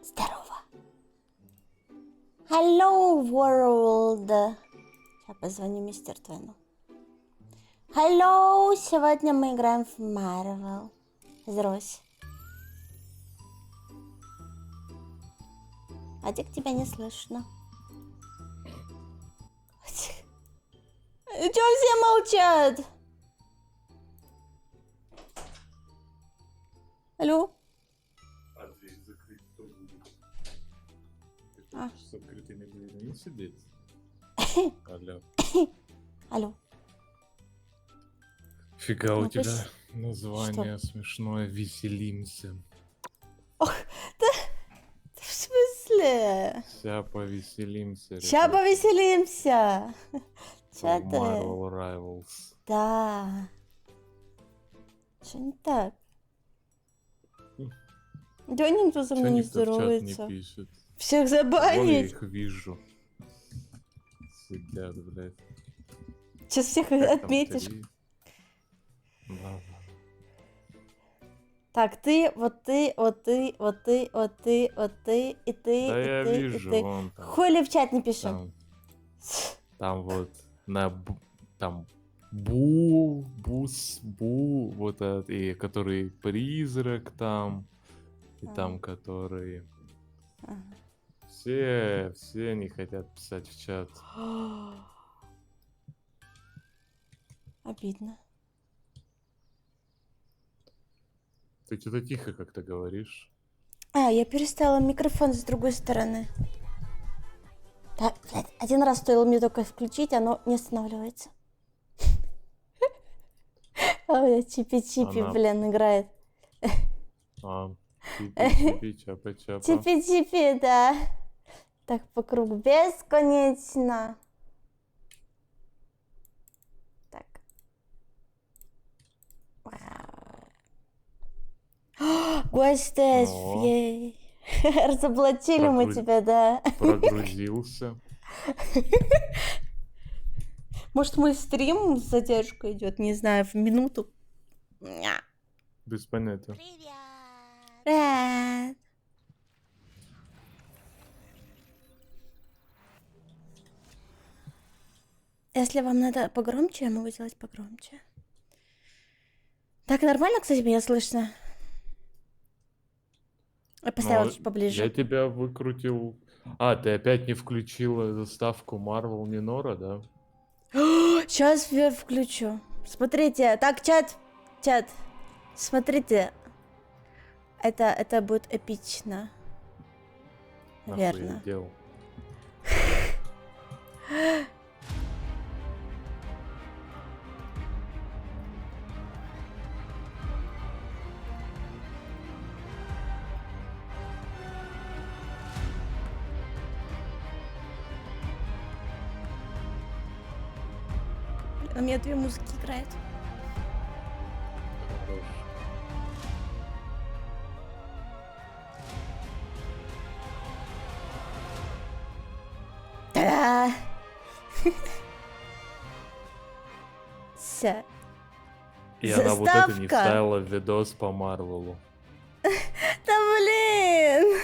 Здорово. Hello, world. Сейчас позвоню мистер Твену. Hello, сегодня мы играем в Marvel. Здрось. Адик, тебя не слышно. Чё все молчат? Алло? А дверь закрыть кто будет? А. С открытыми дверями сидеть? Алло. Алло. Фига у Ну, тебя пусть- название смешное, веселимся. Ох, да в смысле? Вся повеселимся. Ща ребята. повеселимся. Чё В ты? Marvel Rivals. Да. Что не так? Да никто со Чё мной не никто в чат не здоровается. пишет? Всех Вон я забанить. их вижу. Сидят, блядь. Сейчас всех Как там, отметишь. 3? Да. Так, ты, вот ты, вот ты, вот ты, вот ты, вот ты, и ты, Да и я ты, вижу, и ты. вон там. Хули в чат не пишем. Там вот на там Бу, вот этот, и который призрак там, и там который... Ага. Все не хотят писать в чат. Обидно. Ты что-то тихо как-то говоришь. А, я переставила микрофон с другой стороны. Да, блядь, один раз стоило мне только включить, оно не останавливается. А, блядь, чипи-чипи, Она- блин, играет. Чипи-чипи, чапа-чапа. Чипи-чипи, да. Так по кругу бесконечно. Так. Гостес, Но. ей. Разоблачили мы Прогруз- тебя, да. Прогрузился. Может, мой стрим с задержкой идет, не знаю, в минуту. Ня. Без понятия. Привет. Если вам надо погромче, я могу сделать погромче. Так нормально, кстати, меня слышно? Я поставила Но чуть поближе. я тебя выкрутил. А, ты опять не включила заставку Marvel Минора, да? Сейчас я включу. Смотрите. Так, чат. Смотрите. Это будет эпично. Нахуй я Верно. делал. У меня 2 музыки играют. Хорош. Та-да! Всё. И она вот это не Заставка. вставила в видос по Марвелу. Да блин!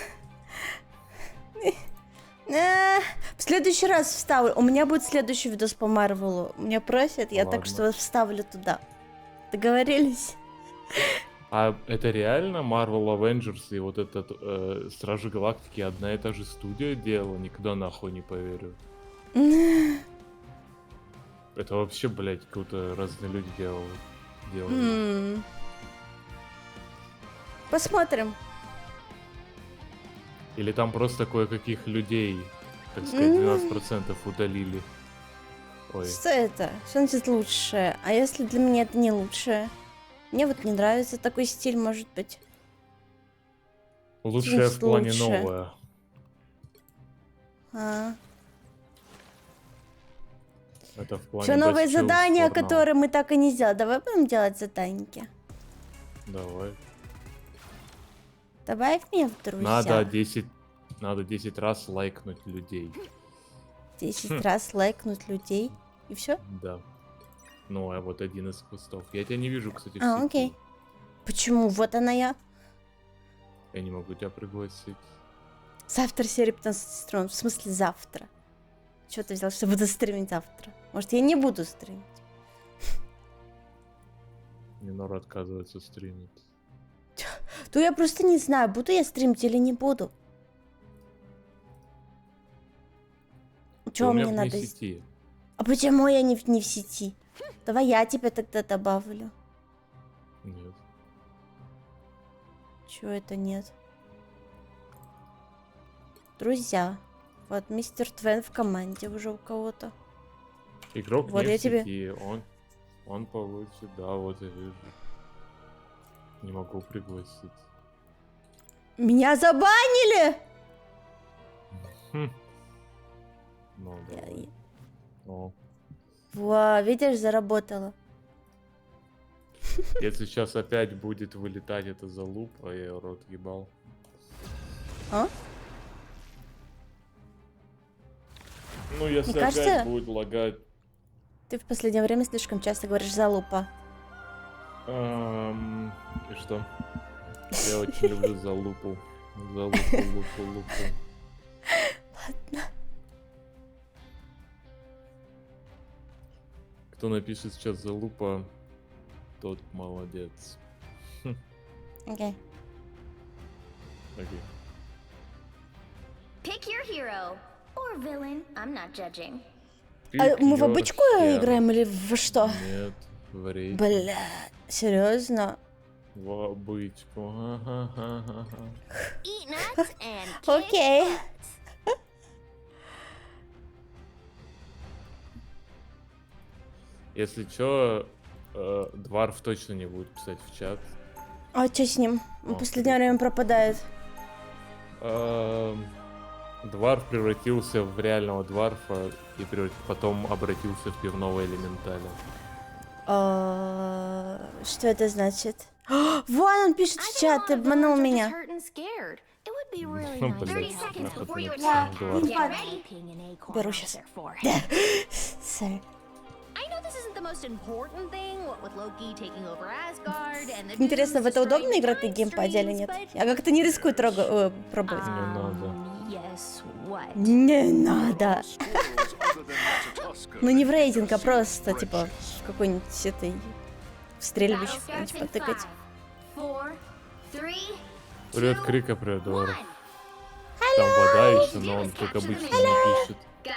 В следующий раз вставлю. У меня будет следующий видос по Марвелу. Меня просят, я так Ладно. что вставлю туда. Договорились? А это реально Marvel Avengers и вот этот Стражи Галактики одна и та же студия делала? Никогда нахуй не поверю. Это вообще, блядь, какие-то разные люди делали. Посмотрим. Или там просто кое-каких людей, так сказать, 12% удалили. Ой, Что это? Что значит лучшее? А если для меня это не лучшее? Мне вот не нравится такой стиль, может быть. лучшее в плане лучше? новое. А. Это в плане Что новые Best Chills задания, for Now. которые мы так и не сделали? Давай будем делать заданьки. Давай. Добавь меня в друзья. Надо 10 раз лайкнуть людей. 10 раз лайкнуть людей. И все? Да. Ну, а вот один из кустов. Я тебя не вижу, кстати, в А, сети. окей. Почему? Вот она я. Я не могу тебя пригласить. Завтра серия 15 струн. В смысле завтра? Чего ты взял, что буду стримить завтра? Может, я не буду стримить? Минора отказывается стримить. То я просто не знаю, буду я стримить или не буду. Ты Чего у меня мне вне надо? сети. А почему я не в сети? Давай я тебя тогда добавлю. Нет. Чего это нет? Друзья. Вот мистер Твен в команде уже у кого-то. Игрок Вот не я в тебе- сети. Он получит. Да, вот я вижу. Не могу пригласить. Меня забанили! Хм. Ну, Я- давай. О. Во, видишь, заработала. Если сейчас опять будет вылетать эта залупа, я её рот ебал. А? Ну, если Мне кажется- опять будет лагать. Ты в последнее время слишком часто говоришь залупа. И что? Я очень люблю залупу. Лупу. Ладно. Кто напишет сейчас залупа, тот молодец. Окей. Окей. Pick your hero or villain. I'm not judging. А мы в Pick your обычку hero. играем или во что? Нет, в рейд. Бля, серьезно? В обычку. Ха-ха-ха-ха-ха. Eat nuts and kick Окей. butts. Если чё, Дварф точно не будет писать в чат. А что с ним? Он О, в последнее время пропадает. Дварф превратился в реального Дварфа и потом обратился в пивного элементаля. Что это значит? Вон он пишет I в don't чат, ты want обманул villains are just меня. hurt and scared. It would be really Ну, nice. блядь, 30 seconds нахуй before ты you написал attack. Дварф. Get ready. Ping an acorn Беру on щас. their forehead. Сори. I know this isn't the most important thing, what with Loki taking over Asgard and the Интересно, в dudes это удобно destroying играть на giant геймпаде или streams, нет? but- Я как-то не рискую пробовать. Не надо. Yes, what? Не надо. Ну не в рейтинг, а просто, типа, в какой-нибудь этой в стрельбище Battle starts типа, in тыкать. 5, 4, 3, Привет, Крика, привет, 1. Дварф. Там вода еще, но он, как обычно, не пишет. Got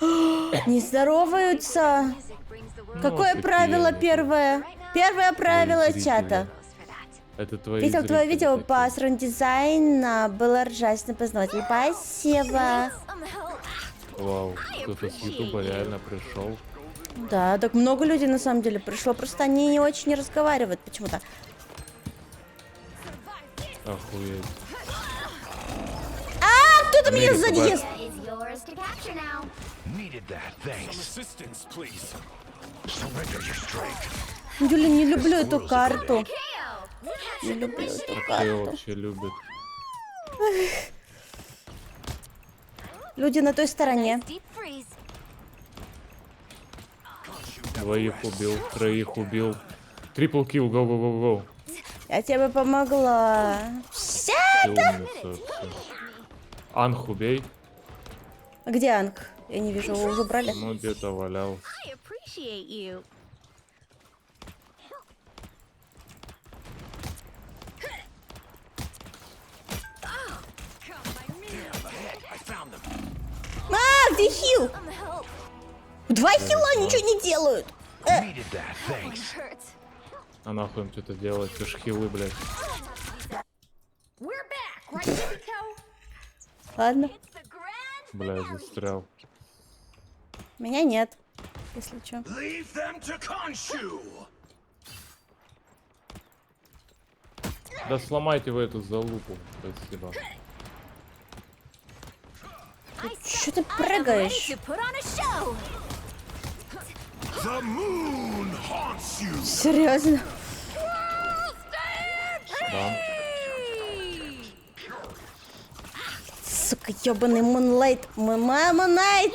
it? Не здороваются. Music brings the world Какое такие правило они. первое? Первое правило зрители. чата. for that. Это твои Видел твое зрители видео по такие. сраунд-дизайну, было ржачно познаватель. Спасибо. Some help. Вау, кто-то с Ютуба реально пришел. Да, так много людей на самом деле пришло, просто они не очень не разговаривают почему-то. Охуеть. Кто-то меня Америка, сзади бать. ест. Is yours to capture now. Needed that, thanks. Assistance, please. Surrender your strength. Юля, не люблю эту карту. KO. Не люблю эту Кто ее карту. вообще любит? Люди на той стороне. Deep freeze. Двоих убил, троих убил. Трипл килл, го-го-го-го. Я тебе помогла. Вся. Ты умница вообще. Анх убей. А где Анг? Я не вижу, его уже брали. Ну, где-то валял. I appreciate you. I found them. Где хил? Some help. Два хила ничего не делают. Needed that, thanks. Hurts. А нахуй им что-то делать? Это ж хилы, блядь. We're back, right, Yumiko? Ладно, It's the grand Бля, finale. застрял. меня нет, если что. Leave them to Khonshu. Да сломайте вы эту залупу. Спасибо. Чё ты I am ready прыгаешь? to put on a show. The moon haunts you. Серьезно? Да. Сука, ёбаный Мунлайт. Мунайт.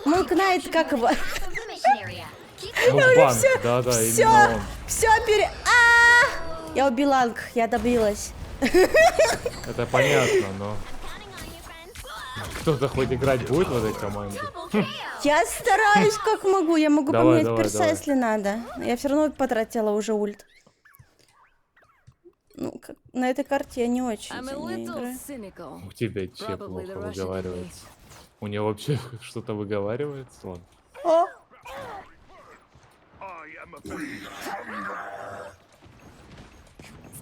Мункнайт, как его? From the mission area. Keep Мукбанг, всё, да-да, Все, именно он. все Я убила Анг, я добилась. Это понятно, но counting on you, friends. кто-то хоть играть будет в этой команде? Double KO. Я стараюсь как могу, я могу Давай, поменять давай, перса, давай. если надо. Я все равно потратила уже ульт. Ну, на этой карте я не очень I'm a сильно little играю. cynical. У тебя че Probably the плохо Russian in me. выговаривается? У него вообще что-то выговаривается? Ладно. О, I am a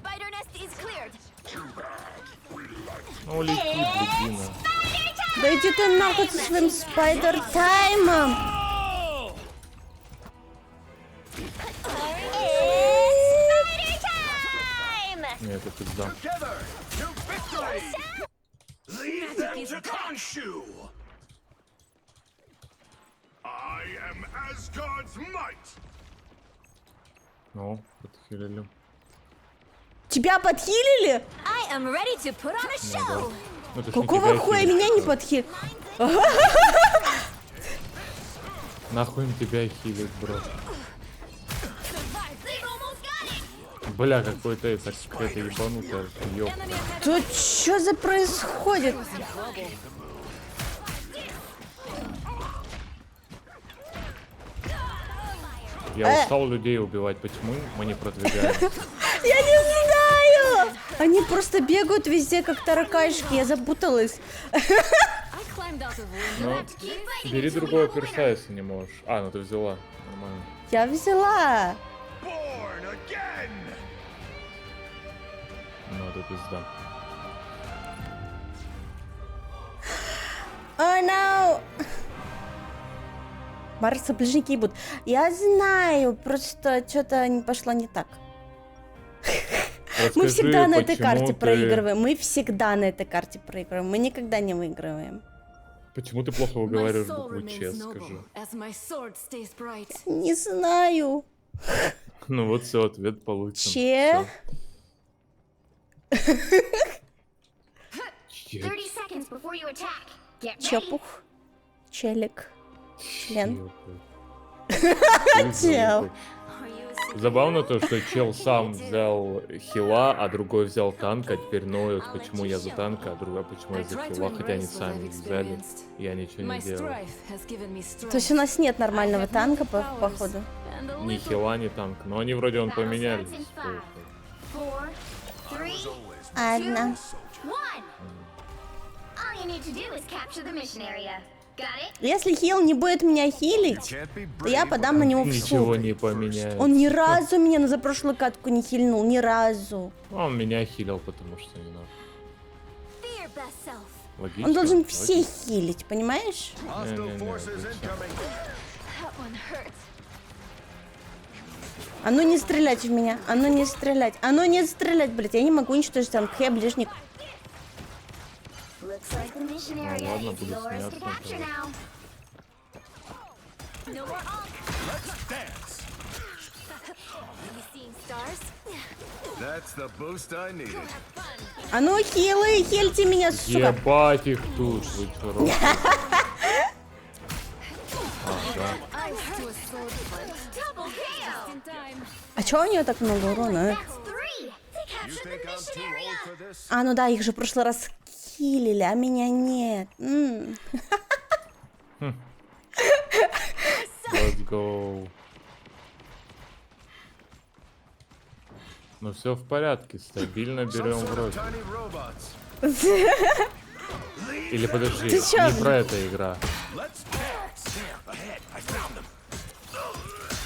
Spider nest is cleared. Ну лети, блядина. да иди ты нахуй со своим спайдер-таймом. Нет, это пизда. together to victory. Leave them to Khonshu. I am Asgard's might. Ну, подхилили. Тебя подхилили? I am ready to put on a show. Ну, это ж не Какого тебя хуя хилит, меня не что? подхилили? Нахуй им тебя хилит, бро. They've almost got it. Бля, какой-то это какая-то ебанутая ёб. Тут что за происходит? Я устал людей убивать. Почему мы не продвигаемся? Я не знаю! Они просто бегают везде, как таракашки. Я запуталась. I climbed out of window. Ну, бери другого перса, если не можешь. А, ну ты взяла. Нормально. Я взяла. Born again. Ну, это пизда. Oh no! Марса ближники будут. Я знаю, просто что-то не пошло не так. Мы Расскажи, всегда на этой почему карте ты- проигрываем. Мы всегда на этой карте проигрываем. Мы никогда не выигрываем. Почему ты плохо My выговариваешь soul букву Ч, remains скажи? noble as my sword stays bright. Не знаю. Ну вот все, ответ получен. Че? Всё. 30 seconds before you attack. Get ready. Чепух. Челик. Член. Чел. Are you a Забавно то, что чел сам взял хила, а другой взял танка, а теперь ноют, почему я за танка, а другой почему я I за tried to хила, хотя они embrace what сами I've взяли, experienced. я ничего My не делал. strife has given me strength. То есть у нас нет I нормального have танка, no powers, походу. and a Ни little хила, ни танк, но они вроде он Battle поменялись. starts in 5, 4, 3, Одна. 1. All you need to do is capture the mission area. Если хил не будет меня хилить, Can't be то я brave подам на него в Ничего суд. не поменяется. Он ни разу меня на запрошлую катку не хильнул, ни разу. Он меня хилил, потому что не надо. Be your best self. Логично. Он должен логично. всех хилить, понимаешь? Hostile Не-не-не, forces ты чё? incoming. That one hurts. А ну не стрелять в меня, а ну не стрелять, а ну не стрелять, блядь, я не могу уничтожить танк, я ближник. Looks like the mission area ладно, is буду yours to смеяться, capture например. now. No more honk. Let's dance. You seeing stars? That's the boost I needed. А ну хилы, хильте меня, сука. Ебать их тут, вы чё, рофлите? Ice to a sword fight. Double Just kill! in time. А чё у нее так много урона, а? That's 3! They You captured think the I'm mission too area! old for this? А, ну да, их же в прошлый раз хилили, а меня нет. Let's go. Ну все в порядке, стабильно Some берем sort of вроде. tiny robots. Или подожди, Ты чё? не про это игра. Let's dance. There, ahead. I found them.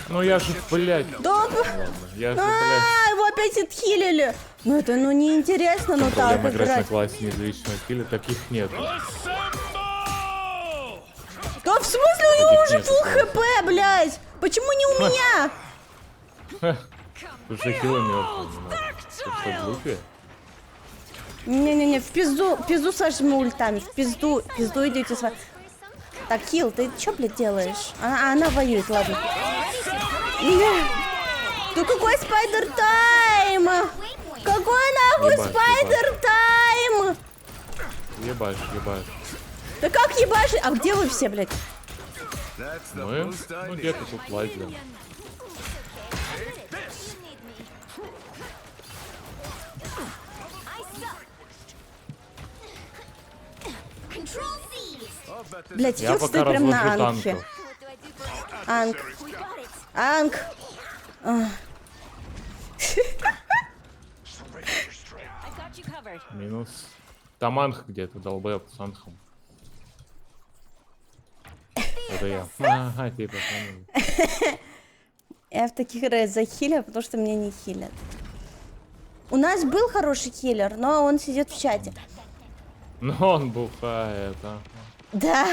Ну я же, блядь, Да, ладно, я же, блядь, его опять отхилили. Ну это, ну неинтересно, ну так проблема играть на играть. классе независимого стиля, таких нет. Да в смысле у него Таких уже нет, фул правда. хп, блядь? Почему не у меня? Потому что хилы мертвые, не надо. Ты что, глупее? Не-не-не, в пизду с вашими ультами, в пизду идите с вами. Так, хил, ты чё, блядь, делаешь? Она воюет, ладно. Не. Да какой спайдер тайм? Какой нахуй Ебать, спайдер тайм? Ебашь, ебашь. Да как ебаши? А где вы все, блядь? That's the Мы, boost I ну needed. где-то тут лазим. Control C! I'll bet this Блядь, Я хил пока стоит прям на развожу анхе. танков. Анг. Анг. I got you covered. Минус. Там анх где-то, долбоеб с анхом. Это я. Ага, типа, понял. Я в таких играх захилю, потому что меня не хилят. У нас был хороший хилер, но он сидит в чате. Но он бухает, а. Да,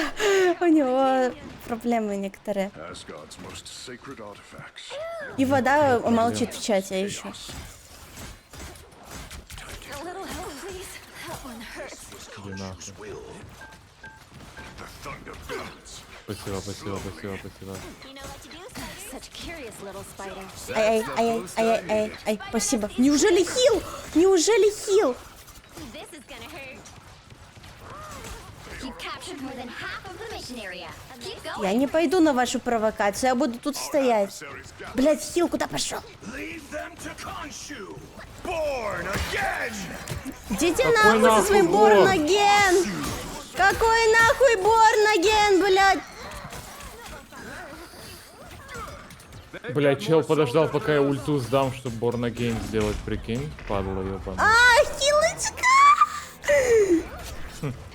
у него проблемы некоторые. Asgard's most sacred artifacts. И вода молчит в чате еще. A little help, please. That one hurts. Иди нахуй. The thunder beats. Спасибо, спасибо, спасибо, спасибо. You know what to do, Spider? Such curious little spider. Ай, спасибо. Неужели хил? Неужели хил? This is gonna hurt. You captured more than half of the mission area. Keep going. Я не пойду на вашу провокацию, я буду тут стоять. Блять, хил куда пошел? Leave them to Khonshu. Born again. Идите Какой нахуй со нахуй своим Борн? Борнаген! Какой нахуй Борнаген, блядь? Бля, чел подождал, пока я ульту сдам, чтобы Борнагейн сделать, прикинь. Падла ёбаная. А, хилочка!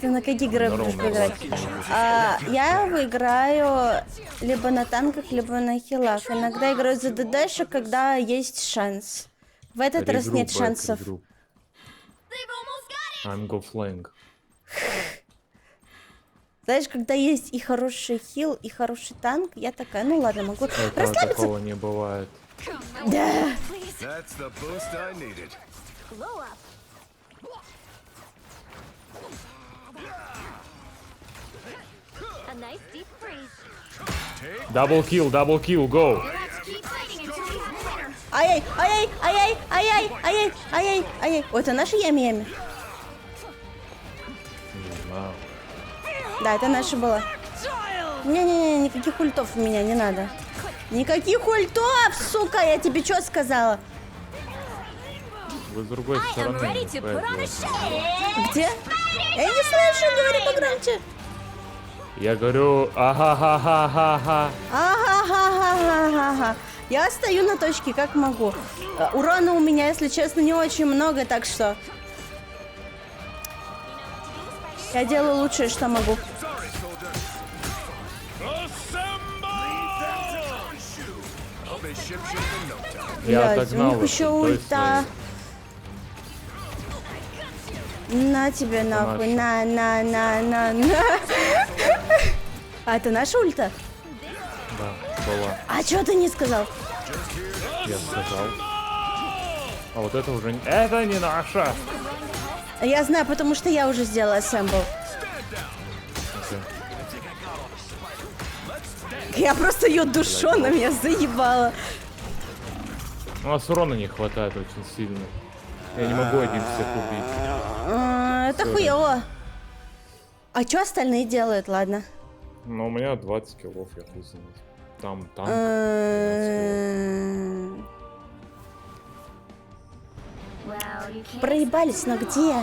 Ты на какие игры будешь Здорово, играть? нормально. Я выиграю либо на танках, либо на хилах. Иногда играю за ДДшек, когда есть шанс. В этот раз нет Регрупп, шансов. регрупп. They've almost got it. I'm go flank. Знаешь, когда есть и хороший хил, и хороший танк, я такая, ну ладно, могу Этого расслабиться. такого не бывает. Да. That's the boost I needed. Glow up. A nice deep breeze. Дабл килл, go. Let's keep fighting until we have a winner. Ай-яй, ай-яй, ай-яй, ай-яй, ай-яй, ай-яй, ай-яй. Ой, это наши ями-ями? Не знаю. Да, это наша была. Не-не-не, никаких ультов у меня не надо. Никаких ультов, сука, я тебе что сказала? Вы с другой стороны. ready to put on a опять. Где? Я не слышу, говори погромче. Я говорю, ага-ха-ха-ха-ха. Ага-ха-ха-ха-ха. Я стою на точке, как могу. Урона у меня, если честно, не очень много, так что... Я делаю лучшее, что могу. Я Блядь, у отогнал них их еще ультой ульта. На тебе нахуй, наша. на. А это наша ульта? Да, была. А чё ты не сказал? Я сказал. А вот это уже... Это не наша! Я знаю, потому что я уже сделала ассембл. Окей. Я просто ее душу, она меня заебала. У нас урона не хватает очень сильно. Я не могу один всех убить. Это хуево. А что остальные делают, ладно? Но у меня 20 киллов, я хуй знает. Там танк. 12 Well, you can't. Проебались, но где?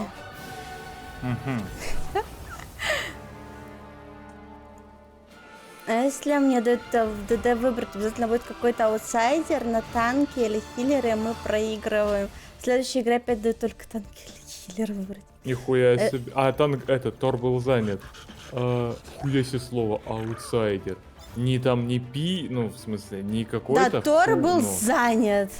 А если мне в ДД выбрать, обязательно будет какой-то аутсайдер на танке или хиллере, мы проигрываем. В следующей игре опять дают только танки или хиллер выбрать. Нихуя себе. А танк, Тор был занят. Хуя себе слово аутсайдер. Не там не пи, ну в смысле, не какой-то. Да, Тор фу, был ну, занят.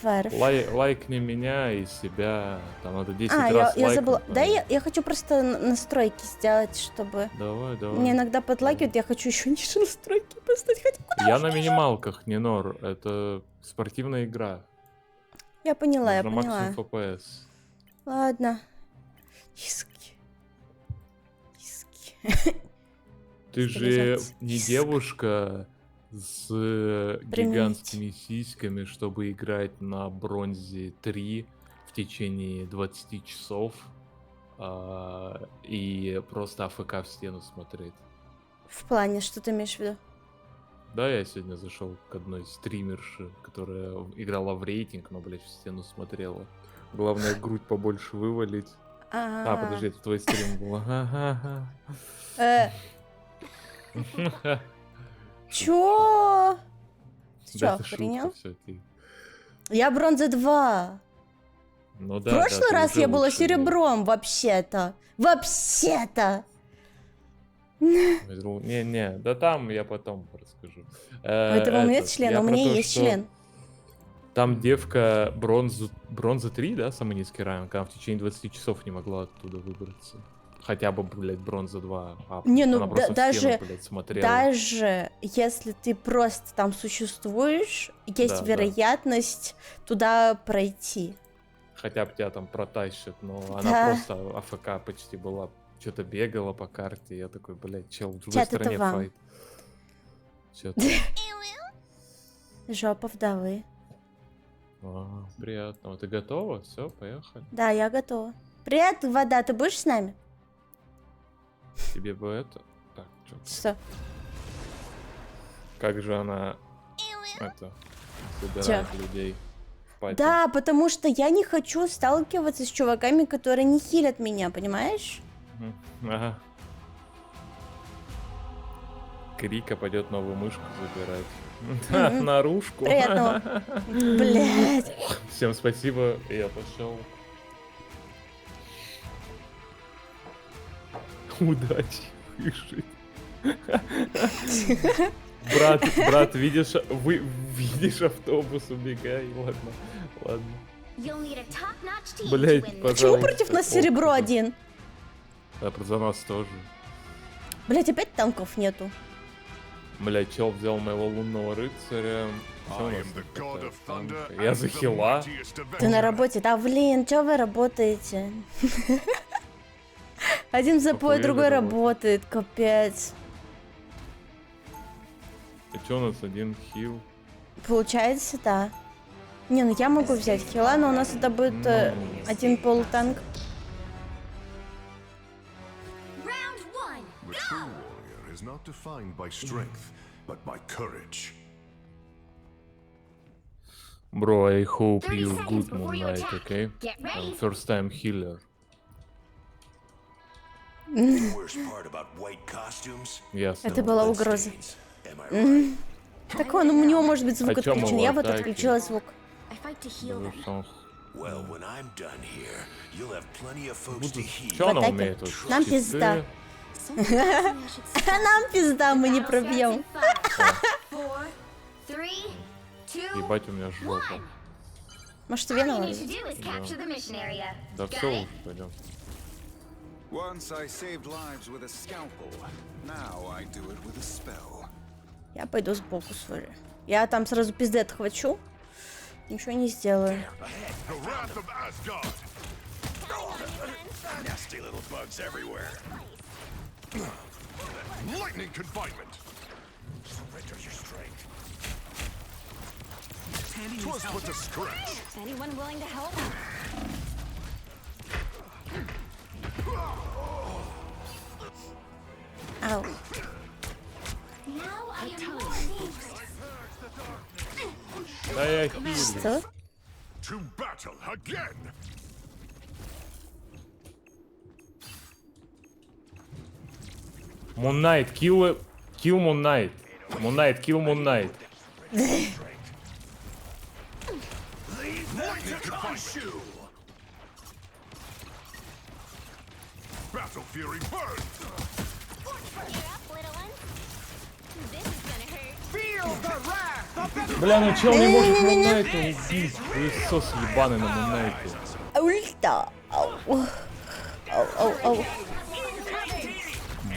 Тварь. лайкни меня и себя. Там надо 10 А, раз я лайкнуть, забыла. Да, наверное. я хочу просто настройки сделать, чтобы... Давай. Мне иногда подлагивают, я хочу еще ниже настройки поставить. Хотя куда? Я на минималках, не нор. Это спортивная игра. Я поняла, я На поняла. максимум FPS. Ладно. Иски. Ты же Стабилизация. не девушка с гигантскими сиськами, чтобы играть на бронзе 3 в течение 20 часов и просто АФК в стену смотреть. В плане, что ты имеешь в виду? Да, я сегодня зашел к одной стримерше, которая играла в рейтинг, но, блядь, в стену смотрела. Главное, грудь побольше вывалить. А, подожди, это твой стрим был. Ага. Чё? Ты чё, Да, это охренел? шутка, всё, ты. Я бронза 2. Ну В да, прошлый ты раз уже я была лучше серебром, вообще-то. Вообще-то. был. Не, да там я потом расскажу. У этого нет члена, я у про меня то, есть что член. Там девка бронза 3, да, самый низкий ранг, она в течение 20 часов не могла оттуда выбраться. Хотя бы, блядь, бронза 2. Не, ну она просто в даже, стену, блядь, смотрела. даже если ты просто там существуешь, есть Да, да. вероятность туда пройти. Хотя бы тебя там протащат, но Да. она просто АФК почти была. Что-то бегала по карте, я такой, блядь, чел, в другой Чат, это стороне вам. файт. Чё-то. Жопа вдовы. Приятно. Ты готова? Все, поехали. Да, я готова. Привет, вода, ты будешь с нами? Тебе бы это... Так, что? Что? Как же она... Это... Собирает людей в пати. Да, потому что я не хочу сталкиваться с чуваками, которые не хилят меня, понимаешь? Мгм. Ага. Крика пойдет новую мышку забирать. Наружку. Приятного. Блять. Всем спасибо, я пошел. Удачи выжить. Брат, видишь автобус, убегай. Ладно. You'll need a top-notch team Блять, to win this. Почему пожалуйста. против нас серебро один? Да, за нас тоже. Блять, опять танков нету. Блять, чел взял моего лунного рыцаря. Чё у I нас am the тут god такое? of thunder Танка. Я and за the хила. mightiest Ты на avenger. работе? Да, блин, чё вы работаете? Один запой, Охуели другой работать. работает, капец. А чё у нас один хил? Получается, да. Не, ну я могу взять хила, но у нас это будет один полутанк. Round one. The true warrior is not defined by strength, but by courage. Bro, I hope 30 you seconds good before Moon you Knight, attack. okay? Get ready. First time healer. The worst part about white costumes? Ясно. Это была угроза. Am I right? Так он, у него может быть звук А чё мы отключен. Я вот латаки? отключила звук. I fight to heal Думаю, them. что он- Well, when I'm done here, you'll have plenty of folks to heal. Чё она Атаки. умеет? Вот Нам часы? пизда. Someone tells me I should А нам пизда, мы не Battle starts пробьем. in 5, 4, 3, 2, Ебать, у меня жопа. 1. Может, тебе All you надо? need to do is capture the mission area. Да Got все, it? пойдем. Once I saved lives with a scalpel. Now I do it with a spell. Я пойду сбоку, сори. Я там сразу пиздец хвачу. Ничего не сделаю. The wrath of Asgard. Nasty little bugs everywhere. Lightning confinement. Surrender your strength. 'Twas but a scratch. Anyone willing to help? Ау. Now I am Да я хилю. Что? To battle again. Moon Knight, kill Moon Knight. Moon Knight, kill Moon Knight. Lightning confinement. Battle fury burn. Бля, ну чел не может Moon Knight убить. Хуесос ебаный на Moon Knight. Ульта. Ау. Ау, ау, ау.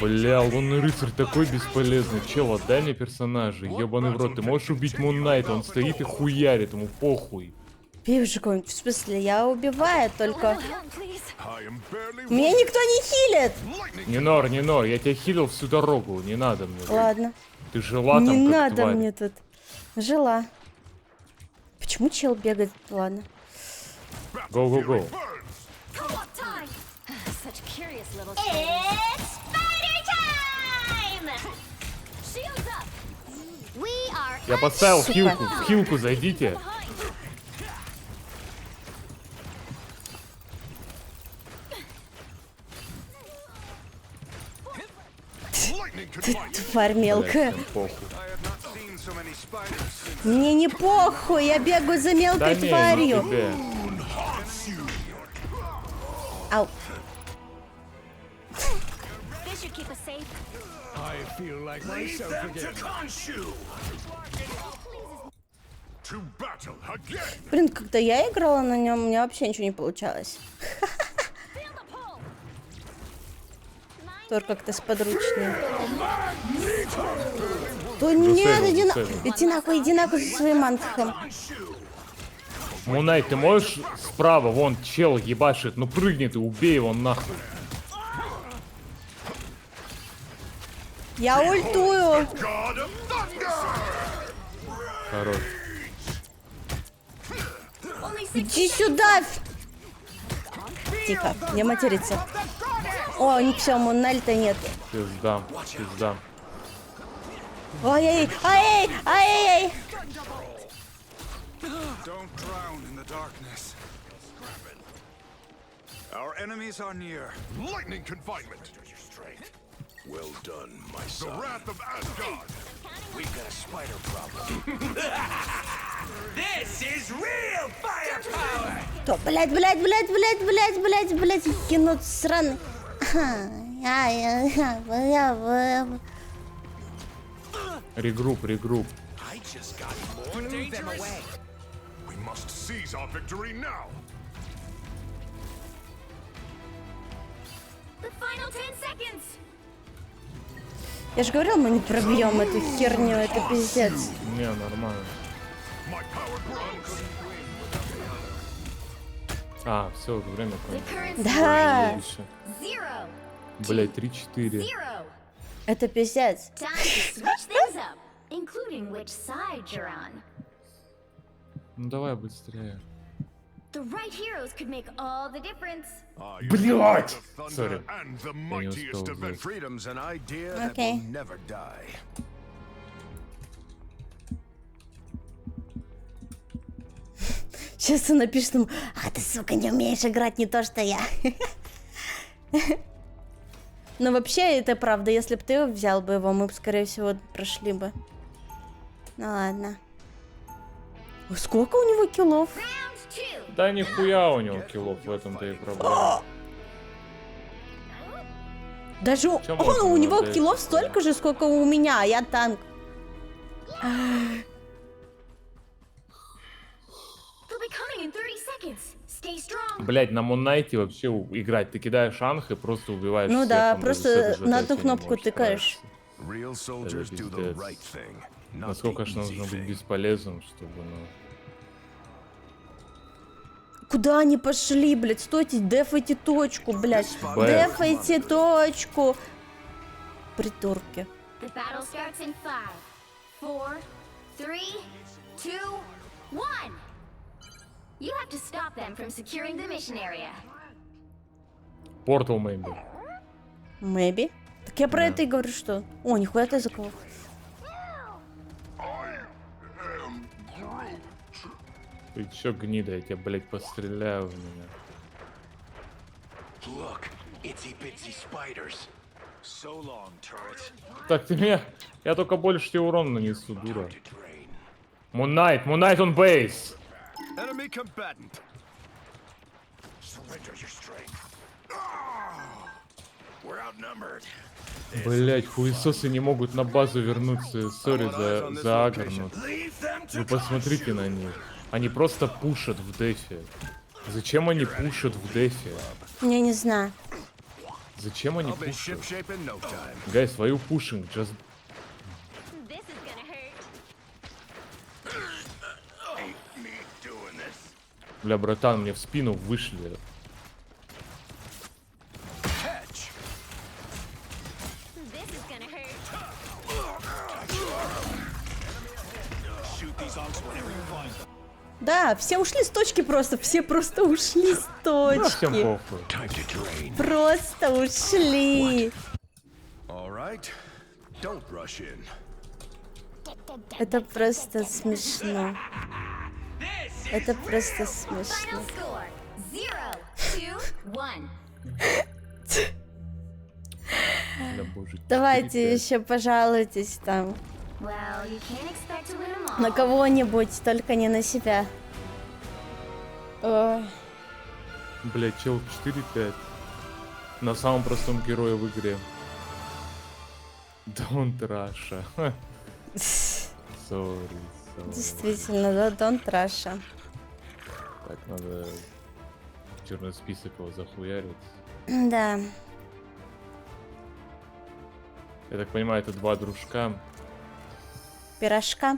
Бля, лунный рыцарь такой бесполезный. Чел, отдай мне персонажа. Ебаный в рот, ты можешь убить Moon Knight, он стоит и хуярит, ему похуй. Пивжик какой-нибудь. В смысле, я убиваю, только... I am barely. Меня никто не хилит! Lightning. Не нор, я тебя хилил всю дорогу, не надо мне. Ладно. Ты жила Не там, как надо тварь. мне тут. Жила. Почему чел бегает? Ладно. Го-го-го. Burn. Such curious little It's spider time! Shields up! We are Я поставил Сука. хилку, в хилку зайдите. Lightning confinement. Тварь Блядь, мелкая. всем похуй. I have not seen so many spiders since. Мне не похуй, я бегаю за Да мелкой не, не тварью. тебе. Ау. This should keep us safe. I feel like myself again. To battle again. Блин, когда я играла на нем, у меня вообще ничего не получалось. Только как-то сподручнее. Да нет, иди нахуй со своим антхом. Moon Knight, ты можешь справа, вон чел ебашит, ну прыгни ты, убей его нахуй. Я ультую. God of Thunder. Хорош. Иди сюда. Тихо, не материться. О, не все, Муннальта нет. Пизда, пизда. Ой-ой, ай, ай, Don't drown in the darkness. Our enemies are near. Lightning confinement. Your strength. Well done, my The son. wrath of Asgard. We got a spider problem. То, блядь, енот сраный. Регрупп. I just got more dangerous. We must seize our victory now. the final 10 seconds! Я же говорил, мы не пробьем эту херню, это пиздец. Не, нормально. My power grows. А, все, уже время The кончилось. current Да, Еще. 0, Блять, 3-4. 0. это пиздец. Time to switch things up, including which side you're on. Ну давай быстрее. The right heroes could make all the difference. I am Блять! the thunder Sorry. and the Я не mightiest успел of взять. Freedom's an idea that Okay. will never die. Сейчас он напишет ему, а ты, сука, не умеешь играть, не то, что я. Но вообще, это правда, если бы ты взял бы его, мы бы, скорее всего, прошли бы. Ну ладно. Ой, сколько у него киллов? Round 2. Да нихуя у него киллов, в этом-то и проблема. Даже Чё можно у него дать? киллов столько же, сколько у меня, а я танк. Блять, на Муннайте вообще играть. Ты кидаешь анх и просто убиваешь Ну всех, да, он просто даже с этой на задачей одну не кнопку может тыкаешь. справиться. Real soldiers do the пиздец. right thing, not Насколько the ж нужно easy быть thing. бесполезным, чтобы, ну... Куда они пошли, блядь? Стойте, дефайте точку, блядь. Б. Дефайте точку. Придурки. The battle starts in 5, 4, 3, 2, 1. You have to stop them from securing the mission area. Портал, maybe. Maybe. Так я про это и говорю, что... О, нихуя ты за кого? Ты чё, гнида, я тебя, блядь, постреляю в меня. Look, itsy-bitsy spiders. So long, turret. Так, ты меня... Я только больше тебе урон нанесу, дура. To drain. Муннайт on base! Enemy combatant. Surrender your strength. We're outnumbered. Блять, хуесосы не могут на базу вернуться. Сори за агрнут. Leave them to Вы посмотрите на них. Они просто пушат в дефе. Зачем они пушат в дефе? Я не знаю. Зачем они I'll be пушат? shipshape in no time. Гайс, свою пушинг, just... This is gonna hurt. me doing this. Бля, братан, мне в спину вышли. Catch. This is gonna hurt. Shoot these onks whenever you find them. Да, все ушли с точки просто. Все просто ушли с Ну, всем точки. похуй. Time to drain. Просто ушли. All right. Don't rush in. Это просто смешно. Это просто смешно. Final score 0, 2, 1. Бля, боже, Давайте 4-5. еще пожалуйтесь там Well, you can't expect to win them all. на кого-нибудь, только не на себя. Ой. Бля, чел 4-5. На самом простом герое в игре. Don't Russia. Sorry. Действительно, да, Дон Траша. Так, надо в черный список его захуярить. Да. Я так понимаю, это два дружка. Пирожка.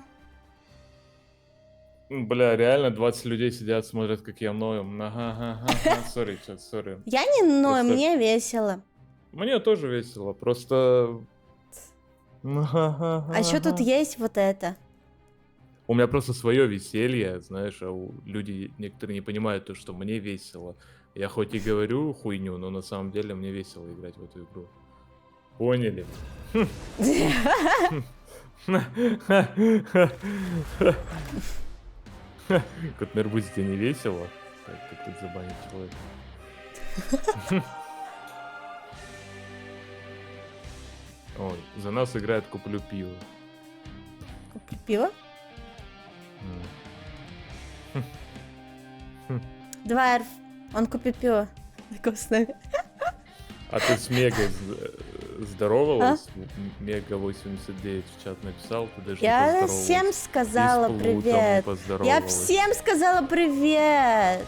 Бля, реально 20 людей сидят, смотрят, как я ною. Ага. Сори, чат, сори. Я не ною, Просто- мне весело. Мне тоже весело, просто... А что тут есть вот это? У меня просто свое веселье, знаешь, а люди некоторые не понимают то, что мне весело. Я хоть и говорю хуйню, но на самом деле мне весело играть в эту игру. Поняли? Кот Мербуз, тебе не весело? Так, как тут забанить человека? Ой, за нас играет «Куплю пиво». Купи пиво? Дварф, он купит пиво. Такой с нами. А ты с Мегой здоровалась? Мега 89 в чат написал, ты даже не Я поздоровалась. всем сказала И с Плутом не привет. Я поздоровалась. всем сказала привет.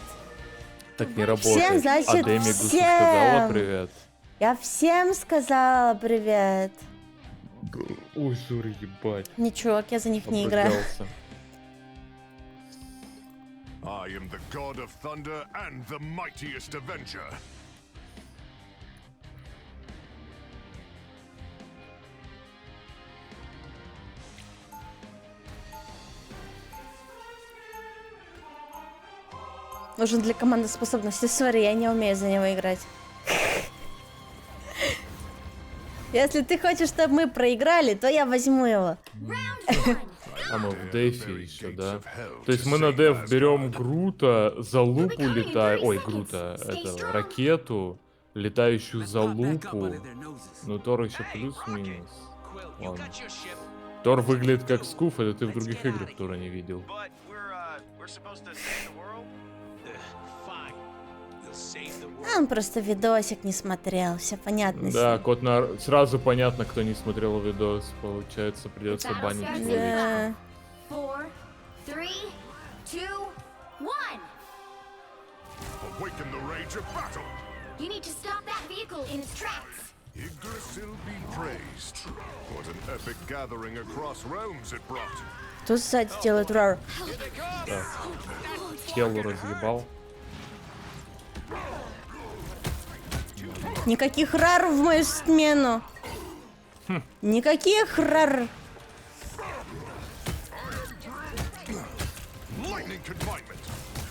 Так не работает. значит, А Демигусу всем. сказала привет. Я всем сказала привет. Ой, сори, ебать. Ничего, я за них не играю. Обругался. I am the god of thunder and the mightiest avenger. Нужен для команды способности. Сори, я не умею за него играть. Если ты хочешь, чтобы мы проиграли, то я возьму его. А мы в дефе еще, да? То есть мы на деф берем Грута, за лупу летаем. Ой, Грута, это ракету, летающую за лупу. Ну, Тор еще плюс-минус. Ладно. Тор выглядит как скуф, это ты в других играх Тора не видел. But we're supposed to save the world? Fine. We'll save the world. Он просто видосик не смотрел, все понятно. с Да, ним. кот сразу понятно, кто не смотрел видос. Получается, придется банить человека. Да. 4, 3, 2, 1. Awaken the rage of battle. You need to stop that vehicle in its tracks. Yggdrasil be praised. What an epic gathering across realms it brought. Кто сзади делает рар? Хелу разъебал. Никаких рар в мою смену. Никаких рар. Lightning confinement.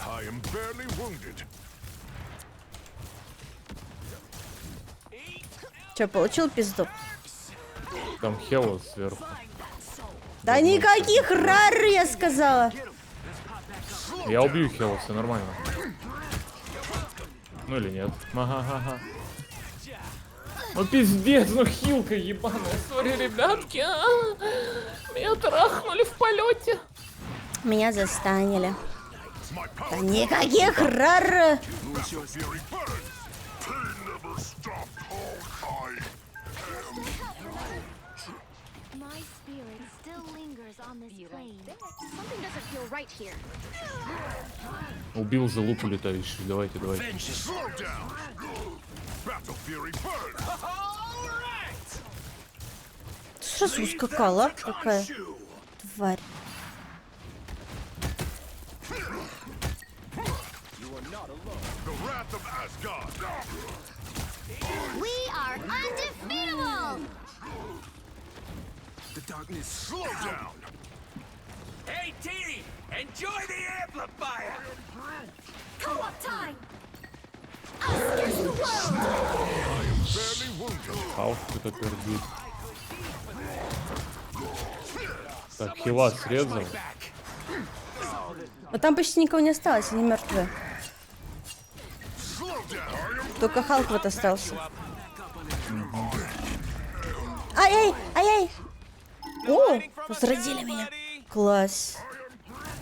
I am barely wounded. Че, получил пизду? Там Хела сверху. Да никаких рар, я сказала. Я убью Хела, все нормально. Ну или нет? Ага-ага. Ну пиздец, ну хилка ебаная. Сори, ребятки. Меня трахнули в полете. Меня застанили. Да никаких рар. My spirit still lingers on this plane. Something doesn't feel right here. Убил залупу летающую. Давайте, давайте. Slow down. Battle Fury burn. Сразу ускакала такая тварь. The wrath of Asgard. We are undefeatable! The darkness. Slow down. Hey, Teeny! Enjoy the amplifier! Co-op time! Us against the world! Barely wounded. Халк кто-то пердит. Так, Хила срезал. Вот там почти никого не осталось, они мертвые. Slow down. Только Халк вот остался. Ай-ай, ай-ай. О, возродили меня. Класс.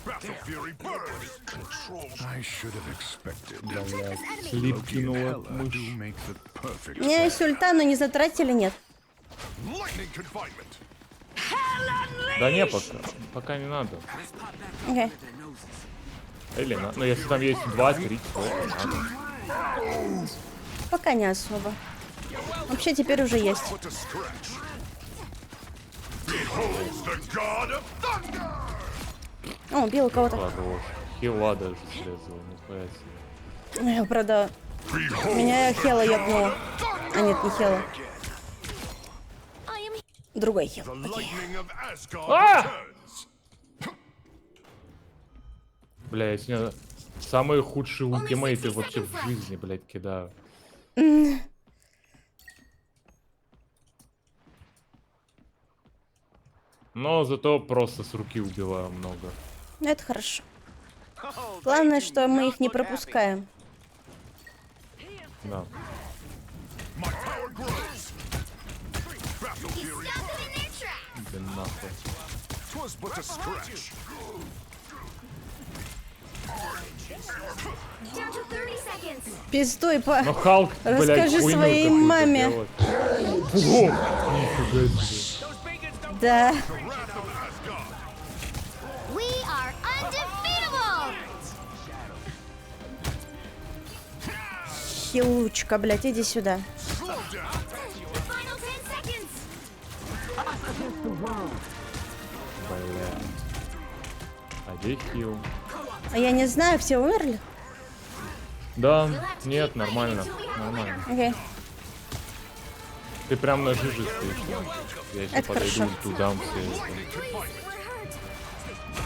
Battle Fury burn. I should have expected. Слип кинула мышь. Makes it perfect. У меня есть ульта, но не затратили, нет. Lightning confinement. Да не, пока не надо. Окей. Или надо. Ну если там есть 2-3, то надо. Пока не особо. Вообще теперь уже есть. What a stretch. Behold the god of thunder. О, убил кого-то. Хорош. Хила даже срезал. Нихуя себе. Я, правда, меня Хела ебнула. А нет, не Хела. Другой Хел. The lightning of Asgard Ah! returns. Бля, я сегодня самые худшие ультимейты вообще в жизни, блядь, кидаю. Но зато просто с руки убиваю много. Это хорошо. Главное, что мы их не пропускаем. Да. My power grows. Battle Fury. Stop them in their tracks! Блин, нахуй. 'Twas but a scratch. Down to 30 seconds! Пиздуй по... Но Халк, блядь, Расскажи хуйню своей какую-то маме. делает. О, нифига себе. Да. We are undefeatable! Хилучка, блядь, иди сюда. The final 10 seconds! Блядь. А где хил? А я не знаю, все умерли? Да, нет, нормально. Нормально. Окей. Ты прям на жиже стоишь. Я еще Это подойду, хорошо. туда все.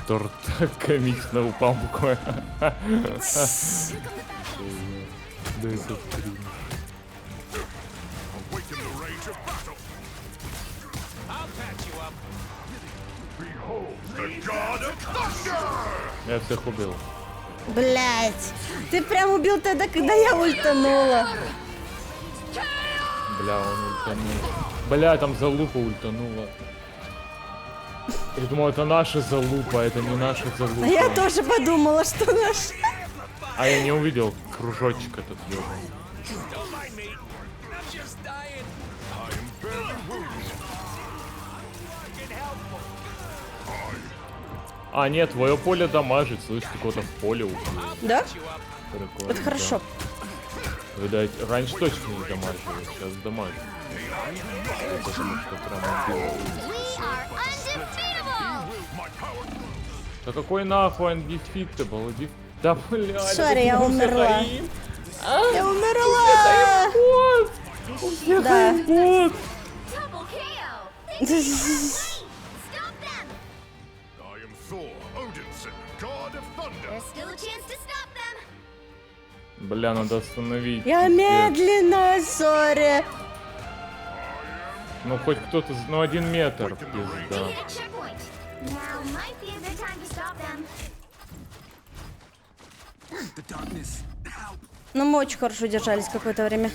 Торт так комично упал буквально. Да это стрим. Awaken the rage of battle. I'll patch you up. Behold the god of thunder. Я всех убил. Блядь. Ты прям убил тогда, когда я ультанула. Бля, он ультанул. Бля, там залупа ультанула. Я думал, это наша залупа, а это не наша залупа. А я тоже подумала, что наш. А я не увидел кружочек этот ёбаный. Don't mind me. I'm just dying. I am barely wounded. Fucking helpful. А, нет, твое поле дамажит. Слышь, ты кого-то в поле убил. Да? Прикольно, Это хорошо. Да. Видать, раньше точно не дамажили, сейчас дамажит. Потому что прям убил. We are undefeatable! Да какой нахуй undefeatable? Да блядь. Сори, я умерла. Я умерла! Да. Double KO! Stop them! I am Thor Odinson, God of Thunder. There's still a chance to stop them! Бля, надо остановить. Я пиздец. медленно, сори. Ну хоть кто-то, ну 1 метр, They пизда. hit a checkpoint. Now might be a good time to stop them. The darkness. Help! Ну, мы очень хорошо держались какое-то время.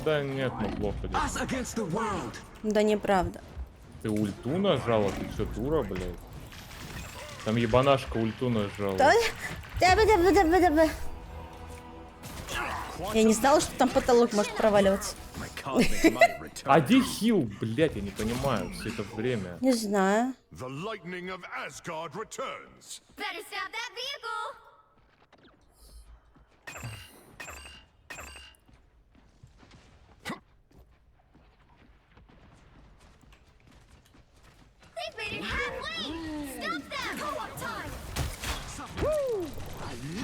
Да нет, ну плохо дело. Us against the world. Да неправда. Ты ульту нажала? Ты чё, дура, блядь? Там ебанашка ульту нажала. Да? Да. Я не знала, что там потолок может проваливаться. My cosmic might return. А где хил, блядь, я не понимаю, все это время. Не знаю. The lightning of Asgard returns. Better stop that vehicle! They've made it halfway! Stop them! Co-op time!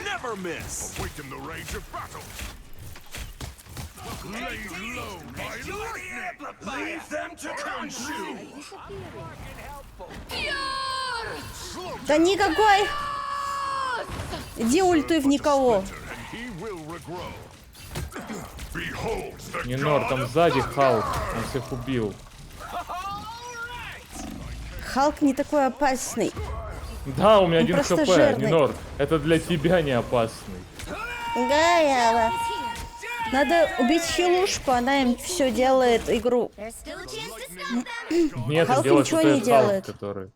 Never miss. Awaken the rage of battle. Lay low, my lightning. Leave them to Khonshu. Да никакой. Иди ультуй в никого. And he will regrow. Behold the Нинор, god там of сзади thunder. Халк, он всех убил. Халк не такой опасный. Да, у меня 1 просто хп, жирный. Нинор, это для тебя не опасный. Гаяла. Надо убить хилушку, она им все делает игру. There's still a chance to stop them! Нет, Халк делает ничего вот не этот делает. Халк, который...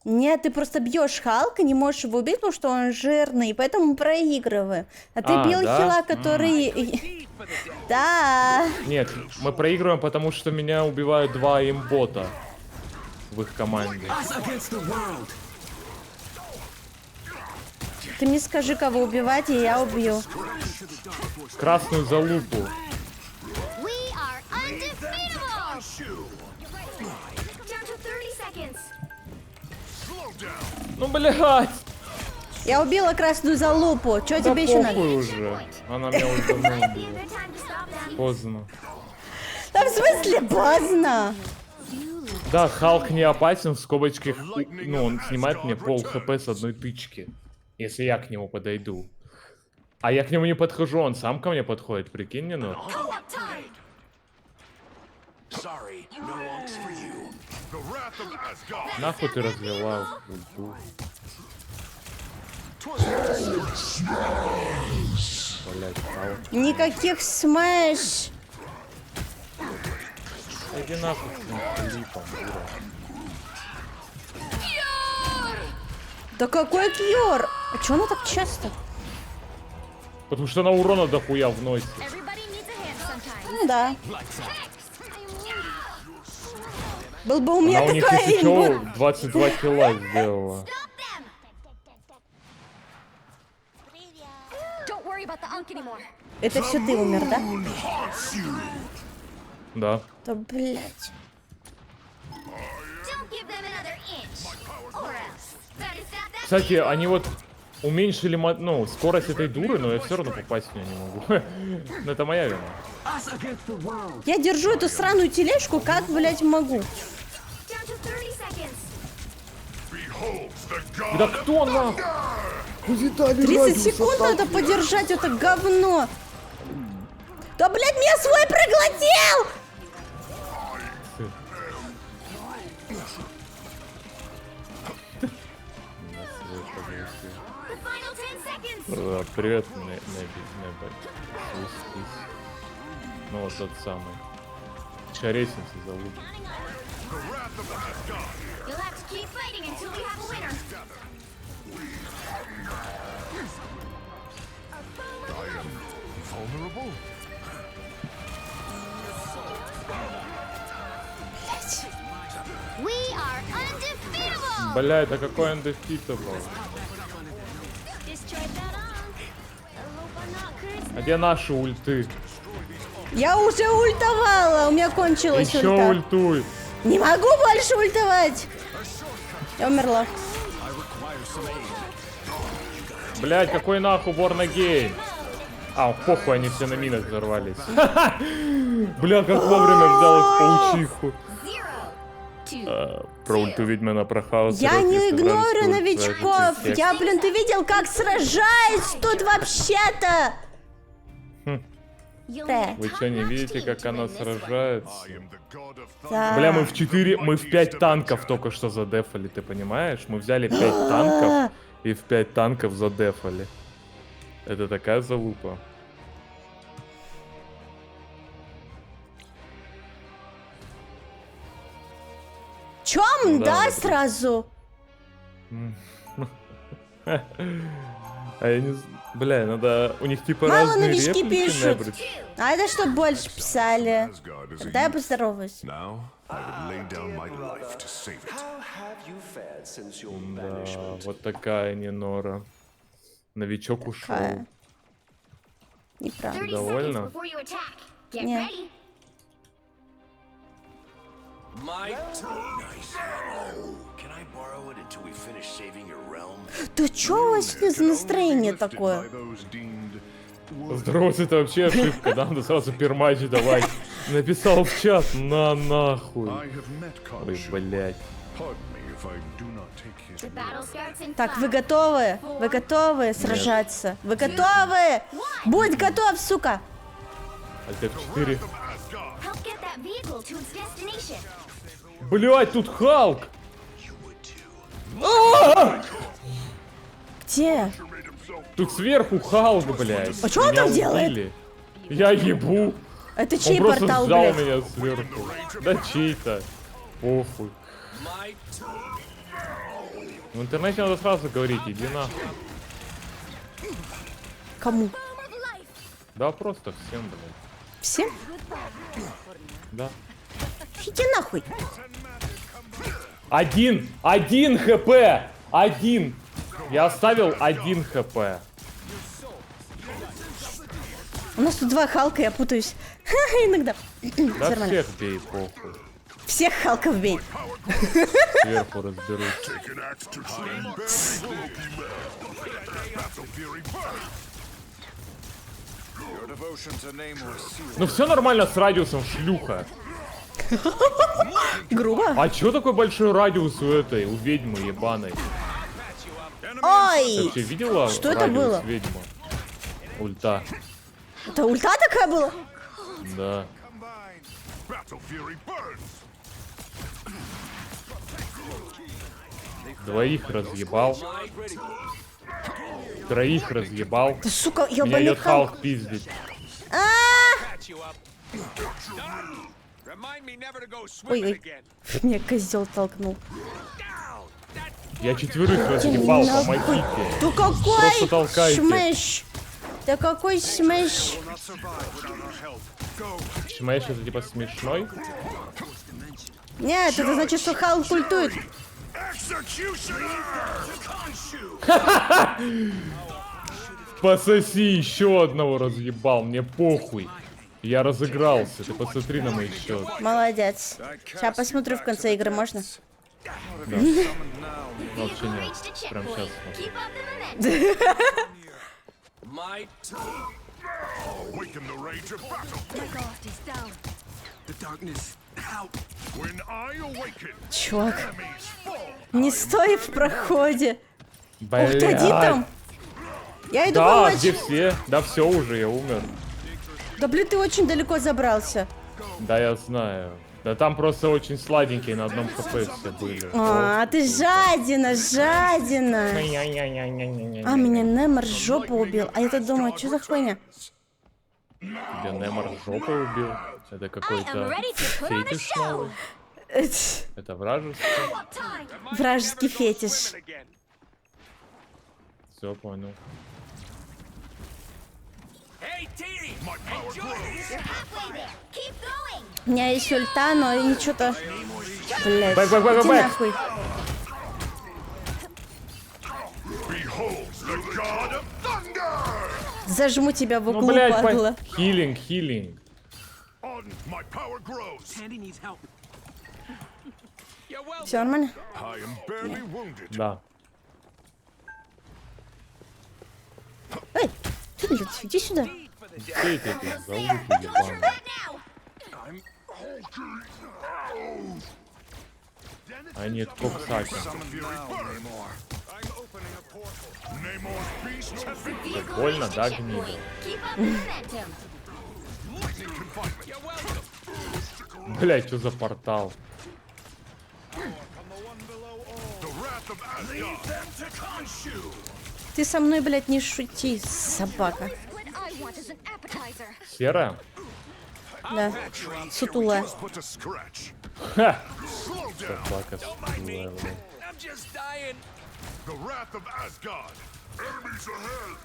Нет, ты просто бьешь Халка, не можешь его убить, потому что он жирный, и поэтому мы проигрываем. А ты А, бил да? хила, который... Да. Нет, мы проигрываем, потому что меня убивают 2 имбота в их команде. Us against the world. Ты мне скажи, кого убивать, и я убью. Красную залупу. We are undefeatable! Down to 30 seconds. Slow down. Ну, блядь! Я убила красную залупу. Что Да тебе еще надо? похуй уже. Она меня уже давно Be a убила. good time to stop them. Поздно. Да в смысле поздно? Да, Халк не опасен, в скобочках, ну, он снимает мне пол хп с 1 тычки, если я к нему подойду. А я к нему не подхожу, он сам ко мне подходит, прикинь, не ну. Co-op time! Sorry, no wonks for you. The wrath of Asgard. Нахуй ты развела ульту. Блять, Халк. Никаких смэш. Иди нахуй с этим клипом, дура. Да какой Кьор? А чё она так часто? Потому что она урона дохуя вносит. Everybody needs a hand sometimes. Ну да. Был бы у меня Она у них, такая если имба. что, 22 килла сделала. Stop them! Don't worry about the unk anymore. Это все ты умер, да? Да. Да блять. Don't give them another inch. Or else. Better stop that Кстати, они вот уменьшили, ну, скорость этой дуры, но я все равно попасть в нее не могу. Но это моя вина. Us against the world. Я держу эту сраную тележку, как, блять, могу. Down to 30 seconds. Behold the god Да of кто нахуй? 30 секунд надо подержать это говно. Да, блядь, меня свой проглотил! The final 10 seconds. Привет, Неба. Ну вот тот самый. Чаресница зовут. the wrath of Asgard. You'll have to keep fighting until we have a winner. I am vulnerable. We are undefeatable! Бля, это какой undefeatable. А где наши ульты? Я уже ультовала, у меня кончилась Еще ульта. ультуй. Не могу больше ультовать. Я умерла. Блять, какой нахуй Борнагейм? А, похуй, они все на минах взорвались. Бля, как вовремя взял их паучиху. Про ульту Ведьмина, про хаос. Я не игнорю новичков. Я, блин, ты видел, как сражаюсь тут вообще-то? Вы что, не видите, как она сражается? I am the god of thunder. Да. Бля, мы в 5 танков только что задефали, ты понимаешь? Мы взяли 5 танков и в 5 танков задефали. Это такая залупа. Чём, Да, да, да. сразу? А я не знаю. Бля, надо... У них типа Мало разные новички реплики, пишут. набрать. А это что больше писали? Asgard is a Тогда я youth. поздороваюсь. Now I would lay down my life to save it. Да, вот такая Нинора. Новичок ушел. Какая? Неправда. 30 Довольно? seconds before you attack. Get Yeah. ready. Nice. Can I borrow it until we finish saving your realm? Да чё у вас сегодня за настроение Lifted такое? by those deemed Здравствуйте, это вообще ошибка, да? Надо сразу пермач давай. Написал в чат, на нахуй. I have met Ой, Khonshu. блядь. Pardon me if I do not take his The battle starts in Так, вы 5, готовы? Вы готовы сражаться? Вы готовы? Будь готов, сука! Альт F4. help get that vehicle to its destination. Блять, тут Халк! Где? Тут сверху Халк, блядь. А чё он Меня там делает? убили. Я ебу. Это Он чей просто портал, взял блядь? меня сверху. Да чей-то. Похуй. В интернете надо сразу говорить, иди нахуй. Кому? Да просто всем, блядь. Всем? Да. Иди нахуй. Один хп! Один! Я оставил 1 хп. У нас тут 2 Халка, я путаюсь. Иногда. Да Нормально. всех бей, похуй. Всех Халков бей. Сверху разберусь. Take an axe to slay Battle Fury burn. Your devotion to nameless seal. Ну все нормально с радиусом, шлюха. Грубо. А чё такой большой радиус у этой, у ведьмы ебаной? Ты Ой! вообще видела Что это радиус было? ведьмы? Ульта. Это ульта такая была? Да. Battle Fury burns. Двоих разъебал. Троих разъебал. Да сука, Меня ёбаный идет Халк. Халк пиздить. Patch you up. Done. Remind me never to go swimming Ой-ой. again. Меня козел толкнул. Down. That Я 4 разъебал, Нахуй. помогите. Ты Просто какой толкайте. смеш? Ты какой смеш? Шмэш, это типа смешной? Нет, это значит, что Халк ультует. Пососи, еще одного разъебал, мне похуй. Я разыгрался, ты посмотри на мой счет. Молодец. Сейчас посмотрю в конце игры, можно? Вообще vehicle нет, reached a прям сейчас. checkpoint. Keep up the momentum. might. Awaken the rage of battle. Ghost is down. The darkness out. When I awaken, Чувак, enemies fall. не стой в проходе. Ух ты, один Блядь. там. Я иду Да, помочь. где все? Да все уже, я умер. Да блин, ты очень далеко забрался. Да, я знаю. Да там просто очень сладенькие на одном хп все были. А, ты жадина, жадина. А, меня Немор жопу убил. А я-то думаю, что за хуйня? Тебя Немор жопой убил. Это I am какой-то ready to put on a фетиш show. новый. Это вражеский. Up time. Вражеский фетиш. Again. Все, понял. Hey, Teeny. Enjoy this. You're halfway there. Keep going. У меня есть ульта, но ничего-то... Блять, Бэк, бэк, бэк, иди бэк. нахуй. Зажму тебя в Ну, углу, блядь, падла. хилинг, хилинг. On my power grows. Sandy needs help. You're well. Все нормально? I am barely wounded. Да. Эй, ты, блядь, иди сюда. Все эти залупы Close your ебаные. head now! Они коксаки. I'm opening a portal. Namor's beasts have been Vehicle Больно, да, reached гнида? checkpoint. Keep up the momentum. lightning confinement. You're welcome. Блять, что за портал? The wrath of Asgard. Ты со мной, блядь, не шути, собака. What I want is an appetizer. Серая? Да. Сутулая. Put to scratch. Ха! Slow down. Собака сутулая, блядь. I'm just dying. The wrath of Asgard. Enemies ahead.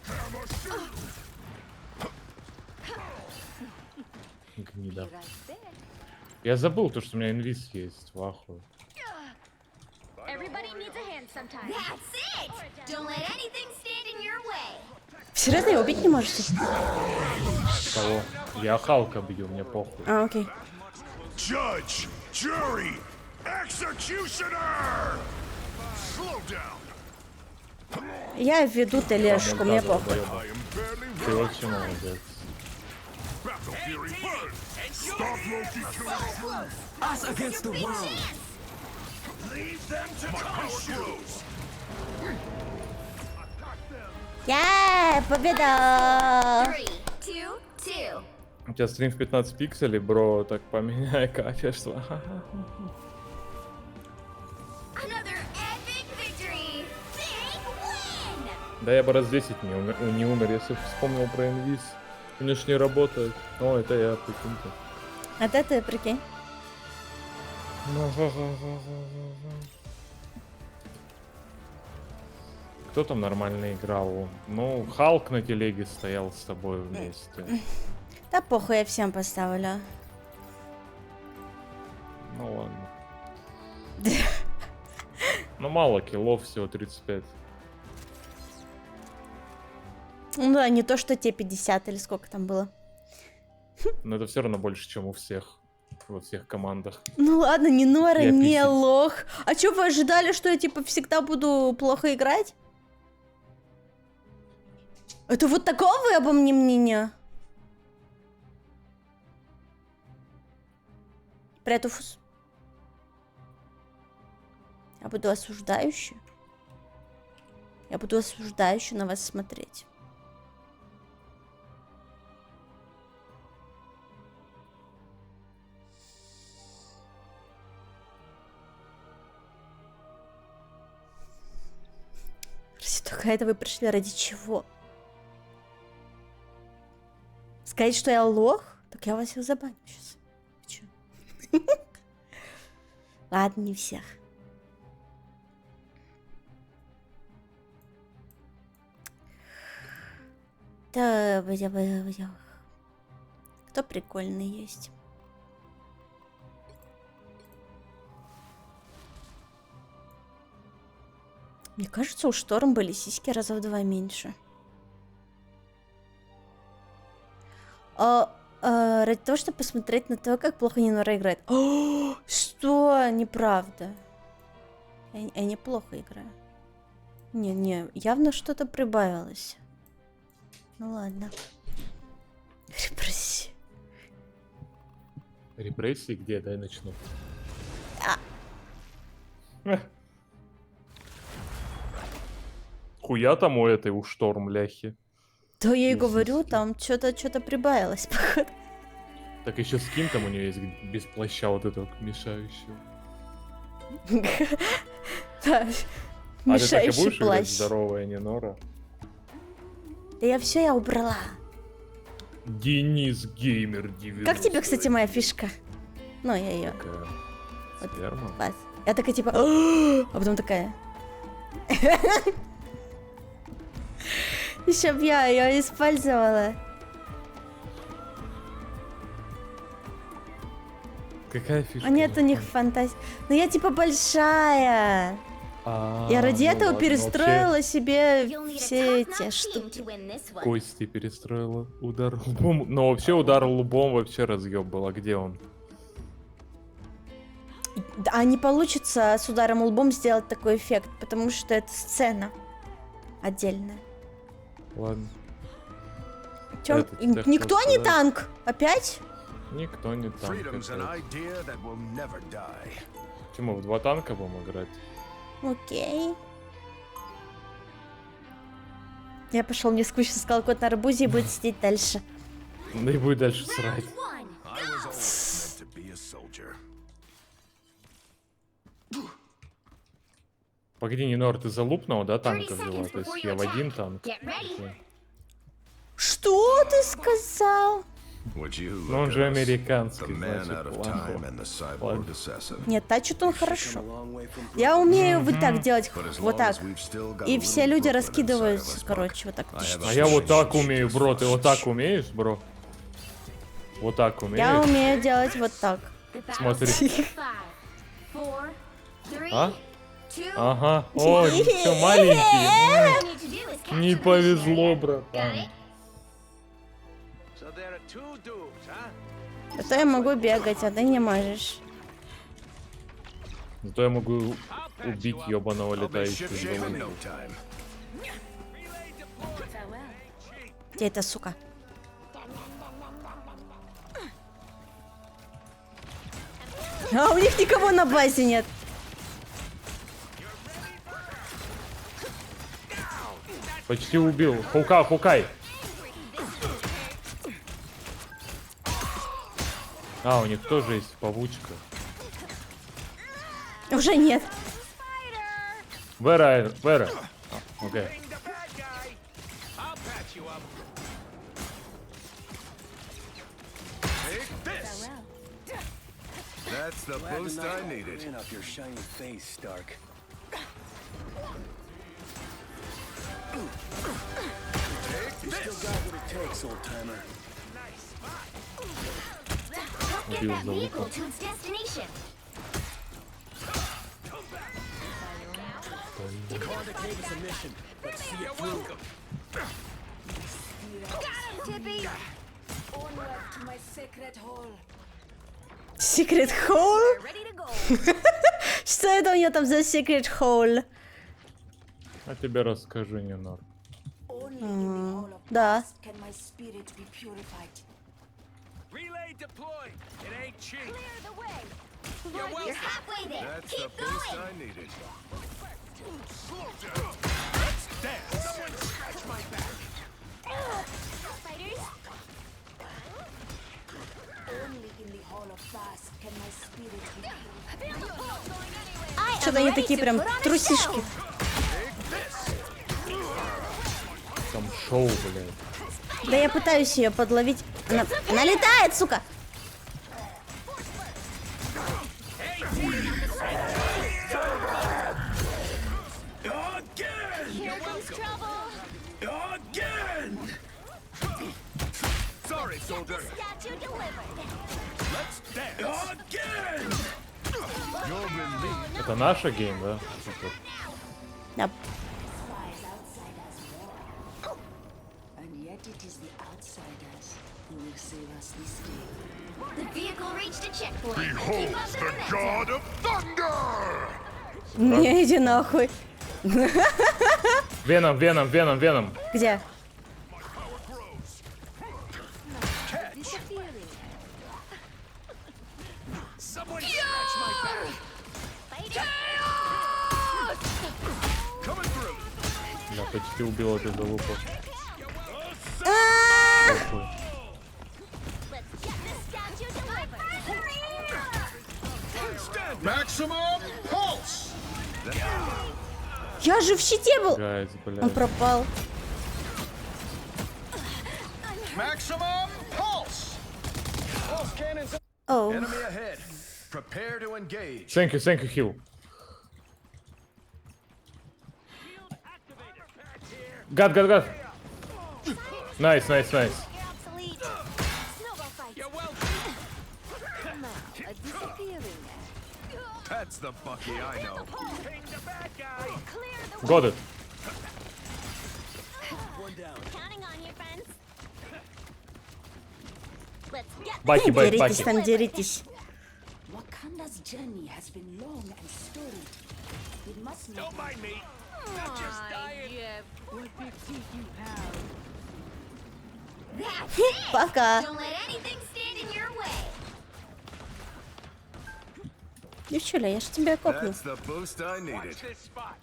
Hammer shield. Гнида. Я забыл то, что у меня инвиз есть. В ахуе. Everybody needs a hand sometime. That's it! Don't let anything stand in your way. Серьезно, его убить не можете? Кого? Я Халка бью, мне похуй. А, окей. Judge, jury, executioner. Slow down. Я веду тележку, мне похуй. I am barely Ты вообще молодец. battle fury burn. Stop Loki killing. Us against the world. Leave them to my power grows. Я победа! 3, 2, 2. У тебя стрим в 15 пикселей, бро, так поменяй качество. Another epic victory. Big win! Да я бы раз 10 не умер, если бы вспомнил про инвиз. У меня ж не работает. О, это я, прикиньте. А ты прикинь. Кто там нормально играл? Ну, Халк на телеге стоял с тобой вместе. Да похуй, я всем поставлю. Ну ладно. Ну мало киллов, всего 35. Ну да, не то, что те 50 или сколько там было. Но это все равно больше, чем у всех. Во всех командах. Ну ладно, не Нора, Я не писец. лох. А чё, вы ожидали, что я типа всегда буду плохо играть? Это вот такого вы обо мне мнения? Претуфус. Я буду осуждающе. Я буду осуждающе на вас смотреть. Только это вы пришли ради чего? Сказать, что я лох? Так я вас всех забаню сейчас. Чё? Ладно, не всех. Да, кто прикольный есть? Мне кажется, у Шторм были сиськи раза в 2 меньше. Ради того, чтобы посмотреть на то, как плохо Нинора играет. О, что? Неправда. Я неплохо играю. Не, явно что-то прибавилось. Ну ладно. Репрессии. Репрессии где? Дай начну. Хуя там у этой, у Шторм, ляхи. Да я и Сиськи. говорю, там что-то прибавилось, походу. Так еще скин там у нее есть без плаща вот этого мешающего. Да, А ты так и мешающий будешь играть плащ. здоровая Нинора? Да я убрала. Денис Геймер 90. Как тебе, кстати, моя фишка? Ну, я ее. Такая Вот. сперма. Класс. Я такая типа, а потом такая. Еще б я ее использовала. Какая фишка? А нет у них фантазия. Ну я типа большая. Я ради ну этого ладно, перестроила себе You'll need a все top-notch эти team штуки. to win this one. Кости перестроила. Удар лбом. Но вообще удар лбом вообще разъеб был. А где он? А не получится с ударом лбом сделать такой эффект, потому что это сцена отдельная. Ладно. Чё, Это тебя никто хотел не сказать. танк? Опять? Никто не танк. Freedom's an опять. idea that will never die. Почему? В 2 танка будем играть? Окей. Я пошел, мне скучно, сказал кот на арбузе и будет сидеть дальше. Да и будет дальше срать. One. I was always meant to be a soldier. Погоди, Нинор, ты за лупного, да, 30 танка взяла? seconds То есть before я you в один attack. танк. Get ready. Окей. Что ты сказал? Would you Ну он look же at us? американский, The man значит, out of ладно. time and the cyborg Ладно. assassin. Нет, тачит он хорошо. Я умею вот так делать, But as вот long так. as we've still got И a все little люди Brooklyn inside of раскидываются, us, короче, вот так. I have А я вот так suspicions умею, just бро. Ты вот rushed. так умеешь, бро? Вот так Я умеешь? умею делать вот так. The battle Смотри. starts in 5, 4, 3, А? 2. Ага. О, все маленький. All you need to do is capture Не the повезло, missionary. Got братан. it? So there are 2 dudes, huh? Зато я могу бегать, а ты не можешь. Зато я могу убить ебаного I'll be летающего shipshape in голубя. no time. Где эта сука? А у них никого на базе нет. Почти убил. Хукай. А, у них тоже есть павучка. Уже нет. Вера. Окей. The bad guy. I'll patch you up. Take this. That's the boost I needed. Up your shiny face, Stark. Take this. Got what it takes, old timer. Get Убил that за vehicle луком. to its destination. Секрет холл? Ready to go. Что это у нее там за секрет холл? А тебе расскажу, Нинор. Да. Can my spirit be purified? Relay deployed. It ain't cheap. Clear the way. You're halfway there. That's the Keep boost going. I needed. Fighters. Only in the Hall of Fast can my spirit be purified. I am Что-то они ready такие to прям put on a трусишки. show. Там шоу, блядь. Да я пытаюсь ее подловить. Она летает, сука! Here comes trouble. Again! Sorry, soldier. Statue delivered. Let's dance. Again! You're relieved. Это наша гейм, да? Супер. Да. And yet it is the outsiders who will save us this day. The vehicle reached a checkpoint. Behold Keep up the the momentum. god of thunder! Не, иди нахуй. Веном. Где? Someone scratch my back. Coming through. Да, почти убил эту залупу. А! Похуй. Let's get this statue delivered. Maximum pulse. Я же в щите был. Гайз, Он блядь. пропал. Maximum pulse. Pulse cannons. Оу. Enemy ahead. Prepare to engage. Thank you, Хил. Гад. Найс. You're obsolete. Snowball fight. You're welcome. A disappearing. That's the Bucky I know. Got it. Counting on you, friends. Let's get Баки, баки, Деритесь баки. там, деритесь. Wakanda's journey has been long and storied. It must not Don't mind me. I'm just dying. That's it. Пока. Don't let anything stand in your way. Девчуля, я ж тебя копну. That's the boost I needed. This spot.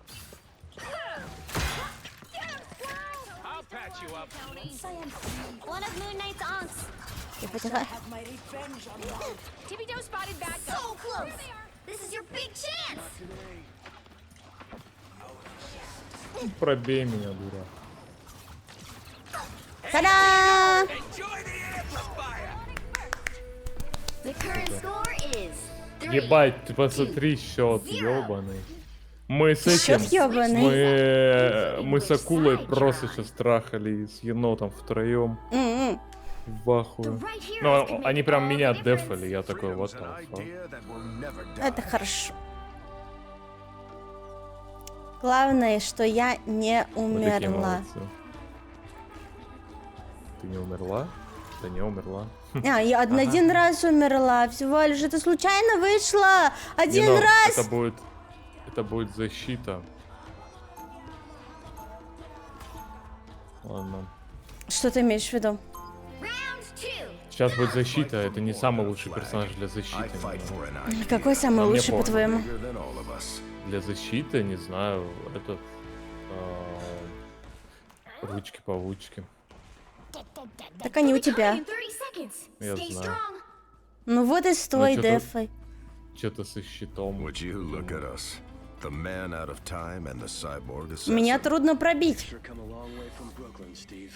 I'll patch you up. One of Moon Knight's aunts. Тихо, тихо. have my revenge on you. Tippy Toe spotted bad guys. So close. This is your big chance. Пробей меня, дура. Та-да! Enjoy the amplifier. The current score is 3. Ебать, ты посмотри счет, ёбаный. Мы с этим, Счет ёбаный. мы с акулой просто сейчас трахали с енотом втроем. В ахуе. Right here Ну, can make они прям all меня the difference. дефали, я такой, вот Freedom's an так. idea that will never die. Это хорошо. Главное, что я не умерла. Ты не умерла? Ты не умерла. А, я один раз умерла, всего лишь. Это случайно вышло. Один Не, ну, раз. это будет защита. Ладно. Что ты имеешь в виду? Round 2. Сейчас будет защита, это не самый лучший персонаж для I защиты. fight for an idea Какой самый мне лучший, пофиг. по-твоему? bigger than all of us. Для защиты, не знаю, этот... Ручки-павучки. Так они у тебя. In 30 seconds. Я Stay знаю. strong. Ну вот и стой, чё-то- дефай. Что-то со щитом. Would you look at us? The man out of time and the cyborg assassin. Меня трудно пробить. Come a long way from Brooklyn, Steve.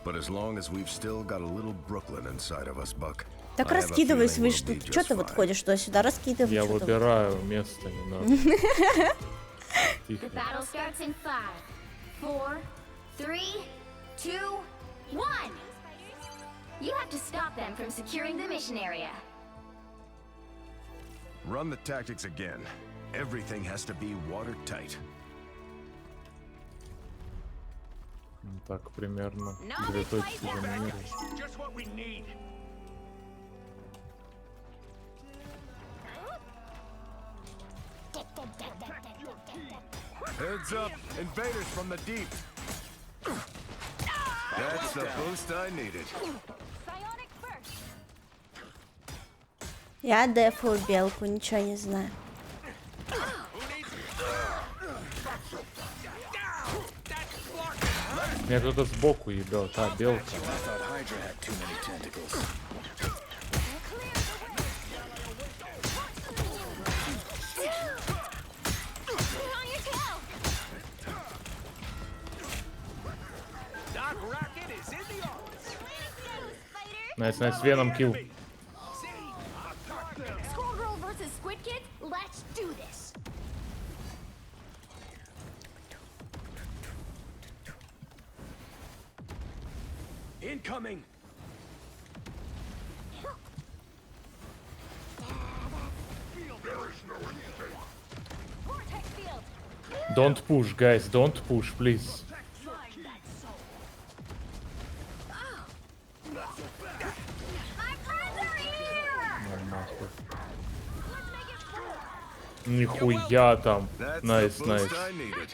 But as long as we've still got a little Brooklyn inside of us, Buck. Так I have a раскидывайся, feeling видишь, we'll be тут. Чё just ты вот fine. ходишь туда-сюда, раскидывай. Я чё ты? выбираю место, не надо. Тихо. The battle starts in 5, 4, 3, 2, 1. You have to stop them from securing the mission area. Run the tactics again. Everything has to be watertight. Так, примерно. Две точки заминировать. Just what we need. Heads up, invaders from the deep. That's the boost I needed. Psionic first. Я дефаю белку, ничего не знаю. Меня кто-то сбоку ебет. А, белка. I thought Hydra had too many tentacles. Get on your tail. Doc Rocket is in the office. Найс, найс, Веном килл. Skullgirl versus Squid Kid? Let's do this. Incoming! Vortex field. Don't push, guys, don't push, please. My friends are here. Нахуй. Let's make it fun. Нихуя там. That's Найс, the найс. boost I needed.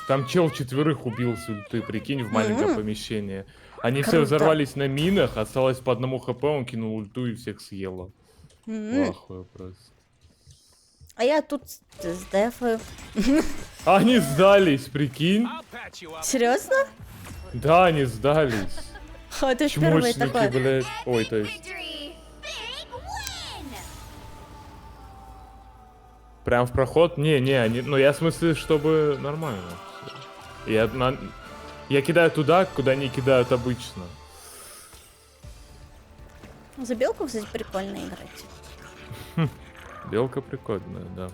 Там чел 4 убил с ульты, прикинь, в маленькое помещение. Они все Круто. взорвались на минах, осталось по одному хп, он кинул ульту и всех съела. Ахуя просто. А я тут с дефаю. Они сдались, прикинь? I'll patch you up. Серьезно? Да, они сдались. Это впервые Чмошники, такое. блядь. Ой, то есть. Victory. Big win. Прям в проход? Не, они. Ну я в смысле, чтобы нормально. всё. Я кидаю туда, куда не кидают обычно. За белку, кстати, прикольно играть. Белка прикольная, да.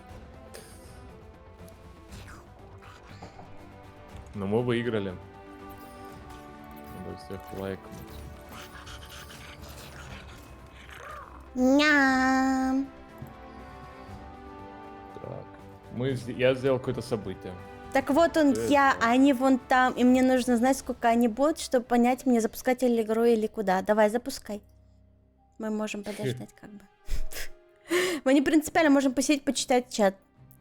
Но мы выиграли. Надо всех лайкнуть. Ням. Я сделал какое-то событие. Так вот он, я, а они вон там, и мне нужно знать, сколько они будут, чтобы понять, мне запускать или игру, или куда. Давай, запускай. Мы можем подождать, как бы. Мы не принципиально можем посидеть, почитать чат.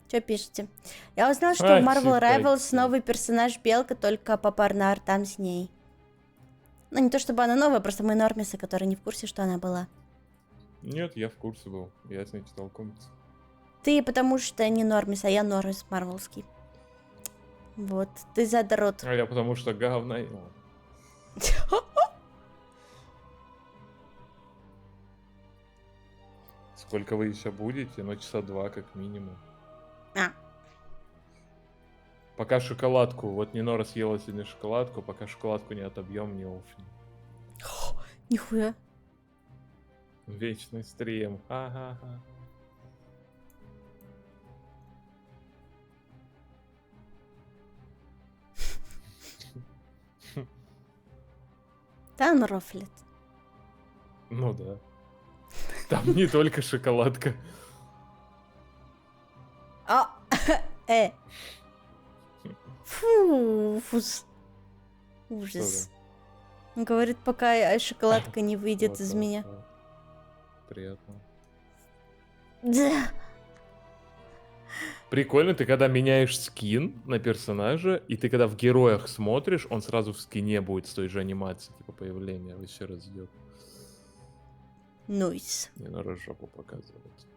Что пишете? Я узнал, что в Marvel Rivals новый персонаж Белка, только Папарнар там с ней. Ну, не то чтобы она новая, просто мы нормисы, которые не в курсе, что она была. Нет, я в курсе был. Я с ней читал комиксы. Ты потому что не нормис, а я нормис марвелский. Вот, ты задрот. А я потому что говна. Сколько вы еще будете? Ну, часа 2 как минимум. Пока шоколадку, вот Нинора съела сегодня шоколадку, пока шоколадку не отобьем, не офнем. Нихуя. Вечный стрим. Ага. Да, он рофлит. Ну да. Там не только шоколадка. Фу, фус. Ужас. Он говорит, пока шоколадка не выйдет из меня. Приятно. Да. Прикольно, ты когда меняешь скин на персонажа, и ты когда в героях смотришь, он сразу в скине будет с той же анимацией, типа появления, вообще разъёб. Нойс. Не на жопу показывать.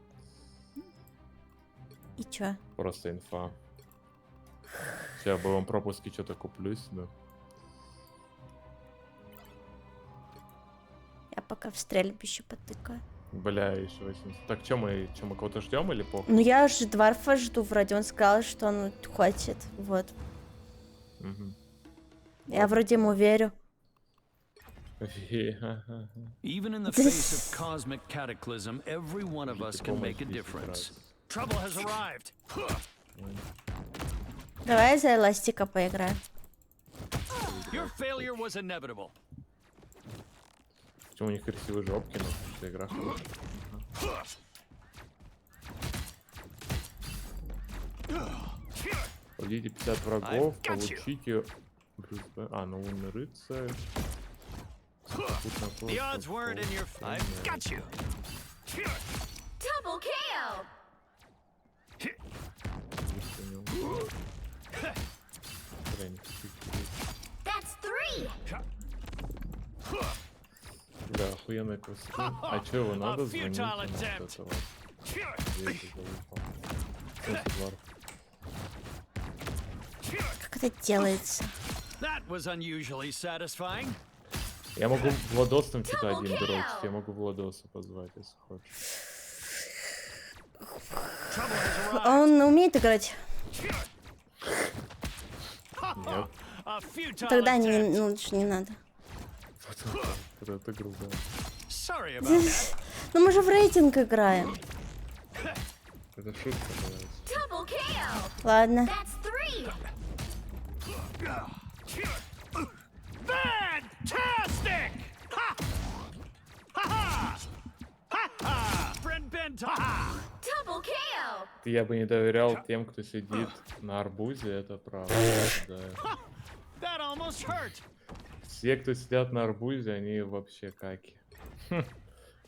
И чё? Просто инфа. Сейчас бы вам пропуски что-то куплю себе. Я пока в стрельбище потыкаю. Бля, еще 80. Так, что мы кого-то ждем или похуй? Ну я же Дварфа жду, вроде он сказал, что он хочет, вот. Угу. Я вроде ему верю. Even in the face of cosmic cataclysm, every one of us can make a difference. Trouble has arrived. Давай за эластика поиграем. Your failure was inevitable. Почему у них красивые жопки, но эта игра хорошая. Победите 50 врагов, получите... ну лунный рыцарь. The odds weren't in your favor. I've got you. Double KO! That's 3! Да, охуенная красота. А чё его надо звонить? Вот Как это делается? That was unusually satisfying. Я могу Владосом что-то один дрочить. Я могу Владоса позвать, если хочешь. Он умеет играть? Нет. Тогда лучше не надо. Это грубо. Ну мы же в рейтинг играем. Это шутка, Double KO! Ладно. That's 3! Fantastic! Ha! Ha ha! Ha ha! Friend Ben, ha ha! Double KO! Я бы не доверял тем, кто сидит на арбузе, это правда. Да. That almost hurt. Все, кто сидят на арбузе, они вообще каки.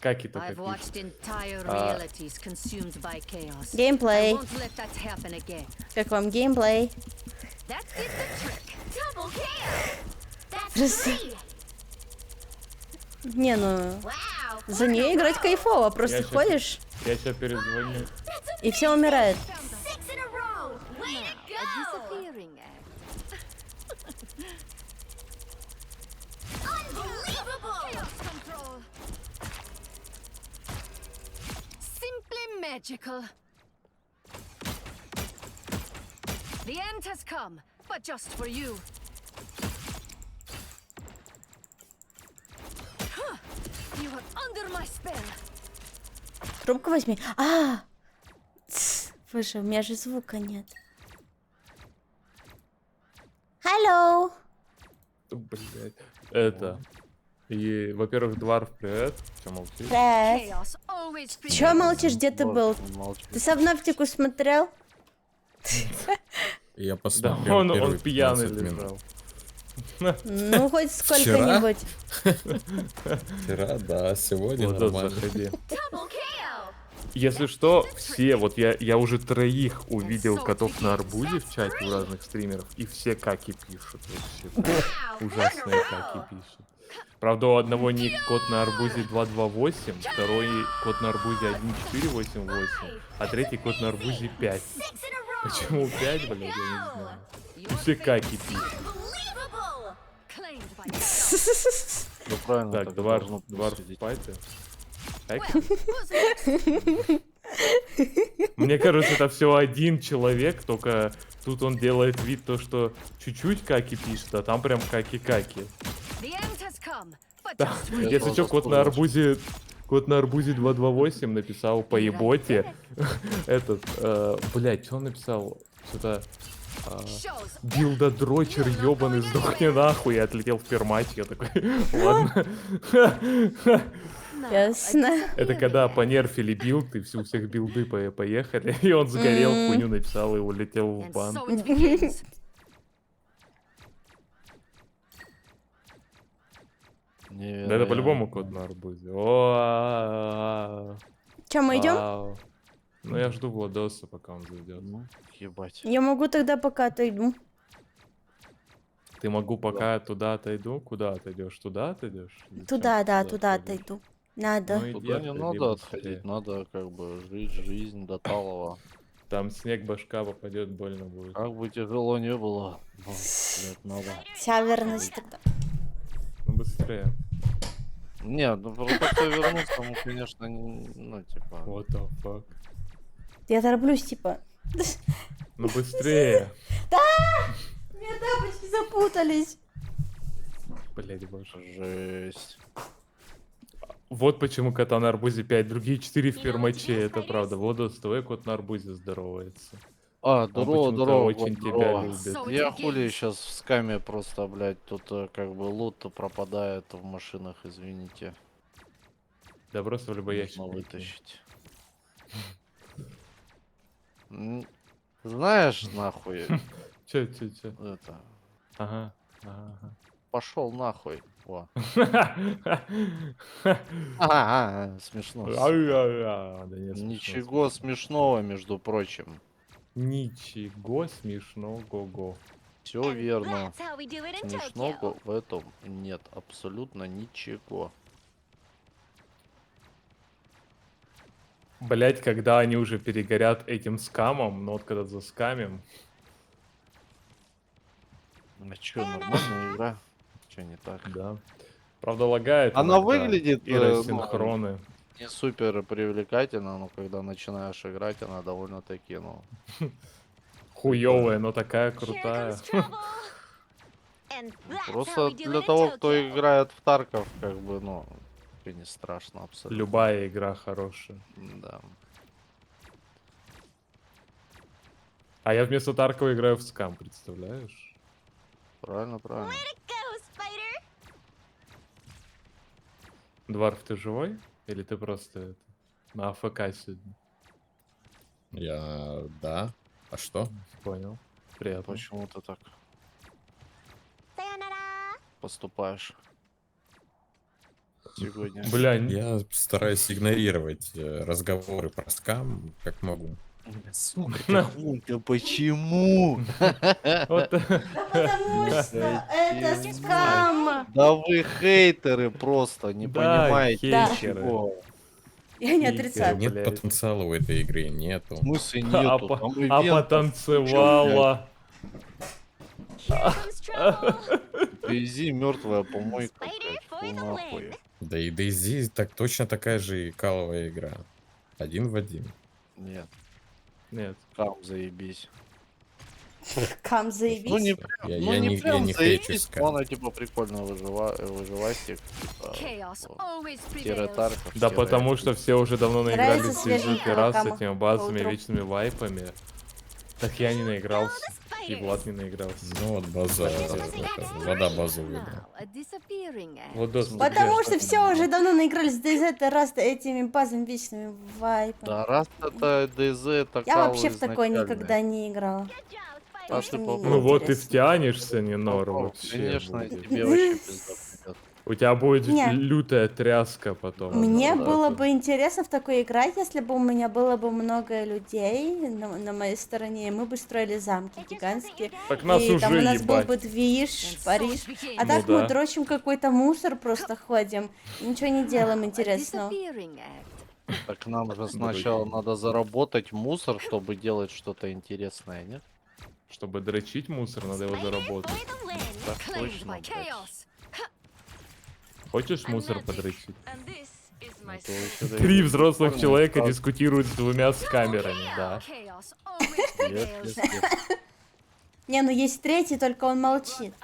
Каки только I've watched пишут. entire realities consumed by chaos. I Геймплей. won't let that happen again. Как вам геймплей? That did the trick! Double KO! That's Просто- 3! Не, ну Wow! за нее играть кайфово, просто Я щас- ходишь Я сейчас перезвоню. и все умирают. 6 in a row! Way to go! Disappearing act. Unbelievable! Control. Simply magical. The end has come, but just for you. Huh. You are under my spell. Трубку возьми. Боже, у меня же звука нет. Hello. Блять. Это. И, во-первых, Дварф, привет. Че молчишь? Привет. Chaos always Чё молчишь, где ты был? Ты Сабнаптику смотрел? Я Да, посмотрел он первые пьяный 15 минут. лежал. Ну, хоть сколько-нибудь. Вчера, да, сегодня Вот нормально. заходи. Double KO. Если что, все, вот я уже троих увидел котов на арбузе в чате у разных стримеров, и все каки пишут. Вообще. Ужасные каки пишут. Правда, у одного ник кот на арбузе 228, второй кот на арбузе 1488, а третий кот на арбузе 5. Six in a row. Почему 5, блядь, я не знаю. И все каки пишут. Unbelievable. Claimed by Ну правильно, Так, так двор должно в сидеть. пати. Who's next? Мне кажется, это все один человек, только тут он делает вид то, что чуть-чуть каки пишет, а там прям каки-каки. The end has come, but Да, just wait. если что, кот на арбузе 228 написал по еботе. Этот, блять, что он написал? Что-то Shows билдодрочер ебаный, сдохни нахуй, и отлетел в пермач. Я такой, ладно. Ясно. Это когда понерфили билд, и все, у всех билды поехали, и он сгорел, хуйню написал и улетел в and бан. so it begins. Да это по-любому кот на арбузе. О, Че, мы идем? вау. Ну я жду Владоса, пока он зайдет. Ну, ебать. Я могу тогда пока отойду. Ты могу пока туда отойду? Куда отойдешь? Туда отойдешь? Или Туда, чё? да, Куда туда отойдешь? отойду. Надо. Ну, иди Туда не отойди надо быстрее. отходить, надо как бы жить жизнь до талого. Там снег башка попадет, больно будет. Как бы тяжело не было, но, блядь, надо. Вся верность тогда. Ну быстрее. Не, ну просто вернуться, ну, конечно, ну, типа... What the fuck? Я тороплюсь, типа. Ну быстрее. У меня тапочки запутались. Блять, боже. Жесть. Вот почему кота на арбузе 5, другие 4 в пермаче, это правда. Владос, твой кот на арбузе здоровается. А, Он здорово, почему-то здорово, очень вот, тебя здорово. любит. Я хули сейчас в скаме просто, блядь, тут как бы лут пропадает в машинах, извините. Да просто в любой ящик. Нужно кинь. вытащить. Знаешь, нахуй, Чё? это, Ага. Ага. пошел нахуй. Во. ага. Смешно. Да нет, смешно, Ничего смешного, между прочим. Ничего смешного, го-го. Все And верно. that's how we do it in Смешного Tokyo. в этом нет, абсолютно ничего. Блять, когда они уже перегорят этим скамом, но вот когда заскамим, А чё, нормальная игра? Чё не так? да. Правда, лагает. Она иногда, выглядит, и ну, рассинхроны. Не супер привлекательно, но когда начинаешь играть, она довольно-таки, ну... Хуёвая, но такая Here крутая. comes trouble. And that's how Просто we do для it in того, кто Tokyo. играет в Тарков, как бы, ну, не страшно абсолютно. Любая игра хорошая. Да. А я вместо Таркова играю в скам, представляешь? Правильно, правильно. Go, Spider. Дварф, ты живой? Или ты просто это, на АФК сегодня? Я... Да. А что? Понял. Приятно. Почему ты так Sayonara. поступаешь сегодня? Бля, Я стараюсь игнорировать разговоры про скам, как могу. Сука, тихонько, почему? вот, Потому что это скам. Да вы хейтеры просто, не Да, понимаете хейтеры. ничего. Я не Хейтеры. отрицаю. Нет блядь. потенциала у этой игры, нету. В смысле а, нету? по- Там а ивентов потанцевала. Here comes trouble. Вези мертвая помойка, Spider блядь, for фу the нахуй. win. Да и DayZ так точно такая же каловая игра. 1 в 1. Нет, Нет. кам заебись. Кам Ну заебись. не Я- прям, я ну, не не- я прям не хейчу заебись, скам. но она типа прикольно выживастик, типа Chaos вот, always тире prevails. Тарков, Да тире- потому что все уже давно наиграли Нравится в свежую свеженького пера с кама этими базовыми по утру. вечными вайпами. Так я не наигрался. Spider. И Влад не наигрался. Ну вот база, вода базовая. Now, a disappearing act. Владос, Потому что все уже давно наигрались в DZ раз этими базами вечными вайпами. Да, раз это ДЗ, это Я вообще в калл такой изначальный. никогда не играла. А Потому ты что мне попробуй. Ну вот ты неинтересно. втянешься, не нор, Попробуй. вообще. Конечно, будет. тебе вообще пизда придёт. У тебя будет Не. лютая тряска потом. Мне да, было да. бы интересно в такой играть, если бы у меня было бы много людей на моей стороне, и мы бы строили замки гигантские. Так нас и там уже у нас был ебать. бы Движ, Париж. А Ну так да. мы дрочим какой-то мусор, просто ходим. и ничего не делаем A интересного. disappearing act. Так нам же сначала надо заработать мусор, чтобы делать что-то интересное, нет? Чтобы дрочить мусор, надо его заработать. Так Claimed точно, by блядь. chaos. Хочешь мусор подрочить? Ну, то вы сюда 3 идите. взрослых Помните, человека как- дискутируют с 2 с камерами, да. Chaos always Yes, prevails. yes, yes. Не, ну есть третий, только он молчит.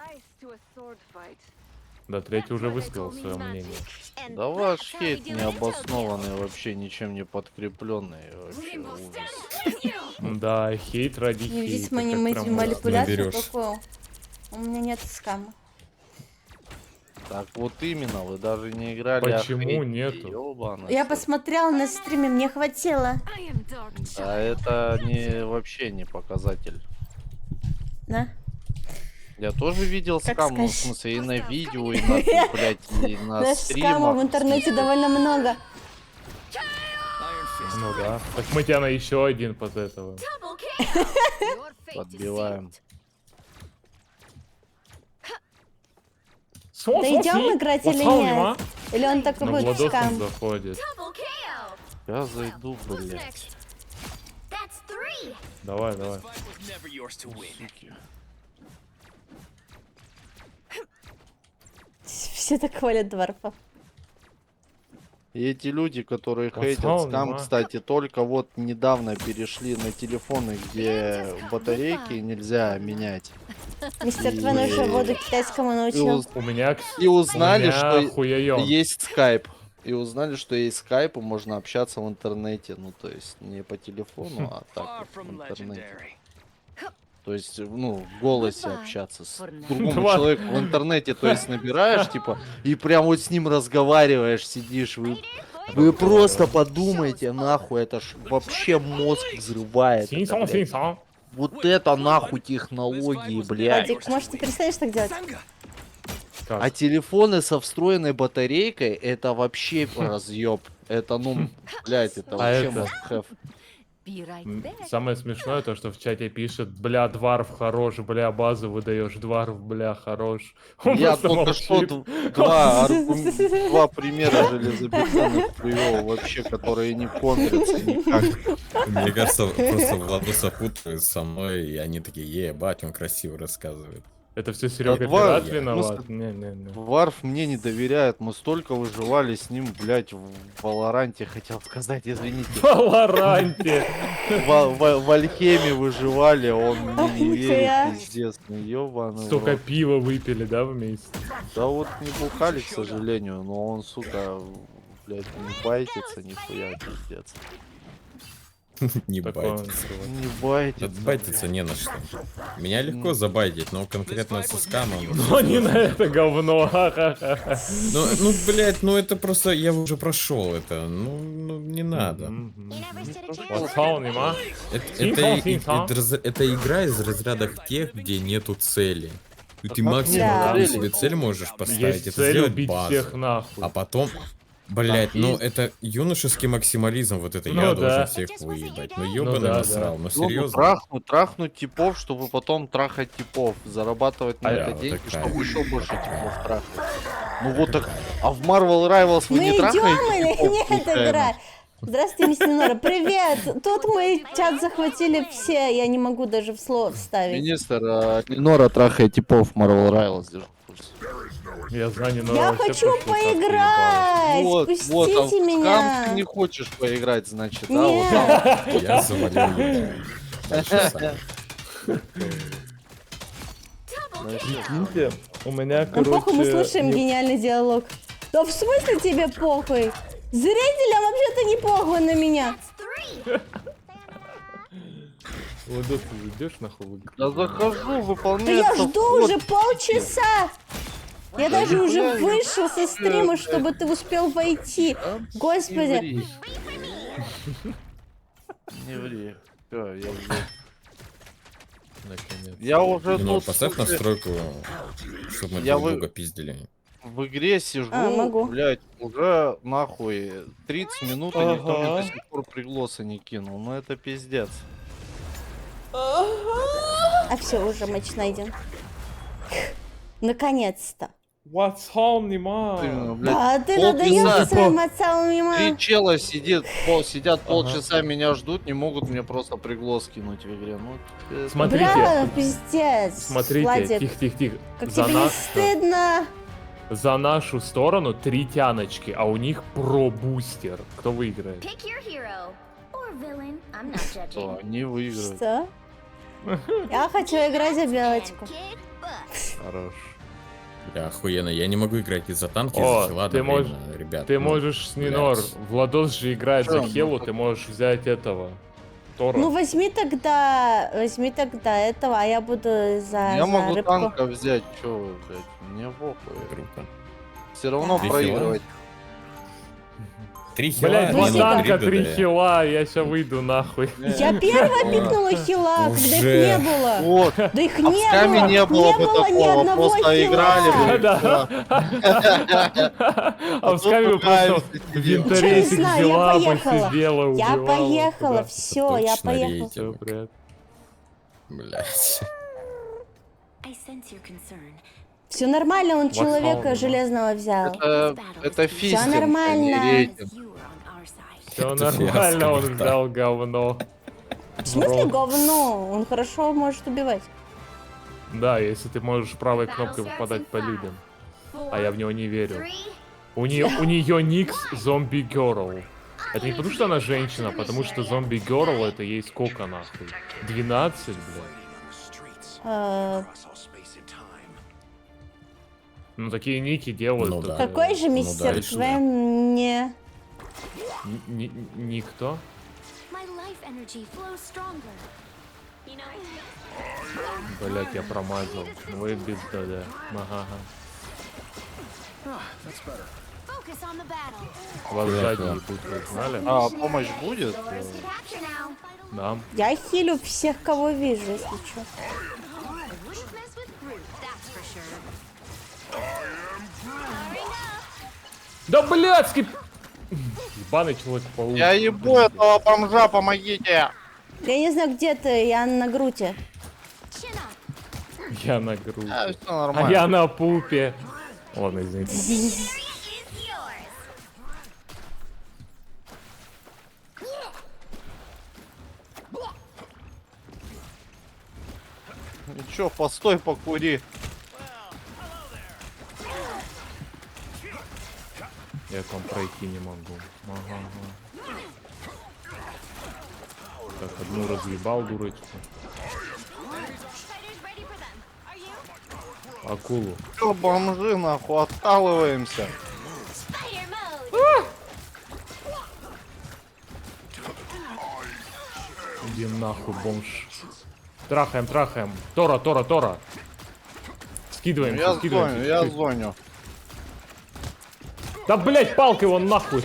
Да, третий уже высказал свое мнение. Да ваш хейт необоснованный, вообще ничем не подкрепленный. Вообще ужас. Да, хейт ради Не хейта. видите как мои прям манипуляции, наберёшь. какого? У меня нет скама. Так вот именно, вы даже не играли. Почему а хейтите, нету? ёбаный Я суд. посмотрела на стриме, мне хватило. Да это не вообще не показатель. На. Я тоже видел Как скам, ну, в скажешь. смысле, и на видео, и на, блядь, и на Знаешь, стримах. скамов в интернете довольно много. Ну да. Так мы тебя на еще один под этого. Your fate is Подбиваем. sealed. Да идем играть или нет? Или он такой На будет Владос он скам? заходит. Double KO. Я зайду, Who's блядь. next? That's 3. Давай, давай. Fight was never yours to win. Суки. Все так хвалят дворфов. И эти люди, которые Пацан, хейтят скам, нема. кстати, только вот недавно перешли на телефоны, где батарейки нельзя менять. Мистер Твен уже воду китайскому И, научил. У меня, и узнали, у меня что хуёён. есть скайп. И узнали, что есть скайп, и можно общаться в интернете. Ну, то есть, не по телефону, а так Far вот в from интернете. legendary. То есть, ну, в голосе Goodbye общаться с for now. другим Два. человеком в интернете, то есть набираешь, типа, и прям вот с ним разговариваешь, сидишь, вы просто подумайте, нахуй, это ж вообще мозг взрывает. это, Синь-сон, блядь. синь-сон. Вот это нахуй технологии, блядь. Вадик, может, ты перестанешь так делать? Как? А телефоны со встроенной батарейкой, это вообще разъеб. Это, ну, блядь, это вообще это? must have. Be right М, back. Самое смешное то, что в чате пишет, бля, Дварф хорош, бля, базу выдаешь, Дварф, бля, хорош. Он Я просто только что молчит. два примера железобетонных привел вообще, которые не контрятся никак. Мне кажется, просто Владоса путают со мной, и они такие, ебать, он красиво рассказывает. Это все Серега Дварф, Пират я виноват? просто- Не-не-не. Варф мне не доверяет, мы столько выживали с ним, блядь, в Валоранте, хотел сказать, извините. В Валоранте. В Альхеме выживали, он мне не Нихуя. верит, пиздец, ну ёбаный в Столько рот. пива выпили, да, вместе? Да вот не бухали, к сожалению, но он, сука, блядь, не байтится, нихуя, пиздец. Не Такое он байтится. чувак. Не байтится. Байтиться не на что. Меня легко забайтить, но конкретно со скамом. Но не на это говно. ха-ха-ха. Ну, блядь, ну это просто, я уже прошел это. Ну, не надо. Мгм. You never stood a chance. Пацан, нема? Это игра из разряда тех, где нету цели. И ты как максимум нет какую цели? себе цель можешь поставить, Есть это цель сделать убить базу. всех нахуй. А потом, блять, Так ну есть. это юношеский максимализм, вот это Ну я да. должен всех выебать. Ну ёбаный да, насрал, ну Ну, серьезно. трахнуть типов, чтобы потом трахать типов, зарабатывать на А это вот деньги, такая. чтобы еще больше типов трахать. Ну вот так, а в Marvel Rivals вы Мы не идем трахаете или типов нет случайно? играть? Здравствуйте, мистер Нора. Привет! Тут мой чат захватили все, я не могу даже в слово вставить. Министр, Ленора трахает типов в Marvel Rivals, держу в курсе. Я знаю, не Я вообще хочу прошлую катку ебал. поиграть! Вот, а в Пустите скам меня! ты не хочешь поиграть, значит, да? Нет. Я завалил еду. Дальше сам. Прикиньте, у меня, Ну похуй, мы короче, слушаем гениальный диалог. Да в смысле тебе похуй? Зрителям вообще-то не похуй на меня. That's 3. Владос, ты идешь нахуй в игру? Я захожу, Да выполняю. я жду уже полчаса. Я даже уже вышел со стрима, чтобы ты успел войти. Господи. Не ври. Всё, я здесь. Наконец. Я уже Ну, тут, поставь слушай, настройку, чтобы мы Я друг вы- друга пиздили. в игре сижу, могу. блядь, уже нахуй 30 минут, и никто мне до сих пор пригласа не кинул. Ну это пиздец. А все, уже матч найден. Наконец-то. What's home, Нима? Именно, блядь, А ты полчаса. надоел своим отцам Три мимо. чела сидят полчаса, меня ждут, не могут мне просто приглас кинуть в игре. Ну, это- Смотрите, Бля, пиздец. смотрите, Владик, тихо. как тебе не стыдно? За нашу сторону 3 тяночки, а у них про-бустер. Кто выиграет? Pick your hero or villain. I'm not Что, judging. они выиграют. Что? Я хочу играть за белочку. Kick butt. Хорош. Бля, охуенно, я не могу играть из-за танки, О, из-за хила ты одновременно, ребят. Ты ну, можешь с Нинор. блядь. Владос же играет Чё, за ну Хелу, так- ты можешь взять этого. Тора. Ну возьми тогда этого, а я буду за Я могу рыбку. танка взять, чё вы, блядь, мне похуй. Круто. Все равно Три проигрывать. 3 хила, Блять, Ну, два Ника. танка, 3 ДД. хила, я сейчас выйду нахуй. Я первая пикнула хила, когда их Уже. не было. Вот. Да их А не с Ками было. не было бы ни такого, одного просто хила. играли бы. Да. А в скаме тут просто нравится в сидеть. винторейсик Чё, не знаю, я взяла, поехала. посидела, Я убивала. поехала, туда. все, я Точно поехала. рейтинг. Всё, привет. Блять. I sense your concern. Все нормально, он What's человека wrong? железного взял. Это фистинг, а не нормально. рейтинг. You are on our side. Все Это нормально, фиаско, он братан. взял говно. В смысле Бро. говно? Он хорошо может убивать. Да, если ты можешь правой кнопкой попадать по людям. А я в него не верю. Three. У нее никс зомби Girl. Это не потому, что она женщина, а потому что зомби Girl это ей сколько нахуй? 12, блядь. Ну такие ники делают. Ну да. Какой же мистер дальше, Твен не... Никто? My life energy flows stronger. You know, Блять, я промазал. Ой, безда, да. Ага. focus on the battle. Вас сзади ебут, вы знали? А помощь будет? Capture now. Да. Я хилю всех, кого вижу, если что. Wouldn't mess with Groot, that's for sure. Да блядский! Ебаный человек-паук. Я ебу этого бомжа, помогите! Я не знаю, где ты, я на груте. Chin up. Я на груди. Все А нормально. я на пупе. Ладно, извините. Is yours. Ничего, постой, покури. Я к вам пройти не могу. Ага. Так, одну разъебал, дурочку. Fighters ready for them. Are you? Акулу. Че, бомжи, нахуй, откалываемся. Spider mode. Иди нахуй, бомж. Трахаем. Тора. Скидываем, Я скидываем. зоню, я зоню. Да, блять, палкой вон нахуй.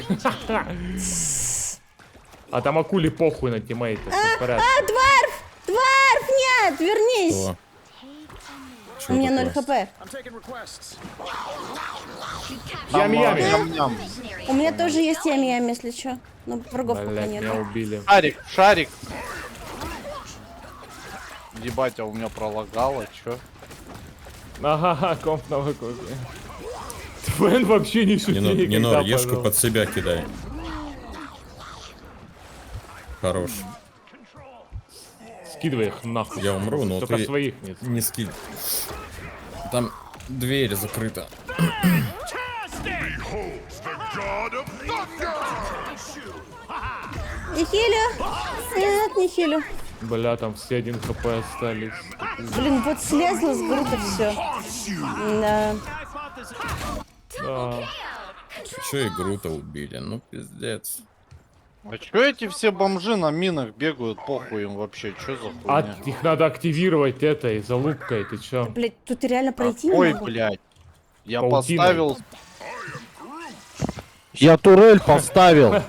А там акуле похуй на тиммейта. Всё в порядке. А, Дварф! Дварф, нет, вернись! Что? У меня 0 хп. I'm taking requests. Ями-ями. Ням-ням. У меня тоже есть ями-ями, если что. Но врагов пока Блять, нет. меня убили. Шарик. Ебать, а у меня пролагало, чё? Ага, комп на выкупе. Твен вообще не шути никогда, Нинор, ешку пожалуйста. под себя кидай. Хорош. Скидывай их нахуй. Я умру, но Только ты своих нет. не скид. Там дверь закрыта. И хилю. Нет, не хилю. Бля, там все 1 хп остались. Блин, вот слезла с груди все. Да. Да. Еще и Грута убили. Ну, пиздец. А чё эти все бомжи на минах бегают, похуй им вообще, чё за А хуйня? их надо активировать этой залупкой, ты чё? Блять, тут реально пройти не Ой, могу. блядь. Я Паутиной. поставил... Я турель поставил.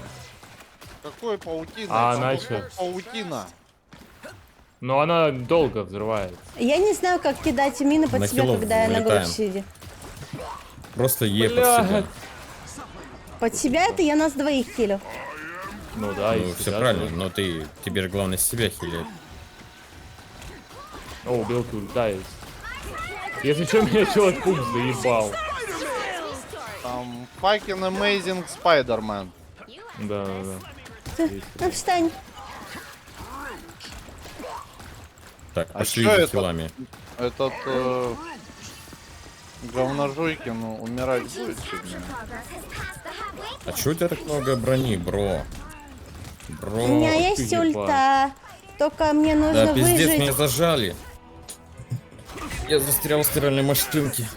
Какой паутина? А Это она какой чё? паутина? Но она долго взрывается. Я не знаю, как кидать мины под На себя, хилов когда я на вылетаем. грудь сидя. Просто Е под Блядь. себя. Под себя это я нас двоих хилю. Ну да, Ну, и все себя правильно, тоже. но тебе же главное себя хилить. О, у белки ульта есть. Если что, меня человек пуп заебал. Там fucking amazing Spider-Man. Да, да, да. Ну встань. Так, А пошли чё за это? хилами. Этот говножуйкин, ну, умирать будет сегодня. А чё у тебя так много брони, бро? Бро. У меня ты есть ебать. ульта. Только мне нужно Да пиздец, выжить. меня зажали. Я застрял в стиральной машинке.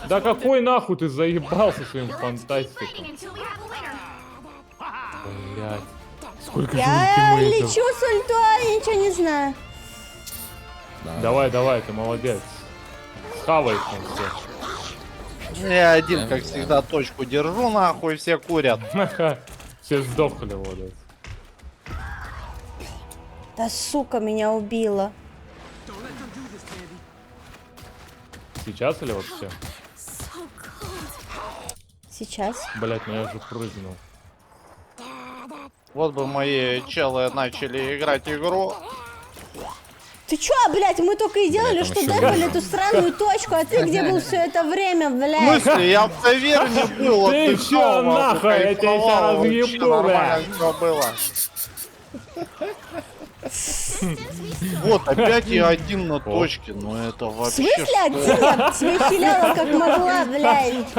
Да какой нахуй ты заебался своим фантастиком? Until we have a winner. Блять. Сколько же Я ультимейтов? лечу с ультой, ничего не знаю. Давай, давай, ты молодец. Схавай там все. Я один, как всегда, точку держу, нахуй, все курят. Все сдохли вот это. Да сука, меня убила. Сейчас или вообще? Сейчас. Блять, ну я же прыгнул. Вот бы мои челы начали играть игру. Ты чё, блядь, мы только и делали, там что ещё дефали можно. эту странную точку, а ты где был все это время, В блядь? смысле, я в таверне был, Ты отдыхал, чё, нахуй, нахуй, я тебя кайфовал, ща вообще разъебу, нормально бля. всё было. Вот, опять я один на точке, ну это В вообще смысле один? Я тебя хиляла как могла, блядь.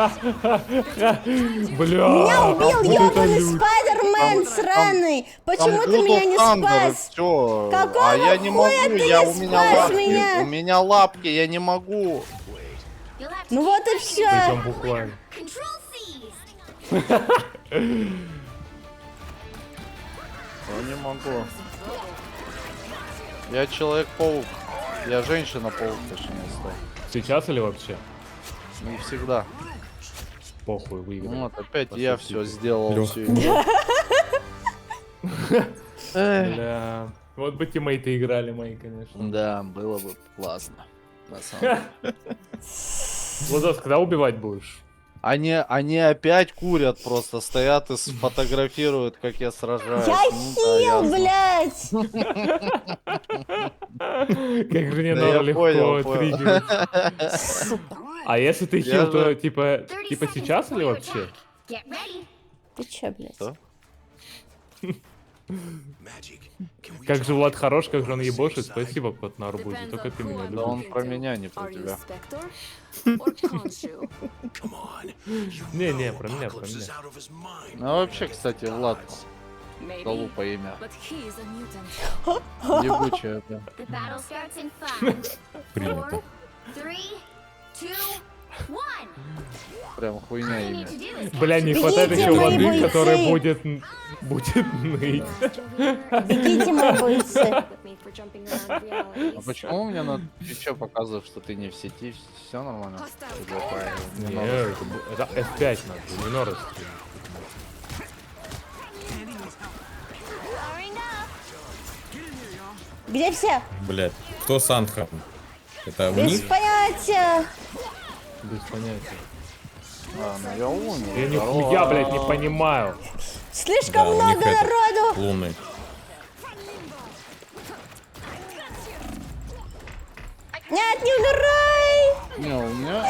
Бля. Меня убил вот это ёбаный лют. Спайдермен сраный. Почему ты меня не спас? Все. Какого А я не хуя могу, ты я не у меня спас лапки, меня? у меня лапки, я не могу. You'll have to Ну вот и все. Причем буквально. control seized. Я не могу. Я Человек-паук. Я Женщина-паук, точнее, стал. Сейчас или вообще? Не всегда. Похуй, выиграл. Ну вот, опять По я сути. все сделал. Лёх. Всю игру. Эх. Бля. Вот бы тиммейты играли мои, конечно. Да, было бы классно. На самом деле. Владос, когда убивать будешь? Они опять курят, просто стоят и сфотографируют, как я сражаюсь. Я Ну да, хил, ясно. Как же не Да надо я легко понял, триггерить. А если ты Я хил, то же- типа 30 сейчас seconds или before your вообще? attack. Get ready. Ты чё, блядь? Что? Как же Влад хорош, как же он ебошит. Спасибо, кот на арбузе. Только ты меня Да он любишь. про меня, не про тебя. Не, про меня, про меня. Ну а вообще, кстати, Влад, залупа имя. Ебучее, да. The battle starts in 5, Принято. 4, 3, 2, 1. Прям хуйня All you имя. need to do is Бля, не хватает Бегите, еще мои воды, которая бойцы. будет ныть. Бегите, мои бойцы. А почему у меня на Твиче показывает, что ты не в сети? Все нормально? Не, Не надо. это F5 надо, не Норрис. Где все? Блять, кто Сандхам? Это у Без них? понятия. Без понятия. А, ну я умер. Я нихуя, блядь, не понимаю. Слишком Да, у них много это, народу. Лунный. Нет, не умирай. Не, у меня...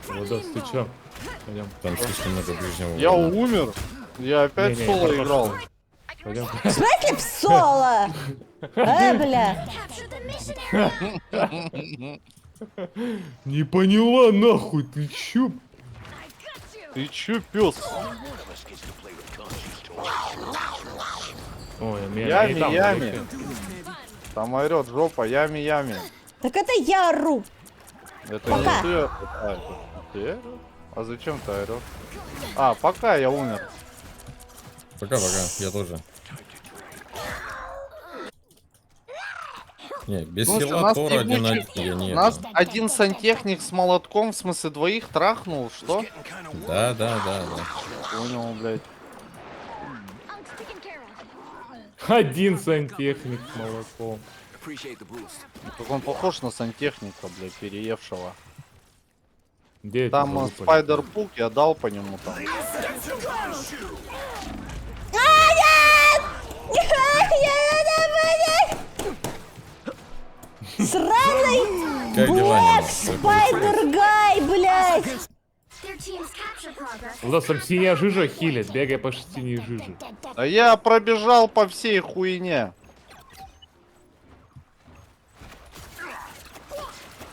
Владос, ты чё? Пойдем. Там слишком много ближнего. Я боя. умер. Я опять Не-не, соло хорошо. играл. Пойдем. В смысле в соло? Бля. Не поняла, нахуй, ты чё? Ты чё, пес? Ой, меня Ями, не там, ями. далеко. Там орёт жопа, ями-ями. Так это я ору. Это Пока. не ты. А, это ты? А зачем ты орёшь? А, пока я умер. Пока-пока, я тоже. Не, без Слушай, хила нас Тора один ебучий- я не Нас это. один сантехник с молотком, в смысле двоих, трахнул, что? Да. Понял, блядь. Один сантехник с молоком. Как он похож на сантехника, блядь, переевшего. Где это Там залупали? спайдер-пук, я дал по нему там. Сраный Как дела, Блэк Нина? Спайдер-гай, блядь! Their team's capture progress. У нас там синяя жижа хилит, бегай по синей жиже. А я пробежал по всей хуйне.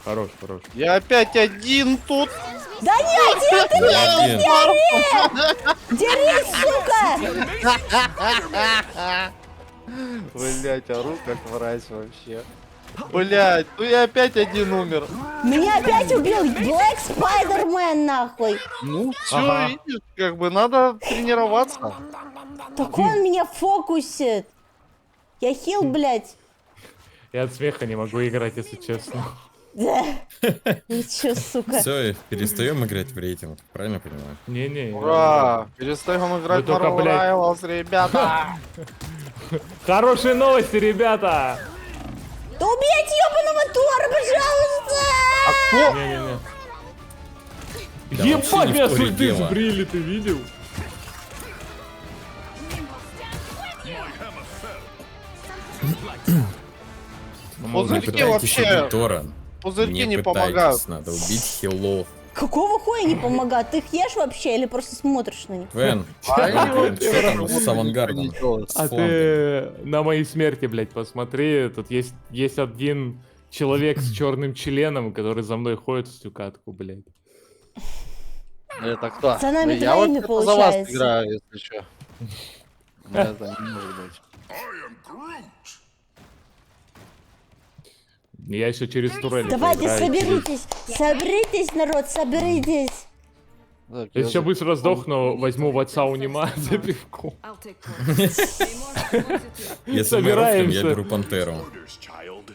Хорош. Я опять один тут. Да нет, ты Один. дерись, сука! Блять, ору как мразь вообще. Блять, ну я опять один умер. Меня опять убил Блэк Спайдермен, нахуй! Ну все, Ага. видишь, как бы надо тренироваться. Так он меня фокусит! Я хил, блядь! Я от смеха не могу играть, если честно. Да. Вы чё, сука? Все, перестаем играть в рейтинг, правильно понимаю? Не-не. Ура! Перестаем играть Вы только, Marvel блядь. Rivals, ребята! Хорошие новости, ребята! Да убейте ёбаного Тора, пожалуйста! А кто? Не-не-не. Да вообще Ебать, не меня в Торе сульты дело. сбрили, ты видел? Пузырьки Пытайтесь вообще, убить Тора. пузырьки не пытайтесь, помогают. надо убить хилов. Какого хуя не помогает? Ты их ешь вообще или просто смотришь на них? Вен, Они что там с авангардом? С А флангом? ты на моей смерти, блядь, посмотри. Тут есть один человек с черным членом, который за мной ходит в стюкатку, блядь. Это кто? За нами Я двоими вообще-то за вас получается. играю, если что. Это не может быть. Я еще через турель. Давайте, играю, соберитесь! Соберитесь, народ, соберитесь! Так, Если еще быстро сдохну, возьму в отца унима за пивку. Если мы рофлим, я собираемся. беру пантеру.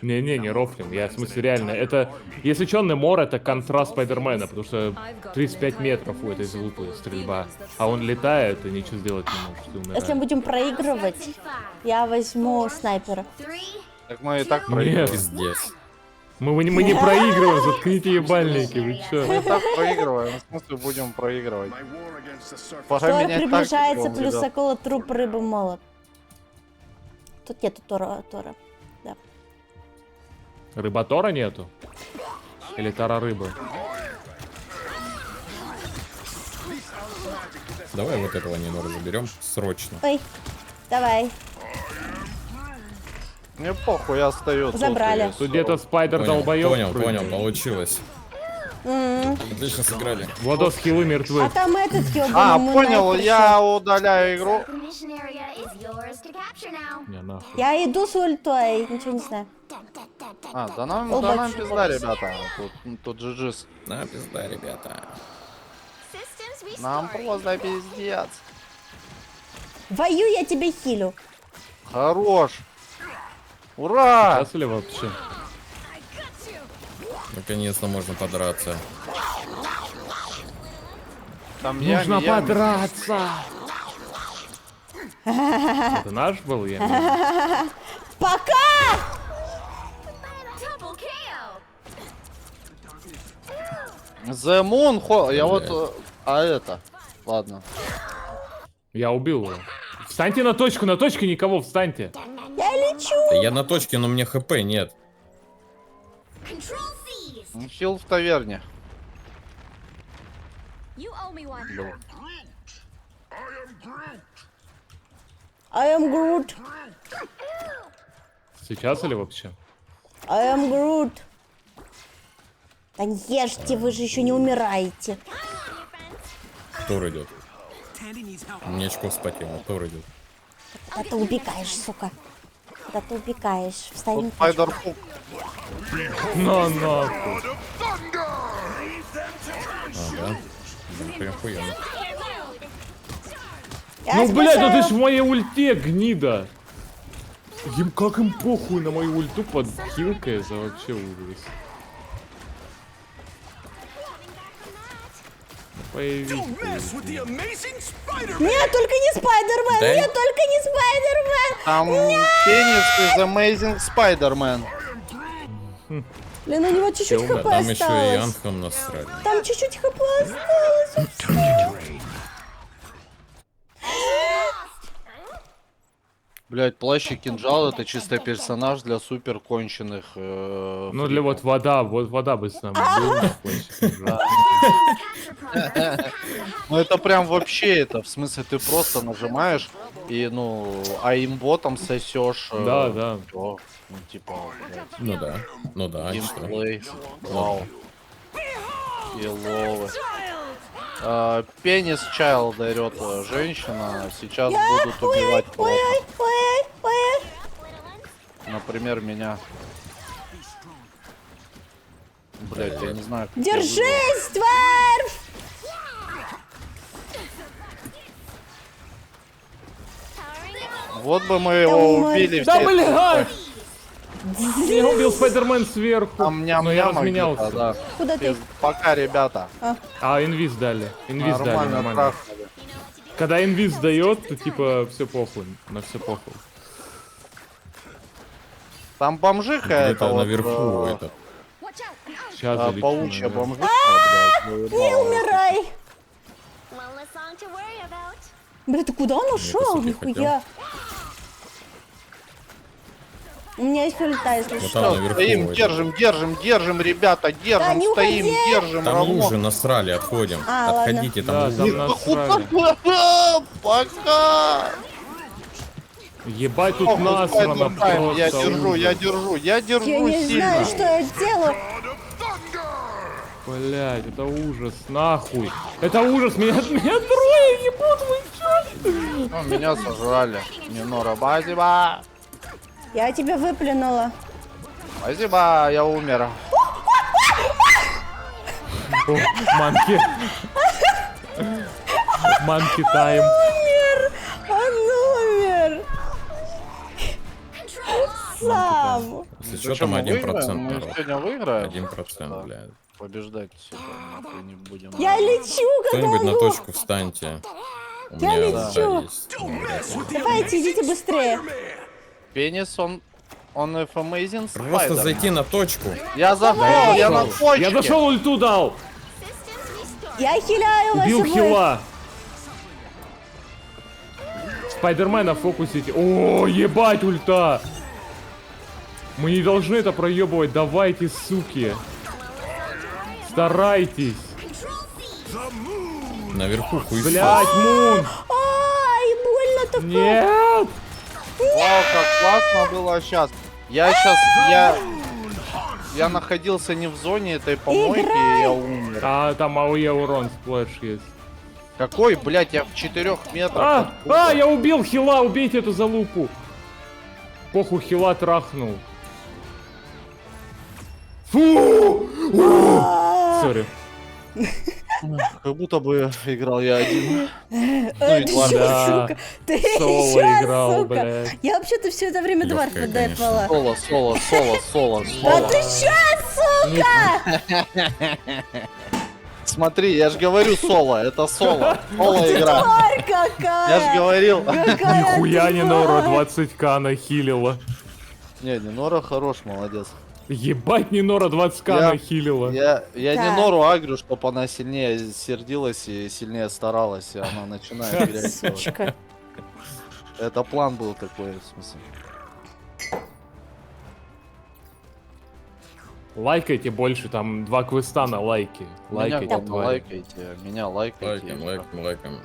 Не рофлим, я в смысле реально. Это, если чё, Немор это контраст Спайдермена, потому что 35 метров у этой залупы стрельба. А он летает и ничего сделать не может, и умирает. Если будем проигрывать, я возьму снайпера. Так мы и так Нет. проигрываем. Пиздец. Мы не проигрываем, заткните ебальники, вы Мы чё? и так проигрываем. В смысле будем проигрывать. My war against the surface. Пора Тор менять приближается, тактику, плюс ребят. акула, труп, рыба, молот. Тут нету Тора. Да. Рыба Тора нету? Или Тара рыбы? Давай вот этого Нинора заберем срочно. Ой, давай. Мне похуй, я стою. тут, Забрали. если Тут где-то спайдер Понял, долбоёб понял, прыгает. получилось. Отлично сыграли. Владос хилы мертвы. А там этот ёбаный А, Moon понял, Knight я удаляю игру. The mission area is yours to capture now. Не, нахуй. пришел. Я иду с ультой, ничего не знаю. А, да нам Олбач. пизда, ребята. Тут GG's. На, пизда, ребята. Systems Нам restored. просто пиздец. Вою, я тебе хилю. Хорош. Ура! Сейчас или вообще? Наконец-то можно подраться. Там Нужно ями. подраться! Это наш был, я не знаю. Пока! Double KO. The Moon Hall. Я Блядь. вот... А это? Ладно. Я убил его. Встаньте на точке никого, встаньте. Я лечу. Да я на точке, но мне хп нет. Control seized. Хил в таверне. You owe me one. I am Groot. Сейчас или вообще? I am Groot. Да не ешьте, вы же еще не умираете. Тор идет. Мне очков спотело, Тор идет. Когда ты убегаешь, сука. Когда ты убегаешь. Встань. Тут спайдер-пук. Ну нахуй. А, да? прям охуенно. Ну, блядь, ну ты ж в моей ульте, гнида. Им как им похуй на мою ульту под хилкой, за вообще ужас. Появись. Нет, только не Спайдермен! Да. Нет, только не Спайдермен! Там пенис из Amazing Spider-Man. Блин, у него чуть-чуть хп Там еще и осталось. Антхем насрали. Там чуть-чуть хп осталось. Блять, плащ и кинжал это чисто персонаж для супер конченых. Ну для вот вода бы с нами была. Ну это прям вообще это, в смысле ты просто нажимаешь и ну аимботом сосешь. Да, да. Ну типа. Блядь. Ну да, и что? Геймплей. Вау. Иловы. Пенис Чайлд орёт женщина. Сейчас будут убивать плохо. Ой. Например, меня. Блять, я не знаю. Как я Держись, тварь! выжил. Вот бы мы его убили. Да, все. блядь! Меня убил Спайдермен сверху. Там Но я ням-ням разменялся. где-то, да. Куда ты? Пока, ребята. А, инвиз дали. Инвиз дали, Нормально нормально. трахали. Когда инвиз дает, то типа все похуй. На все похуй. Там бомжиха это Где-то вот, наверху это. Сейчас залечу, паучья наверное. бомжиха, блядь. Не умирай! One less song to worry about. Бля, ты куда он ушел? суки, Нихуя. У меня есть ульта, если Вот что. там наверху. Стоим, это. держим, ребята, держим, Да, не стоим, уходи! держим, Там равно. лужи насрали, отходим. А, ладно. Отходите, там Да, лужи. там насрали. Пока! Ебать, тут Ох, насрано Spider-Man, я просто. держу, я держу Я не сильно. знаю, что я делаю. Блять, это ужас, нахуй. Это ужас, меня трое, ебут, вы чё? Ну, меня сожрали. Минора, спасибо. Я тебя выплюнула. Спасибо, я умер. Манки. Манки тайм. Он умер. Сам. Если Ну что, чё, там мы 1% выиграем? Мы народ. сегодня выиграем. 1%, блядь. Побеждать все не будем. Я лечу, как Кто-нибудь на могу. точку встаньте. У Я меня лечу. ульта есть. Ну, вряд ли. Давайте, идите быстрее. Пенис, он amazing Просто Spider. зайти на точку. Я зашел, я на точке. Я зашел, ульту дал. Я хиляю вас Убил обоих. хила. Спайдермена фокусите. О, ебать, ульта. Мы не должны это проебывать. Давайте, суки. Старайтесь. Наверху хуй. Блять, Мун. Ай, больно-то как. Нет. Вау, как классно было сейчас. Я находился не в зоне этой помойки, и я умер. А там АОЕ урон, сплэш есть. Какой, блядь, я в 4 метрах. Я убил хила, убейте эту залупу. Похуй, хила трахнул. Фу! Сори. Как будто бы играл я один. Ты и два. чё, Да. сука? Ты Соло чё, играл, сука? блядь. Я вообще-то все это время тварь Лёгкая, поддепала. Соло. Да ты чё, сука? Смотри, я же говорю соло, это соло. Соло игра. Тварь какая. Я же говорил. Какая Нихуя не Нора тварь. 20к нахилила. Не, Нора хорош, молодец. Ебать, не Нора 20к Я- нахилила. Я не Так. Нору агрю, чтобы она сильнее сердилась и сильнее старалась, и она начинает терять всё. Сучка. Это план был такой, в смысле. Лайкайте больше, там 2 квеста на лайки. Меня, Лайкайте, главное, твари. лайкайте, меня лайкайте. Лайкаем.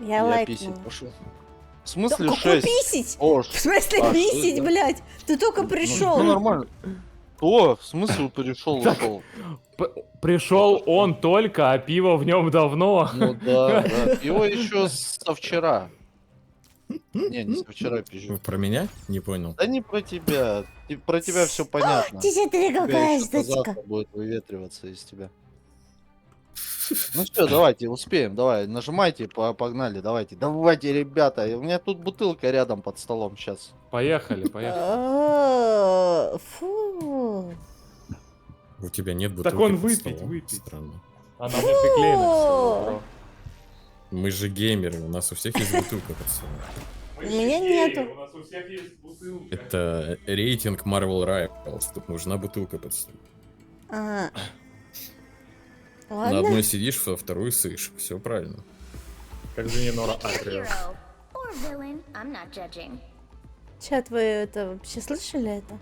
Я Я лайкнула. писить пошел. В Да смысле какой 6? писить? О, В смысле а, писить, что это? блядь? Ты только пришел. Ну нормально. О, в смысле пришел, ушел? Пришел он только, а пиво в нем давно. Ну да. Его еще со вчера. Не со вчера пишу. Вы про меня? Не понял. Да не про тебя. Про тебя все понятно. Смотри, У тебя какая ещё штучка. завтра будет выветриваться из тебя. Ну все, давайте, успеем, давай, нажимайте, погнали, давайте. Давайте, ребята, у меня тут бутылка рядом под столом сейчас. Поехали, поехали. Фу. У тебя нет бутылки Так он под выпить, столом. выпить. Странно. Она мне приклеена к столу, бро. Мы же геймеры, у нас у всех есть бутылка под столом. У меня нету. У нас у всех есть бутылка. Это рейтинг Marvel Rivals. Тут нужна бутылка под столом. А. На Ладно. одной сидишь, во вторую сышь. Все правильно. Как же не Нора Pick a Атриос. hero or villain. I'm not judging. Чат, вы это вообще слышали это?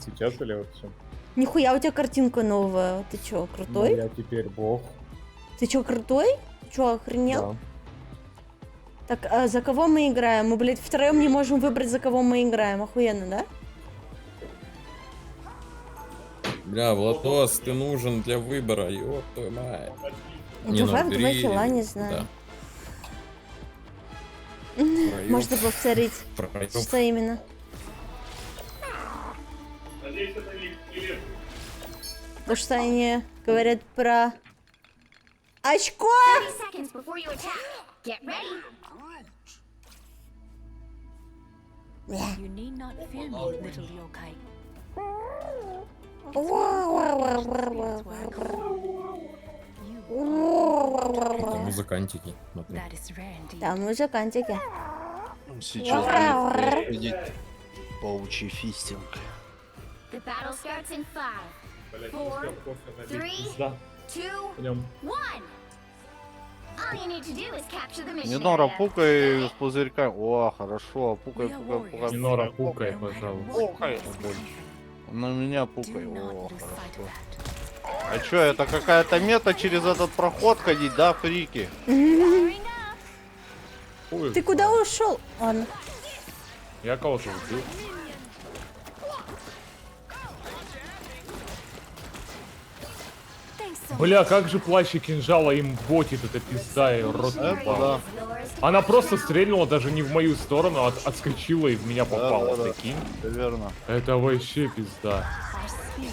Сейчас или вообще? Нихуя, у тебя картинка новая. Ты чё, крутой? Я теперь бог. Ты чё, крутой? Чё, охренел? Да. Так, а за кого мы играем? Мы, блядь, втроем не можем выбрать, за кого мы играем. Охуенно, да? Бля, Владос, ты нужен для выбора, ёб твою мать. Давай ну, в два хила, не знаю. Да. Можно повторить, Проёб. что именно. То, что они говорят про... Очко! 30 seconds before you attack. Get ready. You need not fear me, little yokai. Это музыкантики. Смотри. That is rare indeed. Там музыкантики. Сейчас будет происходить паучий фистинг. The battle starts in 5, 4, 3, 2, Пойдем. 1. All you need to do is capture the mission Минора, area. пукай с пузырьками. О, хорошо, пукай, пукай, пукай. Минора, пукай, пожалуйста. Пукай. На меня пукай. Do not О, lose sight хорошо. of that. А чё, это какая-то мета через этот проход ходить, да, фрики? Ой, Ты куда ушел? Ладно. Я кого-то убил. Бля, как же плащ и кинжала им ботит эта пизда и рот ебал. Она просто стрельнула даже не в мою сторону, а отскочила и в меня попала. Да. Прикинь? Все верно. Это вообще пизда.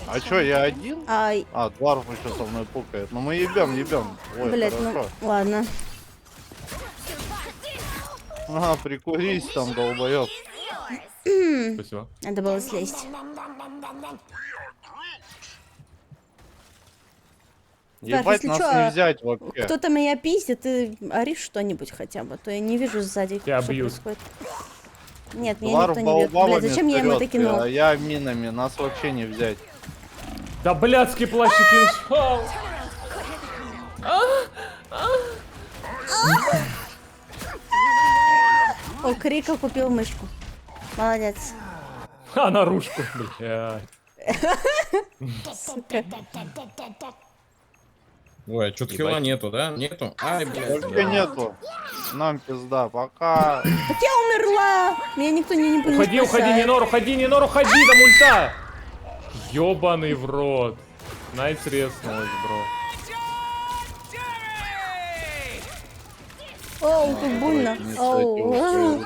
А чё, я один? Ай, А, Дварф еще со мной пукает. Ну мы ебем. Ой, блядь, хорошо. ну ладно. Ага, прикурись там, долбоёб. Спасибо. Надо было слезть. Ебать, если нас чё, не взять вообще. Кто-то меня пиздит, ты оришь что-нибудь хотя бы, а то я не вижу сзади, Тебя что бьют. происходит. Нет, меня Дварф никто не бьет. баобабами Блядь, зачем я ему это вперёд, кинул? а я минами, нас вообще не взять. Да блядский плащ и кинжал. О, Крика купил мышку. Молодец. А, наружку, блядь. Сука. Ой, а что-то хила нету, да? Нету? Ай, блядь. Вообще нету. Нам пизда, пока. Так я умерла! Меня никто не Уходи, уходи, Нинор, уходи, Нинор, уходи, там ульта! Ёбаный в рот. Найт резнулась, бро. Оу, тут больно. Оу.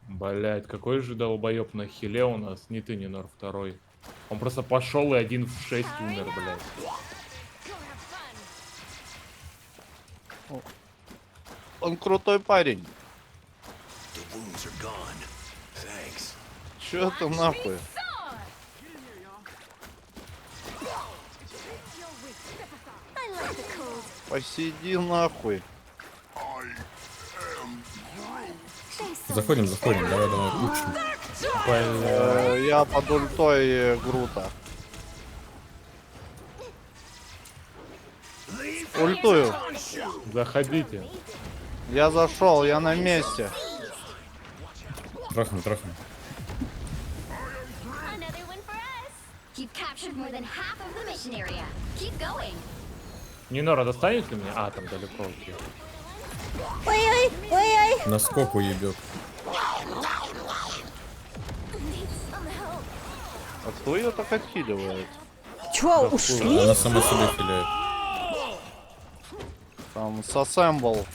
Блять, какой же долбоёб на хиле у нас. Не ты, Нинор, второй. Он просто пошел и 1 в 6 умер, блядь. Он крутой парень. The wounds are gone. Thanks. Чё это нахуй? Посиди нахуй. Заходим, давай, учим. Я под ультой Грута. Ультую. Заходите. Я зашел, я на месте. Трахнем. Another one for us. You've captured more than half of the mission area. Keep going. Нинора, достанет ли меня? А, там далеко. Окей. Ой-ой, ой-ой. Наскок уебет. А кто ее так отхиливает? Чё, ушли? Она сама себя хиляет. Там сассембл.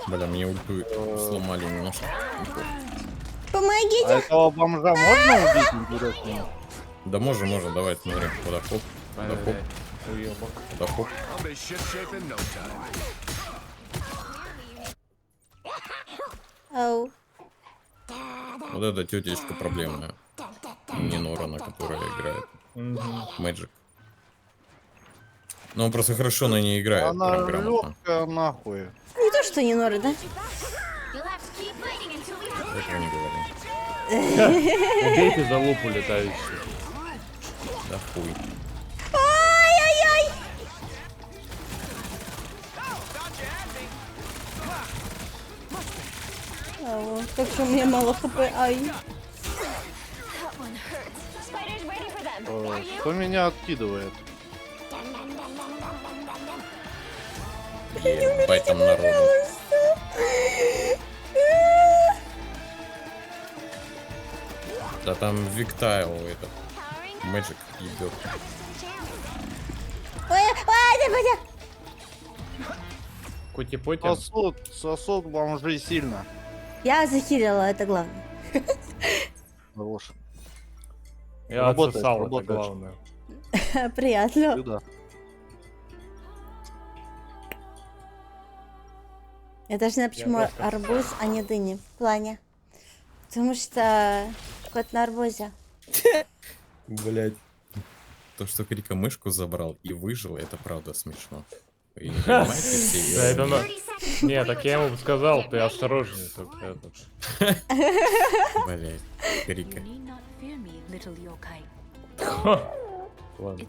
Бля, мне ульту сломали немножко. А Помогите! этого бомжа можно убить, интересно? Да можно, давай, смотри. Куда хоп, куда хоп, Уебок. куда хоп. I'll be shipshape in no time. Ау. Вот эта тетечка проблемная. Не Норана, которая играет. Мэджик. Но он просто хорошо на ней играет. Она Прям грамотно. легкая нахуй. Не то, что не норы, да? You'll have to keep fighting until we have Этого не говори. Убейте за лупу летающую. Да хуй. Ай-яй-яй! Ау, как же у меня мало хп, ай. spiders ready for them. Кто меня откидывает? Ебать там народу. Да там Виктайл этот. Мэджик ебет. Ой, давай. Кути-пути. Сосуд бомжи сильно. Я захилила, это главное. Хорош. Я Работает, отсосал, это работает. главное. Приятно. Сюда. Я даже знаю, почему просто- арбуз, а не дыни в плане. Потому что кот на арбузе. Блять. То, что Крика мышку забрал и выжил, это правда смешно. Вы не понимаете все? Да, это на... 30 seconds. Не, так я ему сказал, ты осторожнее только этот. Блять. Крика. Ладно.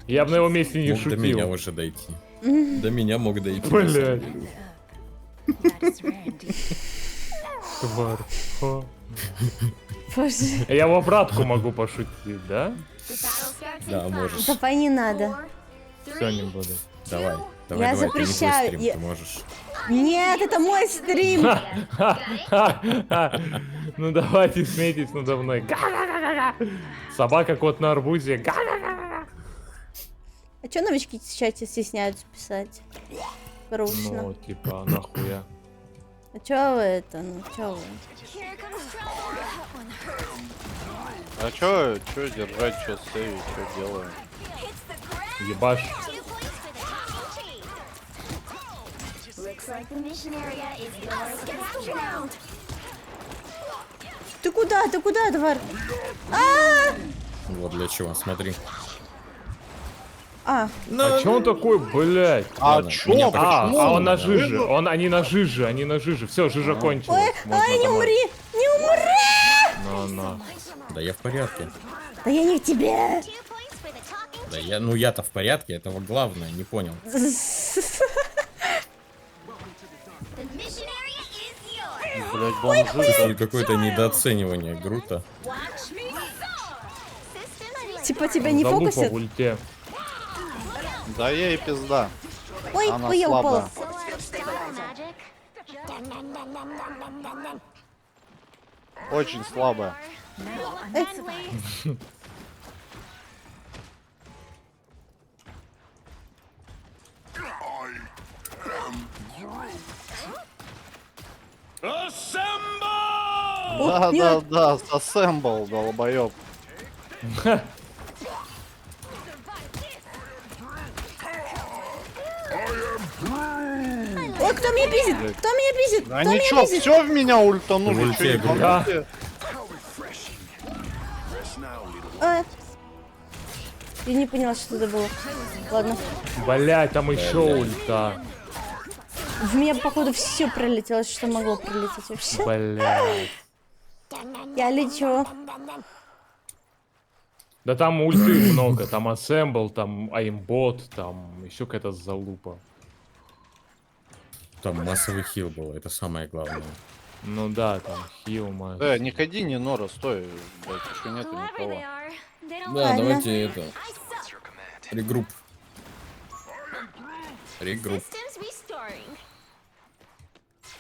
Я бы на его месте не Мог до меня шутил. уже дойти. До меня мог дойти. на Блядь. самом деле. Тварь. Ха. Боже, Я в обратку могу пошутить, да? The battle starts in Да, 5, можешь. давай не надо. 4, Все, не 3, буду. Давай. Я Давай, ты не твой запрещаю, стрим, я- ты можешь. Нет, это мой стрим. Ну давайте смейтесь надо мной. Га-га-га-га-га. Собака кот на арбузе. Га-га-га-га. А чё новички в чате стесняются писать? Грустно. Ну, типа, нахуя. А чё вы это? Ну чё вы? here comes trouble. That one hurts. А чё держать, чё сейвить, чё делаем? Hits the ground. Ебаш. 2 points for the top team. Looks like the mission area is yours to capture now. Ты куда? Ты куда, Двар? Вот для чего, смотри. А, А чё он такой, блядь? А Ладно, чё? меня А, почему? а он на жиже. Они на жиже. Все, жижа кончилась. ой, Можно ай, не домой. умри! Не умри! На. Да я в порядке. Да я не в тебе. 2 points for the talking. Да я, ну я-то в порядке, этого главное, не понял. The mission area is yours. Блять, бомжи. Чувствую какое-то недооценивание Грута. Watch me soar. System Типа тебя не Залупа фокусит? в ульте. Да ей пизда. Ой, Она ой, я упала. слабая. style magic. Очень слабая. О, нет. Да, ассембл, долбоёб. Ой, кто меня пиздит? Кто меня пиздит? Да Кто меня ничего, пиздит? все в меня ультанули. В ульте, чё, Грут. ебанутые? А. Я не поняла, что это было. Ладно. Блять, там еще ульта. В меня, походу, все пролетело, что могло пролететь вообще. Блять. Я лечу. Да там ульты много. Там ассембл, там аймбот, там еще какая-то залупа. Там массовый хил был, это самое главное. Ну да, там хил, мать. Не ходи, не Нора, стой. Блять, еще нету Whoever никого. they are, they don't Да, Ладно. давайте это. I suck. Регрупп. Регрупп. Systems restoring.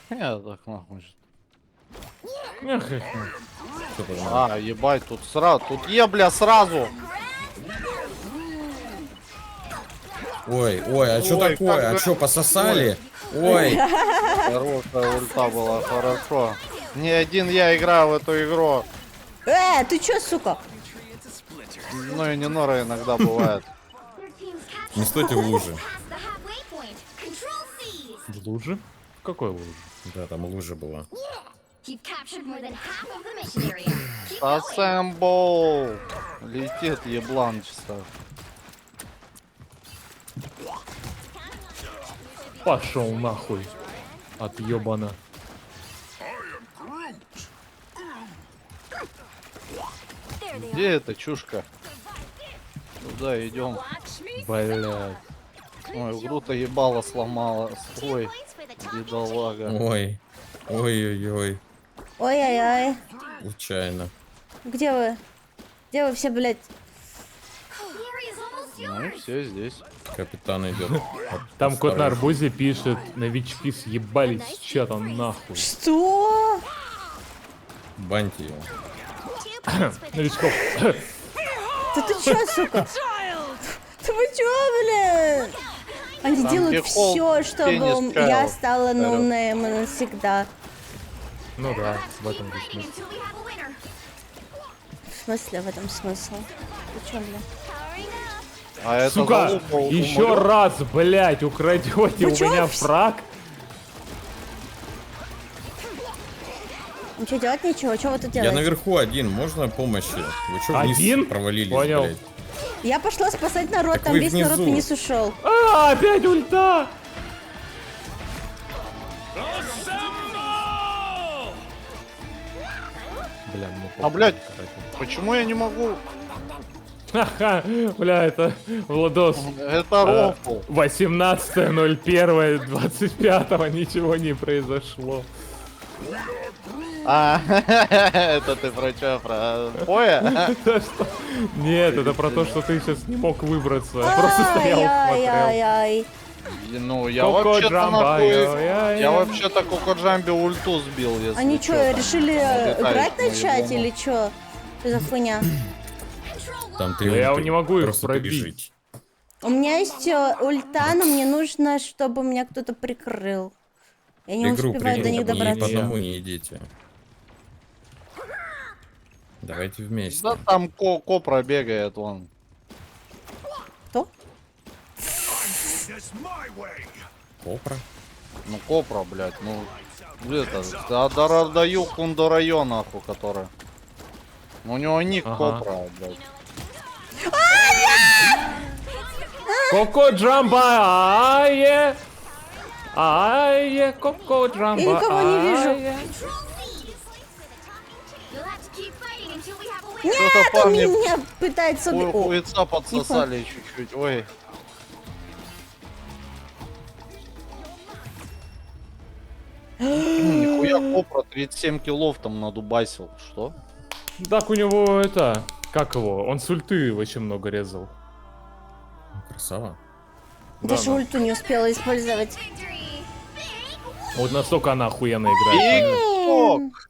Я так нахуй. Эх, эх, Что там? А, ебать, тут сразу, тут ебля сразу. Ой, а что Ой, такое? как А же- что, пососали? Ой, Хорошая ульта была, хорошо. Не один я играю в эту игру. Ты чё, сука? Ну и не нора иногда бывает. не стойте в луже. Past the halfway point. Control C. В луже? В какой луже? Да, там лужа была. You've captured more than half of the mission area. Keep going. Ассембл! Летит еблан чисто. Пошел нахуй. От ёбана. Где эта чушка? Туда идем. Блядь. Ой, игру-то ебало сломала. Ой, бедолага. Ой, ой-ой-ой, Ой-ой-ой. случайно. Где вы? Где вы все, блядь? Ну и все здесь. Капитан идет. Там кот на арбузе пишет, новички съебались с чата нахуй. Что? Баньте его. Новичков. Да ты чё, сука? Да вы чё, блин? Они Там, делают где холл, все, чтобы теннис я Кайл. стала ноунеймом навсегда. Ну да, в этом Keep же fighting смысл. until we have a winner. В смысле, в этом смысл? Ты чё, блин? А это Сука, залупа еще умрёт? раз, блять, украдете у чё? меня фраг? Ничего делать нечего, что вы тут Я делаете? наверху один, можно помощи? Вы что вниз Один? провалились, Понял. блядь? Я пошла спасать народ, Так там вы весь народ внизу. вниз ушел. Опять ульта! Бля, ну А, блядь, почему я не могу? Ха-ха, бля, это Владос. Это рофл. 18.01.25 ничего не произошло. А, это ты про что, про боя? Это что? Нет, это про то, что ты сейчас не мог выбраться. Просто стоял, смотрел. Ай-яй-яй. Ну, я Коко вообще-то Джамба, нахуй... ай-яй-яй. Я вообще-то Коко Джамби ульту сбил, если Они чё что, там. решили Летающему играть начать еблану. или что? Что за хуйня? Там ты Да я ульты, не могу их просто пробить. побежите. У меня есть ульта, но мне нужно, чтобы меня кто-то прикрыл. Я не Игру успеваю до них придумали, и по добраться. одному не идите. Давайте вместе. Да там Копра бегает, вон. Кто? Копра? Ну, Копра, блядь, ну... Это, даю Кундорайо, нахуй, который. У него ник Ага. Копра, блядь. Коко Джамба, ае! Ае, Коко Джамба, Я никого не вижу. ае. You'll have to keep fighting until we have a winner. Нет, Что-то он парни меня пытается убить. О, хуйца подсосали чуть-чуть, ой. Нихуя Копра 37 киллов там надубасил, что? Так у него это, как его, он с ульты очень много резал. Красава. даже ульту не успела использовать. Victory. Вот настолько она охуенно играет. Тик-ток!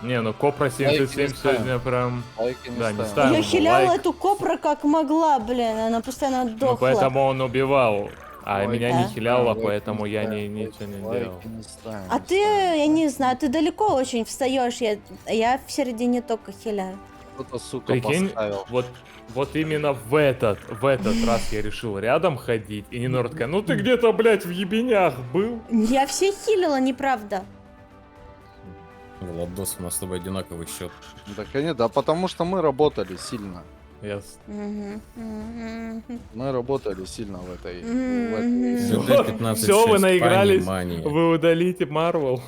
Не, ну Копра 77 Лайки не ставим. сегодня прям... Лайки не Да, не ставим. ставим Я ему хиляла лайк. эту копра как могла, блин, она постоянно Ну дохла. поэтому он убивал. А Лайки меня да. не хиляла, Лайки поэтому не я ставим, ничего не лайки делал. не ставим, А не ты, я не знаю, ты далеко очень встаешь, я в середине только хиляю. Кто-то, сука, Прикинь, поставил. вот именно в этот раз я решил рядом ходить, и Нинора такая, ну ты где-то, блядь, в ебенях был. Я все хилила, неправда. Владос, у нас с тобой одинаковый счет. Да, конечно, да, потому что мы работали сильно. Мгм, мгм. Мы работали сильно в этой... Мгм. ЖД 15 Все, вы 6, наигрались, понимание. вы удалите Марвел.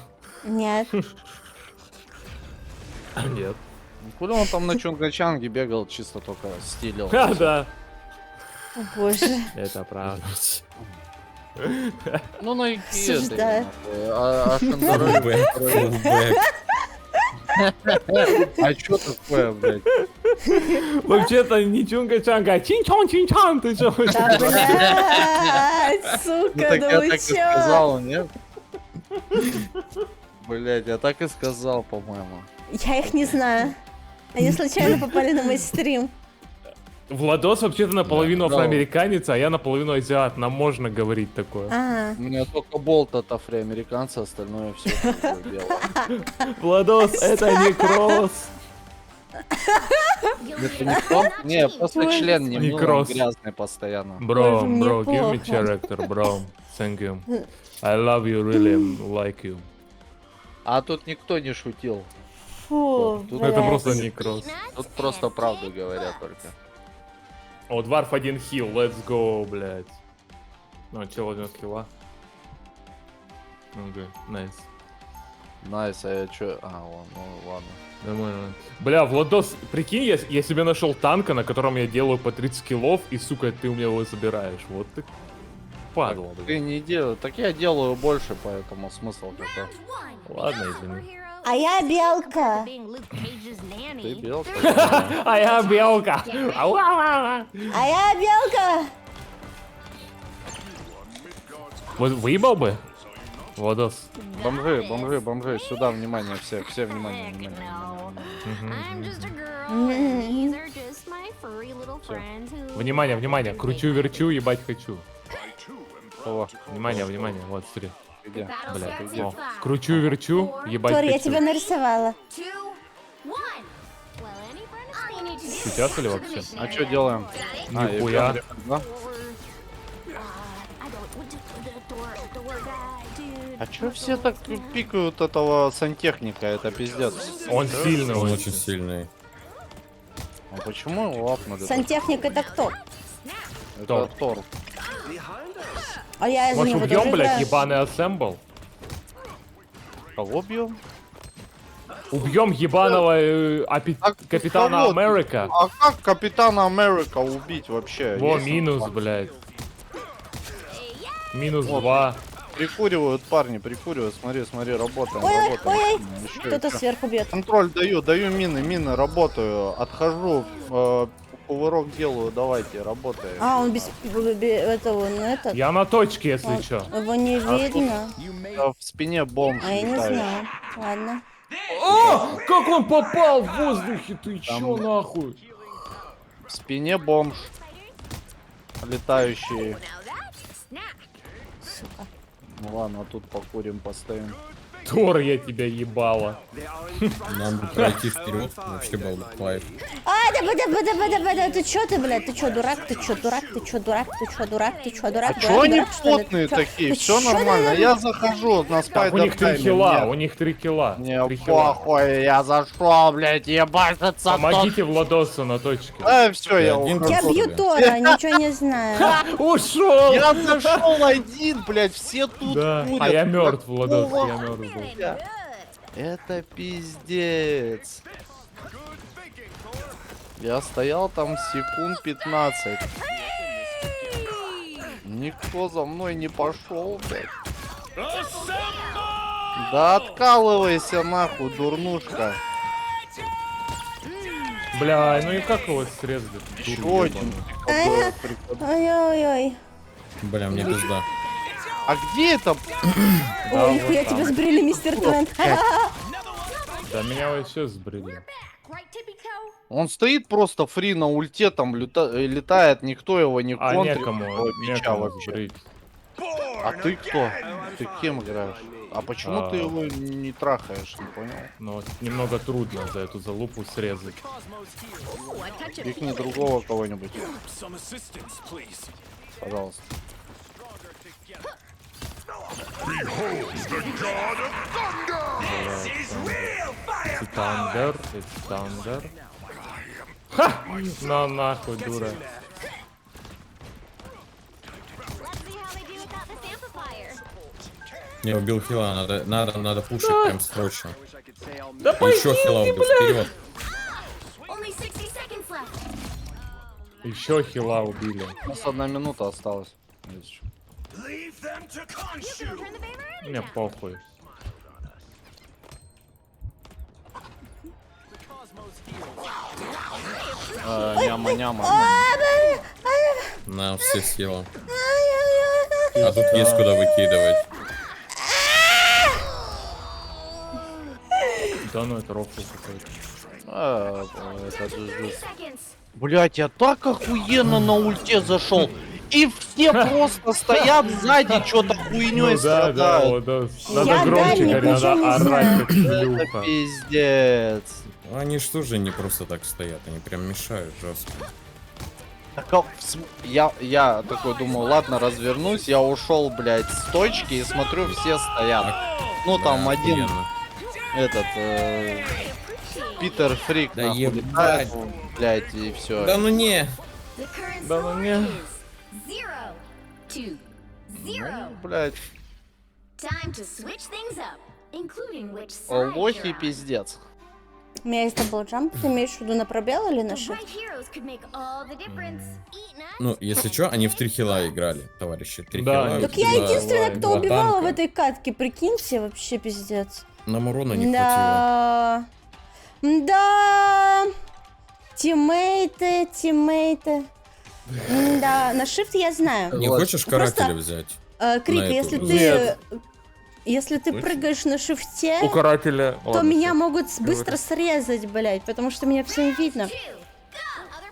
Нет. Нет. Куда он там на Чонгачанге бегал, чисто только стилил. А, да, О боже. это правда. Ну, на Осуждаю. А Шандарой... Фулбэк, фулбэк. А чё такое, блядь? Вообще-то не чунга-чанга, а чин-чон-чин-чон, ты чё? Да, блядь, Ну сука, так да я вы так и чё? сказал, нет? Блядь, я так и сказал, по-моему. Я их не знаю. Они случайно попали на мой стрим. Владос вообще-то наполовину Да. афроамериканец, а я наполовину азиат. Нам можно говорить такое. Ага. У меня только болт от афроамериканца, остальное все белое. Владос, это не кросс. Это не кто? Не, просто член не Не мыло, кросс. грязный постоянно. Бро, Боже, мне give me плохо. character, bro. Thank you. I love you, really like you. А тут никто не шутил. Фу, Тут Это блядь. просто не кросс. Тут просто правду говорят только. О, Дварф 1 хил, let's go, блядь. Ну, чел 1 хила. Окей, найс. Найс, а я чё? А, вон, ну ладно. Нормально. Бля, Владос, прикинь, я себе нашел танка, на котором я делаю по 30 киллов, и, сука, ты у меня его забираешь. Вот ты падла, Ты блядь. не делай. Так я делаю больше, поэтому смысл какой. Ладно, извини. А я белка. Being Luke Cage's nanny. Ты белка? А я белка. А я белка. Вот выебал бы? Владос. Бомжи, бомжи, бомжи, сюда внимание, все внимание, Heck внимание. no. внимание. I'm just a girl, and these are just my furry little friends who... Внимание, внимание. Кручу-верчу, ебать хочу. Кого? Внимание, внимание. Вот, смотри. Где? Бля, Starts in о. 5, Кручу-верчу, ебать Тор, я хочу. тебя нарисовала. 2, 1. Well, any friend all you need to do is Сейчас или go to вообще? the А missionary. что делаем? А, и Нихуя. прям, да? I don't... The door guy, dude. А чё все так пикают этого сантехника? Это пиздец. Он сильный Он очень. очень сильный. А почему его лапнули? Сантехник это кто? Это Тор. Тор. А я из Может, него убьем, тоже блядь, играю. ебаный ассембл? Кого бьем? Убьем ебаного Капитана кого? Америка. А как Капитана Америка убить вообще? Во, Есть минус, он? блядь. Минус Вот. 2. Прикуривают парни, прикуривают. Смотри, смотри, работаем, Ой, ой, работаем. ой, Еще, кто-то еще. сверху бьет. Контроль даю мины, работаю. Отхожу, кувырок делаю, давайте, работаем. А, он без этого, ну этот. Я на точке, если чё. Его не видно. В спине бомж А я не летающий. знаю. Ладно. О, как он попал в воздухе, ты чё нахуй? В спине бомж. Летающий. Сука. Ну ладно, тут покурим, постоим. Тор, я тебя ебала. Нам бы пройти вперед, вообще был бы кайф. А, да, ты чё ты, блядь, ты чё, дурак, ты чё, дурак, ты чё, дурак, ты чё, дурак, ты чё, дурак, А чё они потные Чё? такие? Ты Все чё нормально. ты- Я захожу на Так, у спайдер них 3 хила, у них 3 килла. Не, 3 хила. похуй, я зашел, блядь, ебашиться. Помогите Владосу на точке. Все, я Один ухожу. Я бью Тора, ничего не знаю. Ушел! Я зашел один, блядь, все тут Да, курят. а я мертв, Какого Владос, я мертв был. Это пиздец. Я стоял там секунд 15. Никто за мной не пошел, блядь. Да откалывайся нахуй, дурнушка. Бля, ну и как его срезали? Еще Дур один. ебаный. Ой-ой-ой. Бля, мне пизда. А где это? Да, Ой, вот нихуя там. тебя сбрили, мистер Твент. Да меня вообще сбрили. Right, tippy toe? Он стоит просто фри на ульте, там летает, никто его не А контрит. некому, этого бича некому вообще. сбрить. А ты кто? Ты кем играешь? А почему А. ты его не трахаешь, не понял? Но вот немного трудно за эту залупу срезать. Ooh, I touch it. Пикни другого кого-нибудь, Some assistance, please. пожалуйста. It's Thunder, it's Thunder. Ха! На нахуй, дура. Let's see how they do without this amplifier. Не, убил хила, надо пушить прям срочно. Да Еще хила убил, вперед. Only 60 seconds left. Еще хила убили. У нас 1 минута осталась. Если чё. Leave them to consume. Turn the favor in. Мне похуй. Няма-няма. На все силы. А тут есть куда выкидывать. Да ну это рофл какой-то. Seconds. Блять, я так охуенно на ульте зашел. И все просто стоят сзади, что-то хуйней Ну да, да, страдают. вот, да. Я Надо громче дальник, говорить, ничего надо не орать, знаю. как шлюха. Это пиздец. Они ж тоже не просто так стоят, они прям мешают жестко. Так, я такой думаю, ладно, развернусь, я ушел, блядь, с точки и смотрю, все стоят. Ну там Да, один, охуенно. этот, Питер Фрик, Да нахуй, ебать. летает, блядь, и все. Да ну не! The current Да ну score не. is 0-2-0. Блядь, Time to switch things up, including which о, side лохи you're on. пиздец. У меня есть даблджамп. Ты имеешь в виду на пробел или на The shift? right heroes could make all the difference. Eat nuts. Ну, если что, они в 3 хила играли, товарищи. 3 Да, хила. Так я два- единственная, кто два убивала танка. в этой катке, прикиньте, вообще пиздец. Нам урона не хватило. Да. Да. Тиммейты. Да, на shift я знаю. Не хочешь Просто, карателя взять? Крик, на если эту? ты... Нет. Если ты Точно? прыгаешь на шифте, У карателя. то Ладно, меня всё. могут быстро срезать, блядь, потому что меня всем видно. Other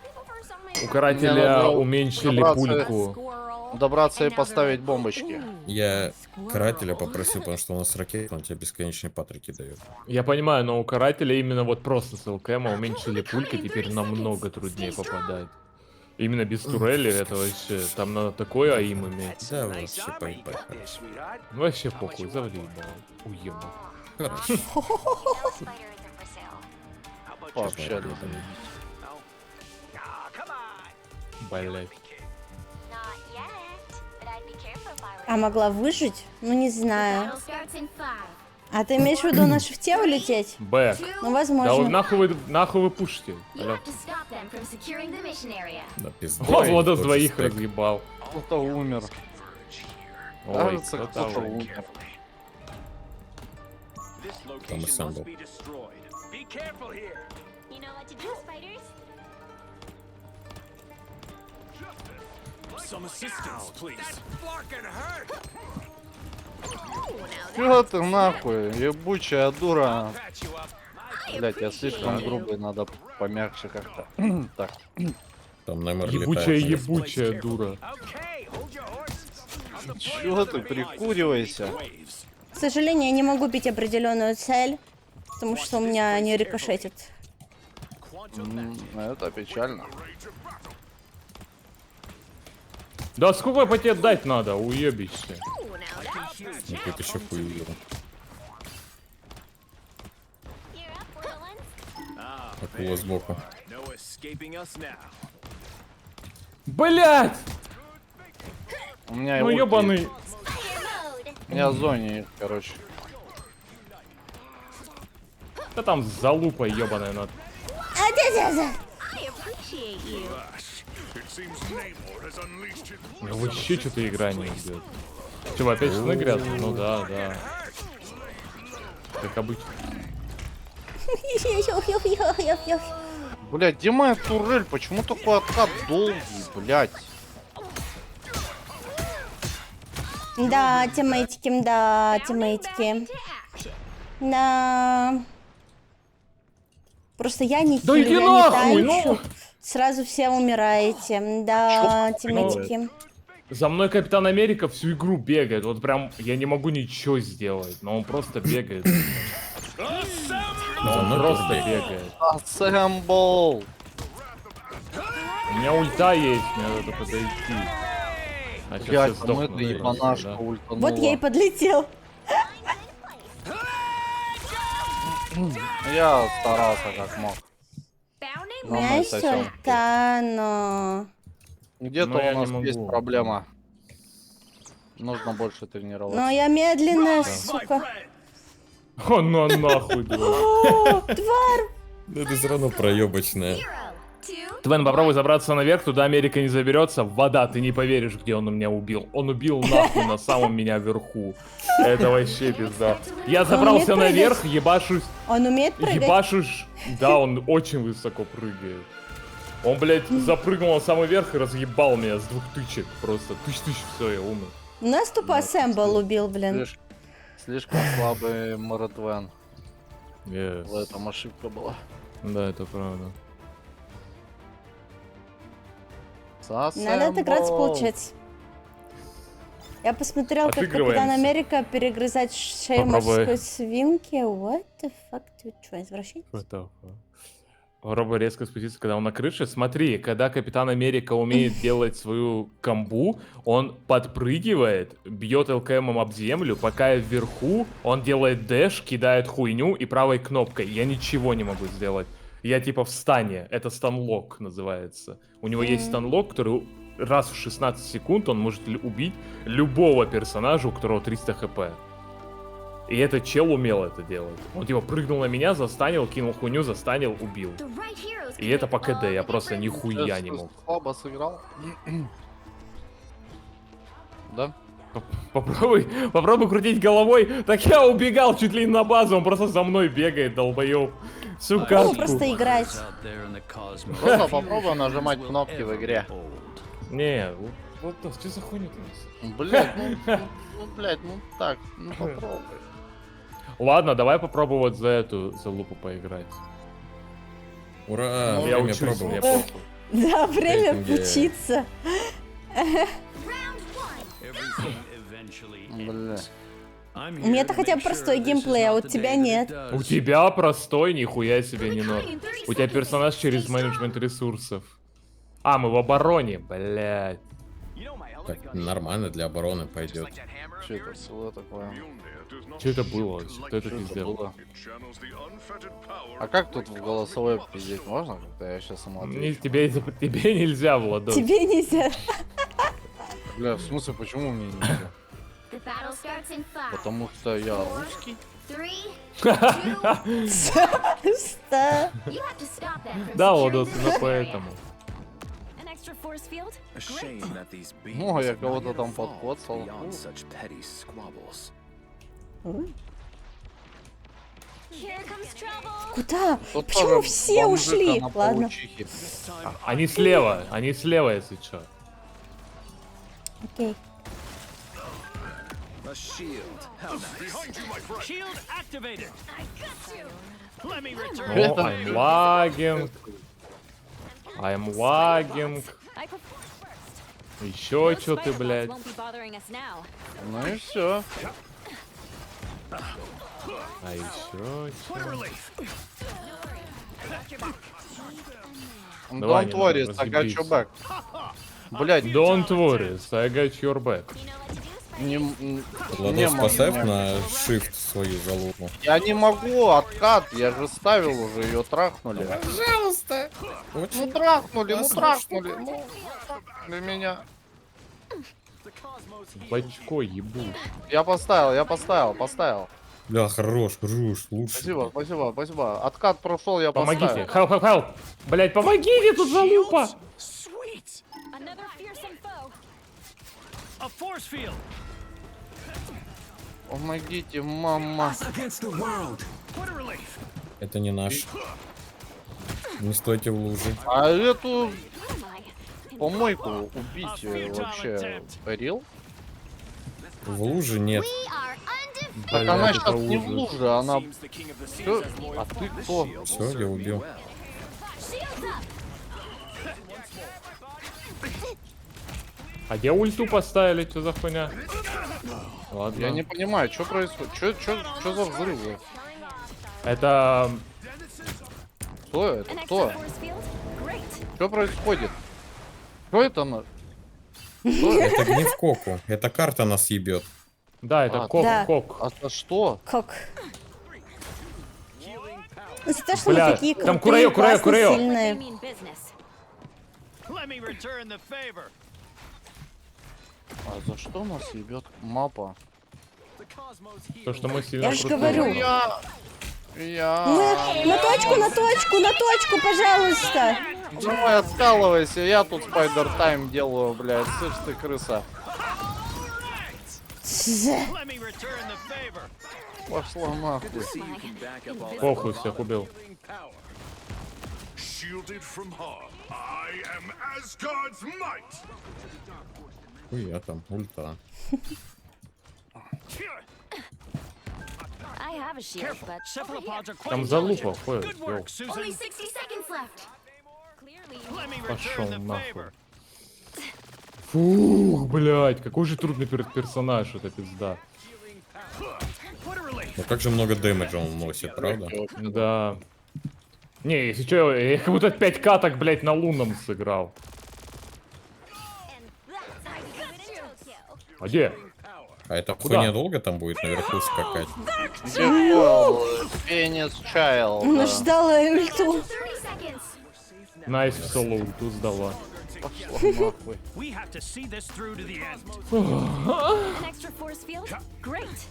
people first on my У карателя надо уменьшили добраться. пульку. squirrel. Добраться и поставить бомбочки. Я карателя попросил, потому что у нас ракета, он тебе бесконечные патрики дает. Я понимаю, но у карателя именно вот просто с ЛКМа уменьшили пульки, теперь намного труднее попадать. Именно без турели это вообще, там надо такое аим иметь. Да, вообще поебать. Ну, вообще похуй, завали, уебал. Хорошо. Вообще, Блять. А могла выжить? Ну, не знаю. Battle starts in 5, А ты имеешь в виду на шифте улететь? Бэк. Ну, Да возможно. нахуй вы пушите. you Алло. have to stop them from securing the mission area. Да, пизда. О, Влада Тот же двоих стек. разъебал. кто-то умер. Ой, Кажется, кто-то кто-то умер. умер. Там и сам был. Be careful here. You know what to do, spiders? Some assistance, please. Fucking hurt. Чё ты нахуй, ебучая дура. Patch you up. Блять, я слишком грубый, надо помягче как-то. Так. Там номер Ебучая, летает. ебучая дура. Okay, hold your horses. Чё ты, прикуривайся. Waves. К сожалению, я не могу бить определенную цель, потому что у меня не рикошетит. Это печально. Да сколько по тебе дать надо, уебище. Ну, тут еще хуй увидел. You're up, little ones. Акула сбоку. No escaping us now. Блять! У меня Ну ульти. ебаный. Fire mode. У меня зоне, короче. Да там залупа ебаная надо. I appreciate you. It seems Namor has unleashed his Ну вообще что-то игра не идет. Че, вы опять штаны грязные? Ну да, да. Как обычно. Блять, где моя турель? Почему такой откат долгий, блять? Да, тиммейтики, да, тиммейтики. Да. Просто я не Да хилю, иди я нахуй, не танчу. ну! Сразу все умираете. Да, тиммейтики. За мной Капитан Америка всю игру бегает. Вот прям я не могу ничего сделать, но он просто бегает. За мной Просто тоже бегает. бегает. Ассембл! У меня ульта есть, мне надо подойти. А сейчас я Блять, там сдохну. это наверное, ебанашка да. ультанула. Вот я и подлетел. Я старался как мог. Bounding? Но мы Знаешь, сосем. Султано. Где-то Но я у нас не могу. есть проблема. Нужно больше тренироваться. Но я медленная, сука. О, ну нахуй, блядь. О, тварь! Да ты все равно проебочная. 0, 2, Твен, попробуй забраться наверх, туда Америка не заберется. Вода, ты не поверишь, где он меня убил. Он убил нахуй на самом меня верху. Это вообще пизда. Я забрался умеет наверх, ебашусь. Он умеет прыгать? Ебашусь. Да, он очень высоко прыгает. Он, блядь, запрыгнул на самый верх и разъебал меня с 2 тычек. Просто тыщ-тыщ, все, я умер. Нас тупо Ассембл убил, блин. Слишком слабый Моротвен. Yes. В этом ошибка была. Да, это правда. Надо отыграться, получается. Я посмотрел, как Капитан Отыгрываемся. Америка перегрызать шею Попробуй. морской свинки. What the fuck? Ты что, извращенец? Попробуй резко спуститься, когда он на крыше. Смотри, когда Капитан Америка умеет делать свою комбу, он подпрыгивает, бьет ЛКМом об землю, пока я вверху, он делает дэш, кидает хуйню и правой кнопкой. Я ничего не могу сделать. Я типа в стане. Это станлок называется. У него есть станлок, который раз в 16 секунд он может убить любого персонажа, у которого 300 хп. И этот чел умел это делать. Он типа прыгнул на меня, застанил, кинул хуйню, застанил, убил. И это по КД, я просто нихуя не мог. Слабо сыграл. Да? Попробуй крутить головой. Так я убегал чуть ли не на базу, он просто за мной бегает, долбоёб. Всю катку. Просто играть. Просто попробуй нажимать кнопки в игре. Не, вот что за хуйня ты несешь? Блять, ну так, ну попробуй. Ладно, давай попробуем вот за лупу поиграть. Ура, Я время учусь, пробовать. мне похуй. Да, время Рейтинги. учиться. Бля. У меня-то хотя бы простой геймплей, а вот тебя нет. У тебя простой, нихуя себе не норм. У тебя персонаж через менеджмент ресурсов. А, мы в обороне, блядь. Так, нормально для обороны пойдет. Что это село такое? Что это было? Что это Что это пиздец? было? А как тут в голосовой пиздеть можно? Когда я сейчас ему отвечу. Тебе нельзя, Владос. Тебе нельзя. Бля, в смысле, почему мне нельзя? The battle starts in 5, Потому что я русский. 3, Что? you have to stop them from Да, securing Владос, the именно mission area. поэтому. An extra force field? A shame that these beings Ну, я have not кого-то yet там evolved подкоцал. beyond such petty squabbles. Here comes trouble. Куда? Тут Почему тоже все бомжиха ушли? на Ладно. паучихе. Они слева, если что. Окей. A shield. How nice. Shield activated. Let me О, return. I'm lagging. I'm lagging. I prefer Еще что ты, блядь. won't be bothering us now. Ну и все. А еще что? Давай, Don't worry, не I got разъебись. your back. Блять, Don't worry, I got your back. не Владос, могу. поставь на shift свою залупу. Я не могу, откат, я же ставил уже, ее трахнули. Пожалуйста. Ну трахнули, ну для меня. Бачко ебу. Я поставил. Бля, хорош, лучше. Спасибо. Откат прошел, я Помогите. поставил. Help. Блять, помогите, тут залупа. Sweet. Another fearsome foe. A force field. Помогите, мама. What a relief. Это не наш. Не стойте в луже. А эту Where am I? помойку убить вообще рил? В луже нет. We are undefeated. Так она Блядь, сейчас это не в ужас. луже, она... Seems the king of the seas Чё? has more А ты кто? Все, я убил. Shields up. А где ульту поставили? Что за хуйня? Ладно. Я не понимаю, что происходит? Что за взрывы? Это... Кто это? An Кто? extra force field? Great. Что происходит? Кто это? Это гнев Коку. Эта карта нас ебет. Да, это А, кок, да. кок. А это что? Кок. За то, что мы Бля, такие там крутые, Кураё. классные, They сильные. mean business. Let me return the favor. А за что нас ебет мапа? The cosmos heals. То, что мы сильно Я ж крутые. говорю. На точку, пожалуйста. Давай откалывайся, я тут спайдер тайм делаю, блядь, слышь ты, крыса. Let me return the favor. Пошла нахуй. See you can back up all that Похуй, всех убил. Power. Shielded from harm, I am Asgard's might! Хуя там, ульта. I have a shield, Careful, but cephalopods are quite Там залупа intelligent. ходит. Good ёл. work, Susan. Only 60 seconds left. Let me Пошел return the нахуй. favor. Фух, блядь, какой же трудный персонаж, это пизда. What a relief. Ну как же много дэмэджа он носит, правда? Да. Не, если чё, я как будто 5 каток, блядь, на лунном сыграл. А где? А эта Куда? хуйня долго там будет наверху скакать? Где Койл? Феникс Чайлд. Ну, да. ждала ульту. 30 seconds. Найс в соло тут сдала. Пошла нахуй. We have to see this through to the end. an extra force field? Great.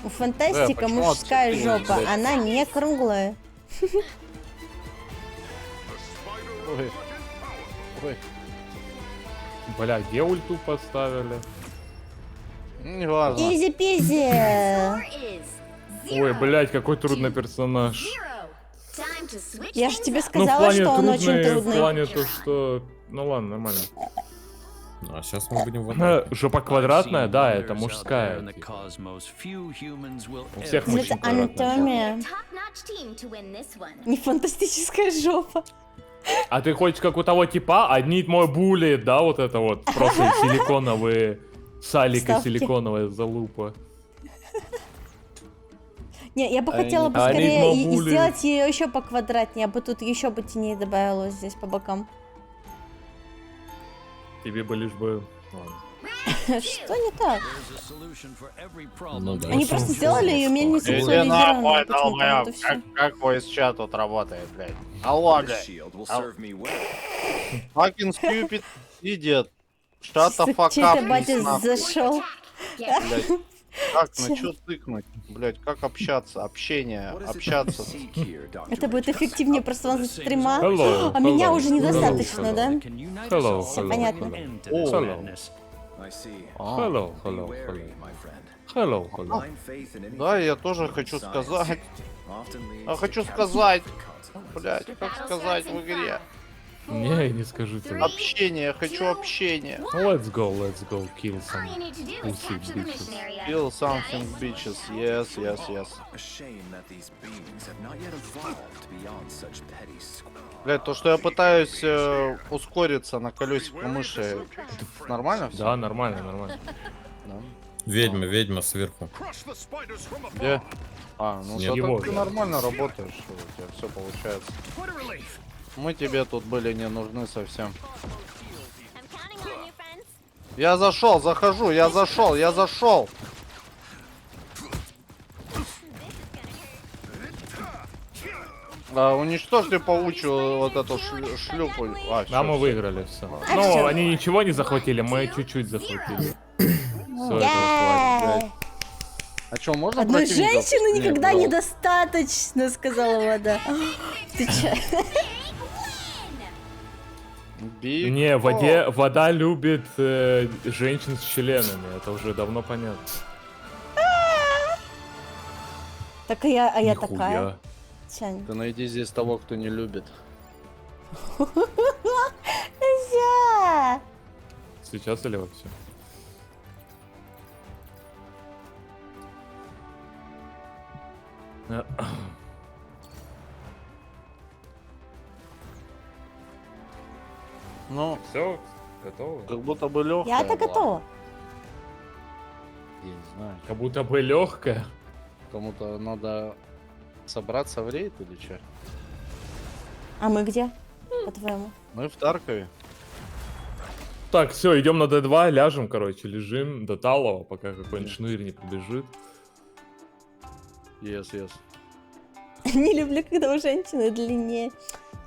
У Фантастика почему мужская отцепилась, жопа, блядь? она не круглая. Ой. Ой. Бля, где ульту поставили? Не важно. Изи-пизи. Score is Ой, 0. блядь, какой трудный персонаж. 0. Time to switch Я же things тебе up. Ну, в сказала, плане что он трудный, очень в трудный. плане то, что... Ну ладно, нормально. Ну, а сейчас мы будем в атаке. Жопа квадратная, да, это мужская. типа. У всех Это мужчин квадратная. анатомия, Top-notch team to win this one. не фантастическая жопа. А ты хочешь как у того типа, одни мой були, да, вот это вот, просто силиконовые, салика Вставки. силиконовая залупа. Не, я бы Они- хотела бы они скорее и мамули. сделать ее еще поквадратнее, а бы тут еще бы теней добавилось здесь по бокам. Тебе бы лишь бы... Ладно. Что не так? Ну да. Они просто сделали ее менее Иди сексуализированной. нахуй, почему-то, вот долбоёб. и всё. Как VSChat тут работает, блядь? Алло, блядь. Fucking stupid idiot. Shut the fuck Чей-то up, батя please, нахуй. зашел. Get Блядь, как, на чё тыкнуть? Блядь, как общаться? Общение, общаться. Это будет эффективнее пространства стрима. Hello, А меня hello, уже hello, недостаточно, hello. да? Hello, Всё hello, понятно. hello. Hello. Hello, hello, hello. Hello, hello. Да, я тоже хочу сказать. Я хочу сказать. Блядь, как сказать в игре? Не, я не скажу тебе. Общение, я хочу общения. Let's go, kill All some you need to do is pussy capture the bitches. mission area. Feel something, bitches. Yes, yes, yes. A shame that these beings have not yet evolved beyond such petty squabbles. Блядь, то, что я пытаюсь ускориться на колесико мыши, нормально все? Да, нормально, нормально. Ведьма, ведьма сверху. Crush the spiders from Где? above. А, ну Нет. зато Его, ты да. нормально работаешь, что у тебя все получается. What a relief. Мы тебе тут были не нужны совсем. I'm counting on you, friends. Я зашел, захожу, я зашел, я зашел. Уничтожьте паучью вот эту шлюпу. А, Да, мы всё. выиграли все. всё. Ну, они ничего не захватили, мы чуть-чуть захватили. Все, этого хватит, блядь. А что, можно Одной противников? женщины Нет, никогда брал. недостаточно, сказала вода. Ты че? Биг Не, вода любит женщин с членами, это уже давно понятно. Так а я Нихуя. такая. Тянь. Ты найди здесь того, кто не любит. Зя! Сейчас или вообще? Ну, Все, готово. как будто бы легкая. Я-то готова. Я не знаю. Как будто бы легкая. Кому-то надо собраться в рейд или что? А мы где? По-твоему? Мы в Таркове. Так, все, идем на D2, ляжем, короче, лежим до Талова, пока какой-нибудь шнырь не побежит. Yes, yes. Не люблю, когда у женщины длиннее.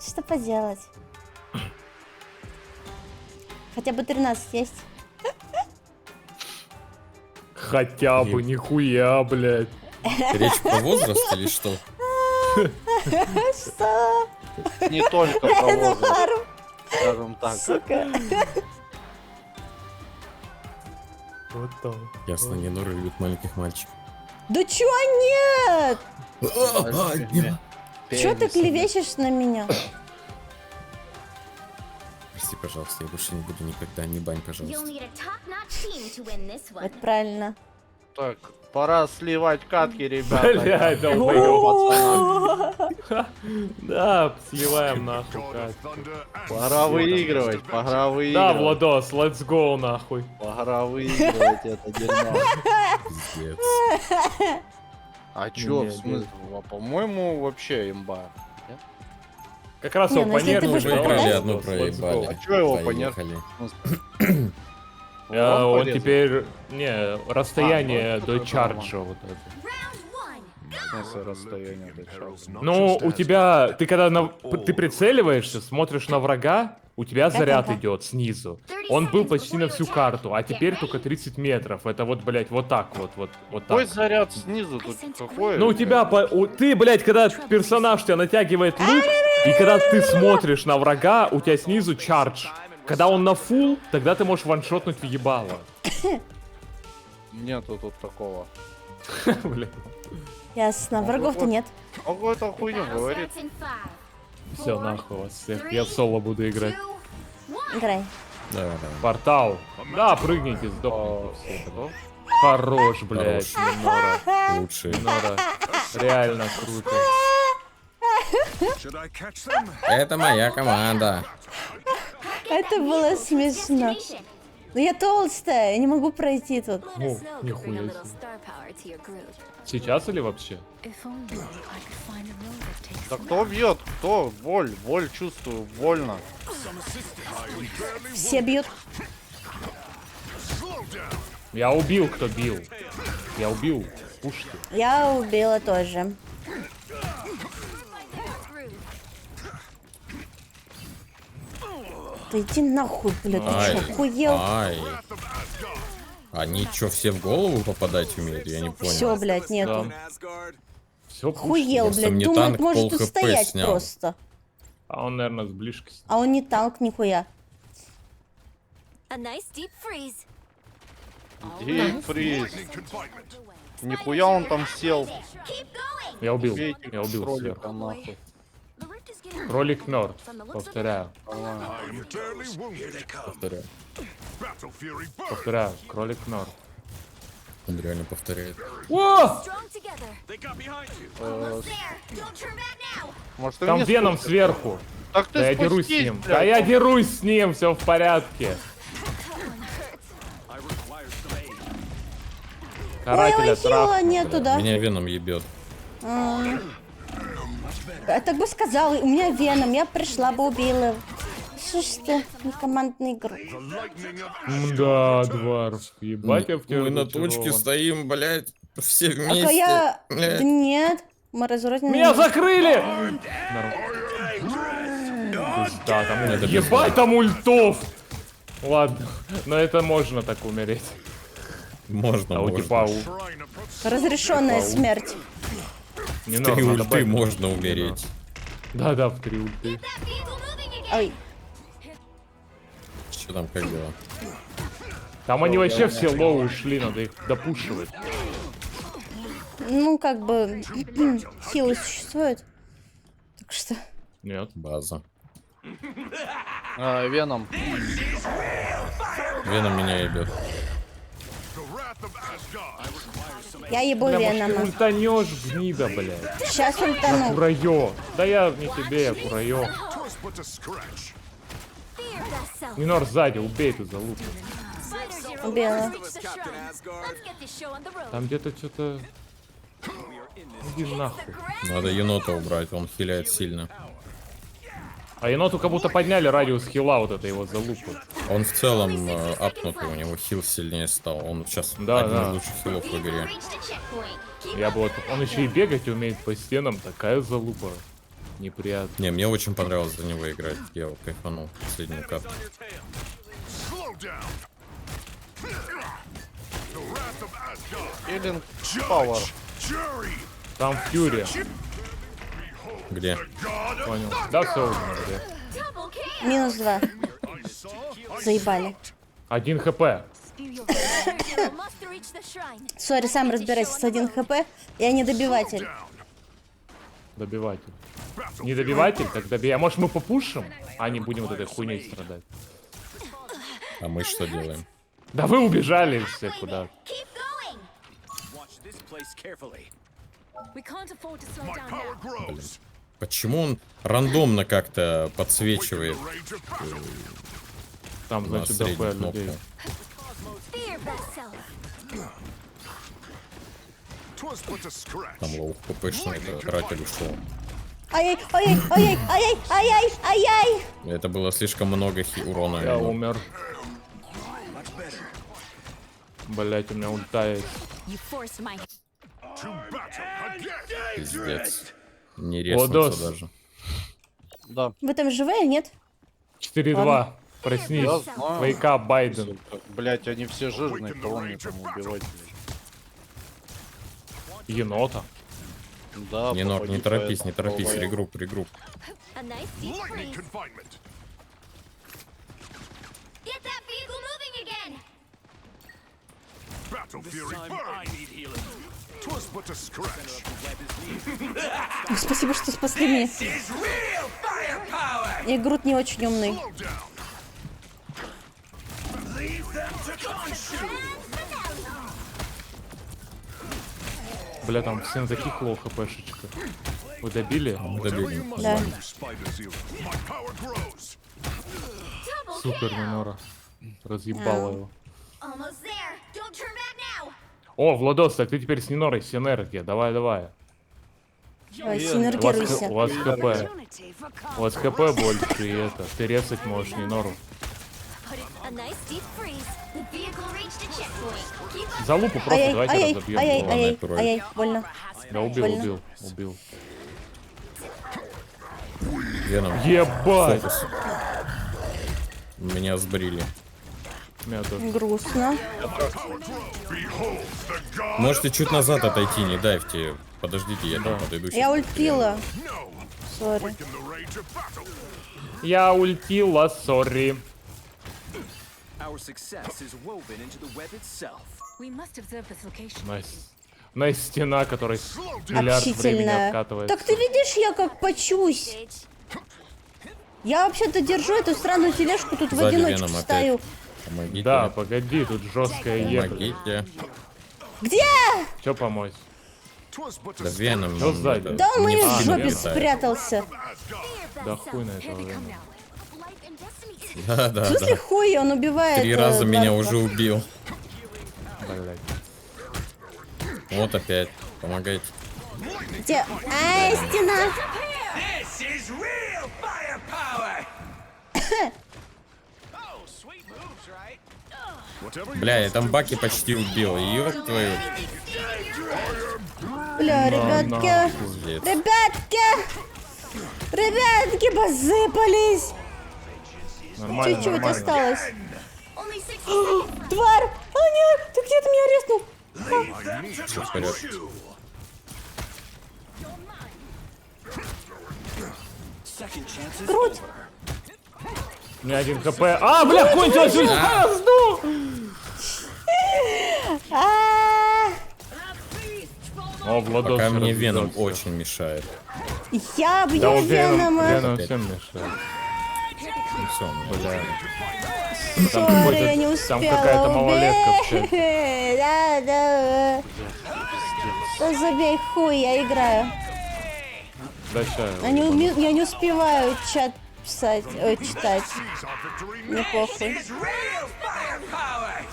Что поделать? Хотя бы 13 есть. Хотя бы, нихуя, блядь. Речь про возраст или что? Что? Не только про возраст, Эдуард, скажем так. сука. Вот там. Ясно, не Нора любит маленьких мальчиков. Да чё нет? Чё ты Пенис. клевещешь на меня? Прости, пожалуйста, я больше не буду никогда, не бань, You'll пожалуйста. need a top-notch team to win this one. Это правильно. Так, пора сливать катки, ребята. Блядь, долбоёб. Да, сливаем нахуй God как. of thunder and Пора выигрывать, пора Да, выигрывать. Владос, let's go нахуй. Пора выигрывать это дерьмо. Пиздец. А чё, Не, в смысле? По-моему, вообще имба. Нет? Как раз Не, его ну если ты понервничал. будешь Выиграли, попадать- одну Let's go. проебали. А чё его Поехали. Он полезен? теперь, не, расстояние А, ну, до это чарджа вот это. Round 1. В смысле расстояние до часа? not Ну, just у as тебя, ты когда ты прицеливаешься, смотришь на врага, у тебя заряд ага. идет снизу. Он был почти на всю карту, а теперь только 30 метров. Это вот, блядь, вот так вот Какой так. заряд снизу тут какой? Ну, у тебя, ты, блядь, когда персонаж тебя натягивает лук, и когда ты смотришь на врага, у тебя снизу чардж. Когда он на фул, тогда ты можешь ваншотнуть в ебало. Нету тут такого. Блин. Ясно. Врагов-то нет. Какой-то хуйню Battle говорит. starts in 5, Все, нахуй вас всех. Я в соло буду играть. 2, 1. Играй. Давай, давай. Портал. Да, прыгните, сдохните все. Хорош, блядь, Минора. Лучший. Минора. Реально круто. should I catch them? Это моя команда. Это было смешно. Destination. Но я толстая, я не могу пройти тут. О, нихуя себе. Сейчас или вообще? Да кто бьет? Кто? Боль, боль чувствую, больно. Все бьют. Я убил, кто бил. Я убил. Пушки. Я убила тоже. Да иди нахуй, блядь, ты Ай, чё, охуел? ай. Они чё, все в голову попадать умеют? Я не понял. Все, блядь, нету. Asgard. Все пушки. Охуел, Может, блядь, там не думает, танк, может пол тут хп стоять снял. просто. А он, наверное, с ближки. А он не танк, нихуя. A nice deep freeze. Дип фриз. Confinement. Нихуя он там сел. Keep going. Я убил. Бейте Я убил кролика сверху. нахуй. The rift is getting Кролик мертв. Повторяю. I am barely wounded. Повторяю. Battle Fury burn. Повторяю. Кролик мертв. Он реально повторяет. О! strong together. They got behind you. Almost there. Don't turn back now. Может, ты Там мне Веном спустишься? сверху. Так ты Да я дерусь с спустись, ним. блядь. Да я дерусь с ним, все в порядке. I require some aid. Ой, Карателя хила трахнул. нету, да? Меня веном ебет. Я так бы сказала, у меня веном, я пришла бы убила. Что ж ты, не командный игрок. Да, Дварф. Ебать, я в тебя Мы на точке разочарован. стоим, блядь. Все А вместе. я... Блядь. Да нет, мы разрознены. Меня закрыли! Да, там Это ебать, там ультов! Ладно, но это можно так умереть. Можно, А у можно. типа Разрешенная смерть. не В 3 надо, надо ульты бэкнуть. можно умереть. Да, в 3 ульты. That vehicle moving again. Ой, Что там, как дела? Там они вообще все лоу ушли, надо их допушивать. ну как бы хилы существуют. Так что... Нет. База. Веном. Веном меня ебет. Я ебу Бля, может, ты венома. ультанешь, гнида, блядь. Сейчас ультану. Курайо. Да я не тебе, я Курайо. Fear thyself. Минор сзади, убей эту залупу. Spider Zero Убила. wants to reach the shrine. Let's get this show on the road. Там где-то что-то... Иди нахуй. Надо енота убрать, он хиляет сильно. А еноту как будто подняли радиус хила вот этой его залупы. Он в целом апнутый, у него хил сильнее стал. Он сейчас Да, один да. из лучших хилов в игре. Reach the checkpoint. Keep Я бы вот... Он еще и бегать умеет по стенам, такая залупа. Неприятно. Не, мне очень понравилось за него играть. Я его кайфанул последнюю карту. Хилинг пауэр. Там Фьюри. Где? Понял. Да, все уже где. double kill. Минус 2. Заебали. 1 хп. Must reach the shrine. Сори, сам разбирайся с 1 хп. Я не добиватель. Добиватель. Не добиватель, так добей. А может мы попушим? А не будем вот этой хуйней страдать. А мы что делаем? Да вы убежали все куда. Keep going. Watch this place carefully. We can't afford to slow My down power now. grows. Почему он рандомно как-то подсвечивает Rage of battle. Там, на значит, среднюю дохуя кнопку? людей. Fear bestseller. 'Twas but a scratch. Там лоу ППшный каратель ушел. Ай-яй, ай-яй, ай-яй, ай-яй, ай-яй, ай-яй. Это было слишком много урона. Я ему. умер. Блять, у меня ульта есть. You forced my To battle again. Пиздец. Не Лодос. резнуться даже. Да. Вы там живые, нет? 4-2. Проснись. Я знаю. Вейка, Байден. Блять, они все жирные, кого мне там убивать? Енота. Да, Не, ног, не попади торопись, по не торопись. этому. Регрупп, регрупп. a nice deep Lightning freeze. confinement. Get that vehicle moving again. Battle fury I burn. need healing. 'Twas but a scratch. Спасибо, что спасли меня. И Грут не очень умный. Slow down. Бля, там всем таких лоу хпшечка. Вы добили? Добили. Да. Spider Zero. My power grows. Double Супер, kill. Минора. Разъебала его. Almost there. Don't turn back now. О, Владос, так ты теперь с Нинорой, синергия. Давай, давай. Давай, У вас, синергируйся. у вас хп. У вас хп больше, и это. Ты резать можешь Нинору. Put it a nice deep freeze. The vehicle reached a checkpoint. Keep up. За лупу просто Ай-яй, давайте ай-яй, разобьем. ай-яй, его. ай-яй, Ладно, ай-яй, больно. Да убил, Больно. убил, убил. Веном. Ебать! Фокус. Меня сбрили. Меня тоже. Грустно. Behold the god. Можете чуть назад отойти, не дайвте. Подождите, я там подойду. Я ультила. No. Сори. In the rage of battle. Я ультила, сори. Our success is woven into the web itself. We must observe this location. Найс. Найс стена, которой миллиард времени Общительная. откатывается. Так ты видишь, я как почусь. Я вообще-то держу эту странную тележку тут в Сзади одиночку Веном стою. опять. Помогите. Да, погоди, тут жесткая ехать. Помогите. Где? Че помочь? 'Twas but Да a Веном. Что сзади? Да он в моей в спину жопе летает. спрятался. Да хуй на это Here they come время. now. Life and destiny. Да, да, В смысле да. хуй, он убивает. 3 раза меня Варфа. уже убил. Блять. Вот опять. Помогайте. Где? Ай, стена. This is real firepower! whatever you Бля, я там Баки почти убил. Ёб твою. Бля, ребятки. Пиздец. Ребятки. Ребятки, посыпались. Нормально, Чуть-чуть нормально. осталось. Only 60 seconds. Тварь! А нет, ты где-то меня резнул. Всё в порядке. Second chance is Грудь. У меня 1 хп. А, бля, кончилась ульта, сду! А, О, Владос. Пока мне разбился. Веном очень мешает. Я Да, бью вот Веном, Венома. Веном всем мешает. Ну всё, Бля. Сори, я не Там успела. какая-то малолетка в чате. убить. Да, да. Да забей хуй, я играю. Да, ща. Я не успеваю чат писать, читать. seize our victory Мне now. похуй. real firepower!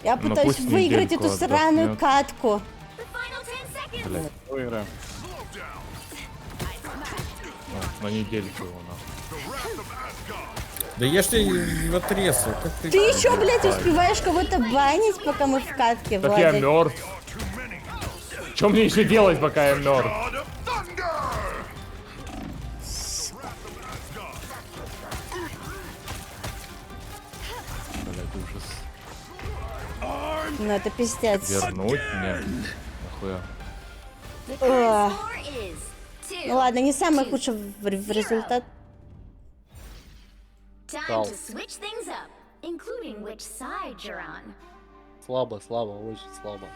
Я Ну, пытаюсь пусть выиграть недельку эту сраную отдохнет. катку. The final 10 seconds. Выиграем. На недельку его нахуй. Да я ж тебя отрезал. Как ты... Ты еще, блядь, успеваешь кого-то банить, пока мы в катке, Так я Владик? мертв. Что мне еще делать, пока я мертв? God of thunder. Блять, ужас. Ну это пиздец. Вернуть мне? Нахуя? The Ugh. current score is 2. Ну ладно, не самый худший в результат. Time to switch things up, including which side you're on. Слабо, слабо, очень слабо.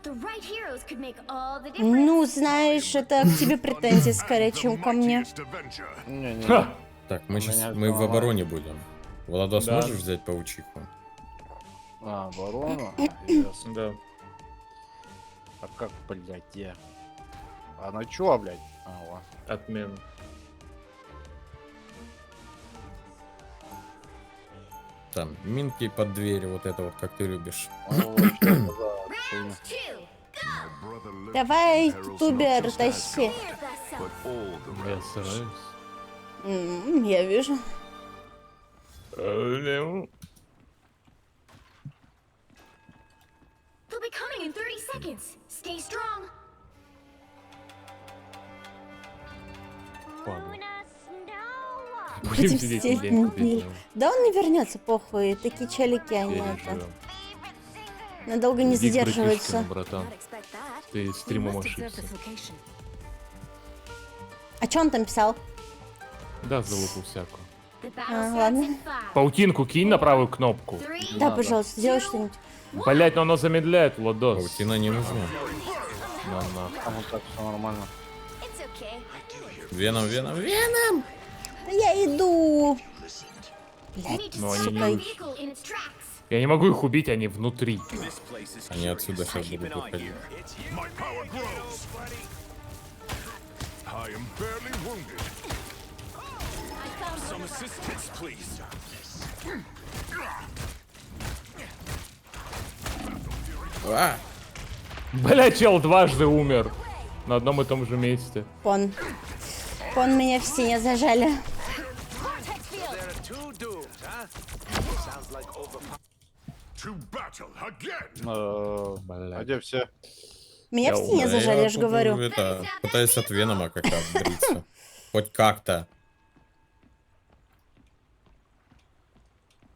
The right heroes could make all the difference. Ну, знаешь, это к тебе претензии скорее, чем ко мне. Mightiest Avenger. Не-не. Ха! Так, мы сейчас Меня мы в сломало. обороне будем. Владос, Да. можешь взять паучиху? А, ворона? Ясно. Да. А как, блядь, где? Она чё, блядь? А, ладно. Отмена. Там, минки под дверь, вот это вот, как ты любишь. Round 2, go! Давай, тубер, тащи. Clear the but all the Я realms. стараюсь. Я вижу. They'll be coming in 30 seconds. Stay strong. Ладно. Будем Будем сидеть сидеть день на купить, дне. Да он не вернется, похуй. Такие челики, они это. Переживем. Надолго не Иди к задерживаются. братишкину, братан. Ты стримом ошибся. А что он там писал? Да, залупу всякую. The А, battle starts ладно. in 5, Паутинку кинь на правую кнопку. 3, Да, пожалуйста, сделай что-нибудь. Блять, но оно замедляет, Владос. Паутина не нужна. На, на. Там вот так все нормально. it's okay. Веном, веном, веном! Да я иду. You need to Ну, stop они the не vehicle in its tracks. Я не могу их убить, они внутри. Они отсюда сейчас будут выходить. My power grows. I am barely wounded. Some assistance, please. А! Блять, чел дважды умер. На одном и том же месте. Пон. Пон, меня в стене зажали. To battle again. А Блять. где все? Меня в стене зажали, я же говорю. Это, пытаюсь от Венома как-то отбриться. Хоть как-то.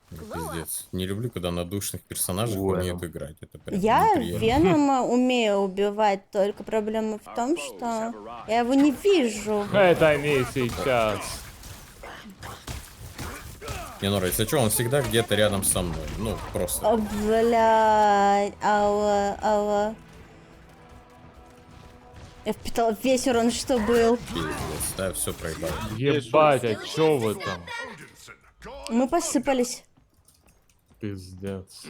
Пиздец. Не люблю, когда на душных персонажах умеют играть. Это прям Я неприятно. Венома умею убивать, только проблема в том, что я его не вижу. Это не сейчас. Не, Нора, если что, он всегда где-то рядом со мной. Ну, просто. О, блядь, алло. Я впитала весь урон, что был. Пиздец, да, все проебал. Ебать, а чё вы там? Мы посыпались. Пиздец.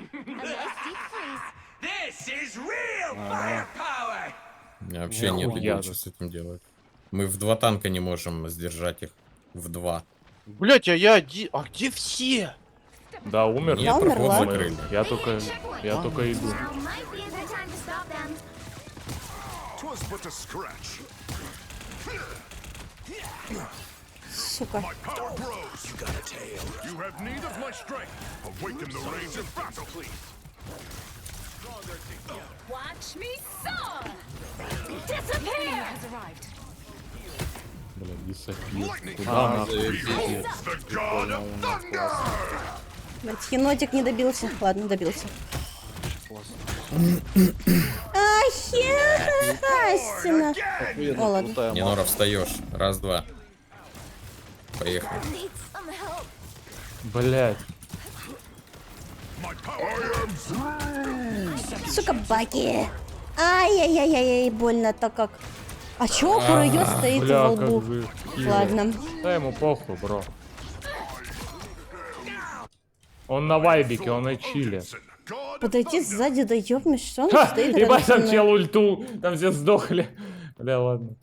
У меня вообще нет Нихуя идей, тут. что с этим делать. Мы в 2 танка не можем сдержать их. В 2. Блять, а где все? Да, умер. Нет, Я проход умерла. закрыли. Я только иду. Now might be a good time to stop them. 'Twas but a scratch. Сука. My power grows. You got a tail. You have need of my strength. Awaken the rage of battle, please. Watch me soar! Disappear! Блядь, десапил. Lightning. Куда нахуй? Behold the god of thunder. Блядь, енотик не добился. Ладно, добился. Ахерастина. О, ладно. Крутая Не, Нора, встаешь. Раз, два. Поехали. Need some help. Блядь. My power. Сука, баки. Ай-яй-яй-яй, больно-то как. А чё Куройо стоит Бля, во как лбу? же хило. Ладно. Да ему похуй, бро. Он на вайбике, он на чиле. God. Подойди сзади, да ёбнешь, что он Ха, стоит ебать, рядом со там мной? чел ульту, там все сдохли. Бля, ладно.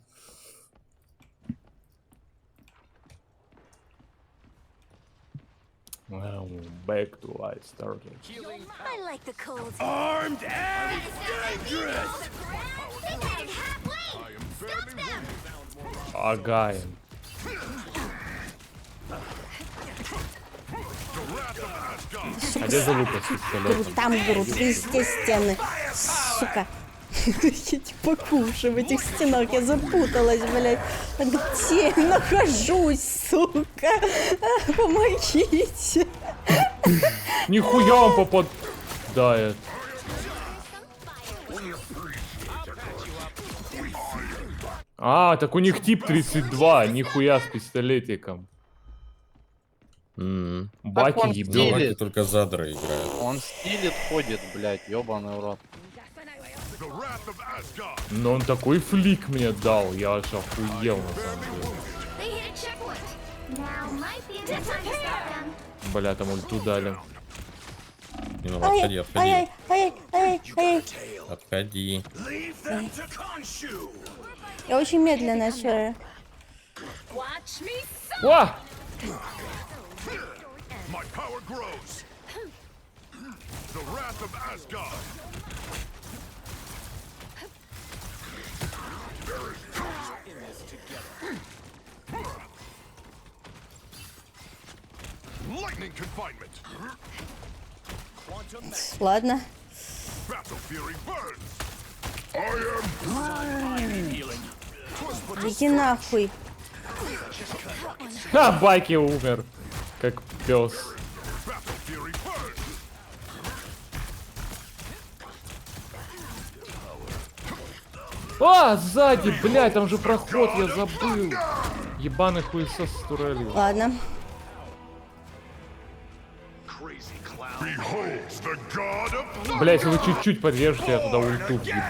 Well, back to life started. I like the cold. Armed and Dangerous! They headed halfway! Stop them! Агаем. А где залупа с пистолетом? Там груд, везде стены. Сука. Я типа кушу в этих стенах, я запуталась, блядь. Где я нахожусь, сука? Помогите. Нихуя он попадает. А, так у них тип 32, нихуя с пистолетиком. Баки он ебет. стилит. Баки только задры играют. Он стилит, ходит, блять, ёбаный урод. The wrath of Asgard. Но он такой флик мне дал, я аж охуел на самом деле. They hit a checkpoint. Now might Бля, там ульту дали. Не, ну отходи, отходи. Ай-яй-яй-яй-яй. Отходи. Я очень медленно, сэр. О! My power grows. The wrath of Asgard. Lightning confinement. Ладно. Battle fury burns. Иди нахуй. Ха, Байки умер. Как пес. Battle fury burns. А, сзади, блядь, там же проход, я забыл. Ебаный хуесос с турелью. Ладно. Behold the god of Блядь, если вы чуть-чуть подвержете, я туда ульту въебу.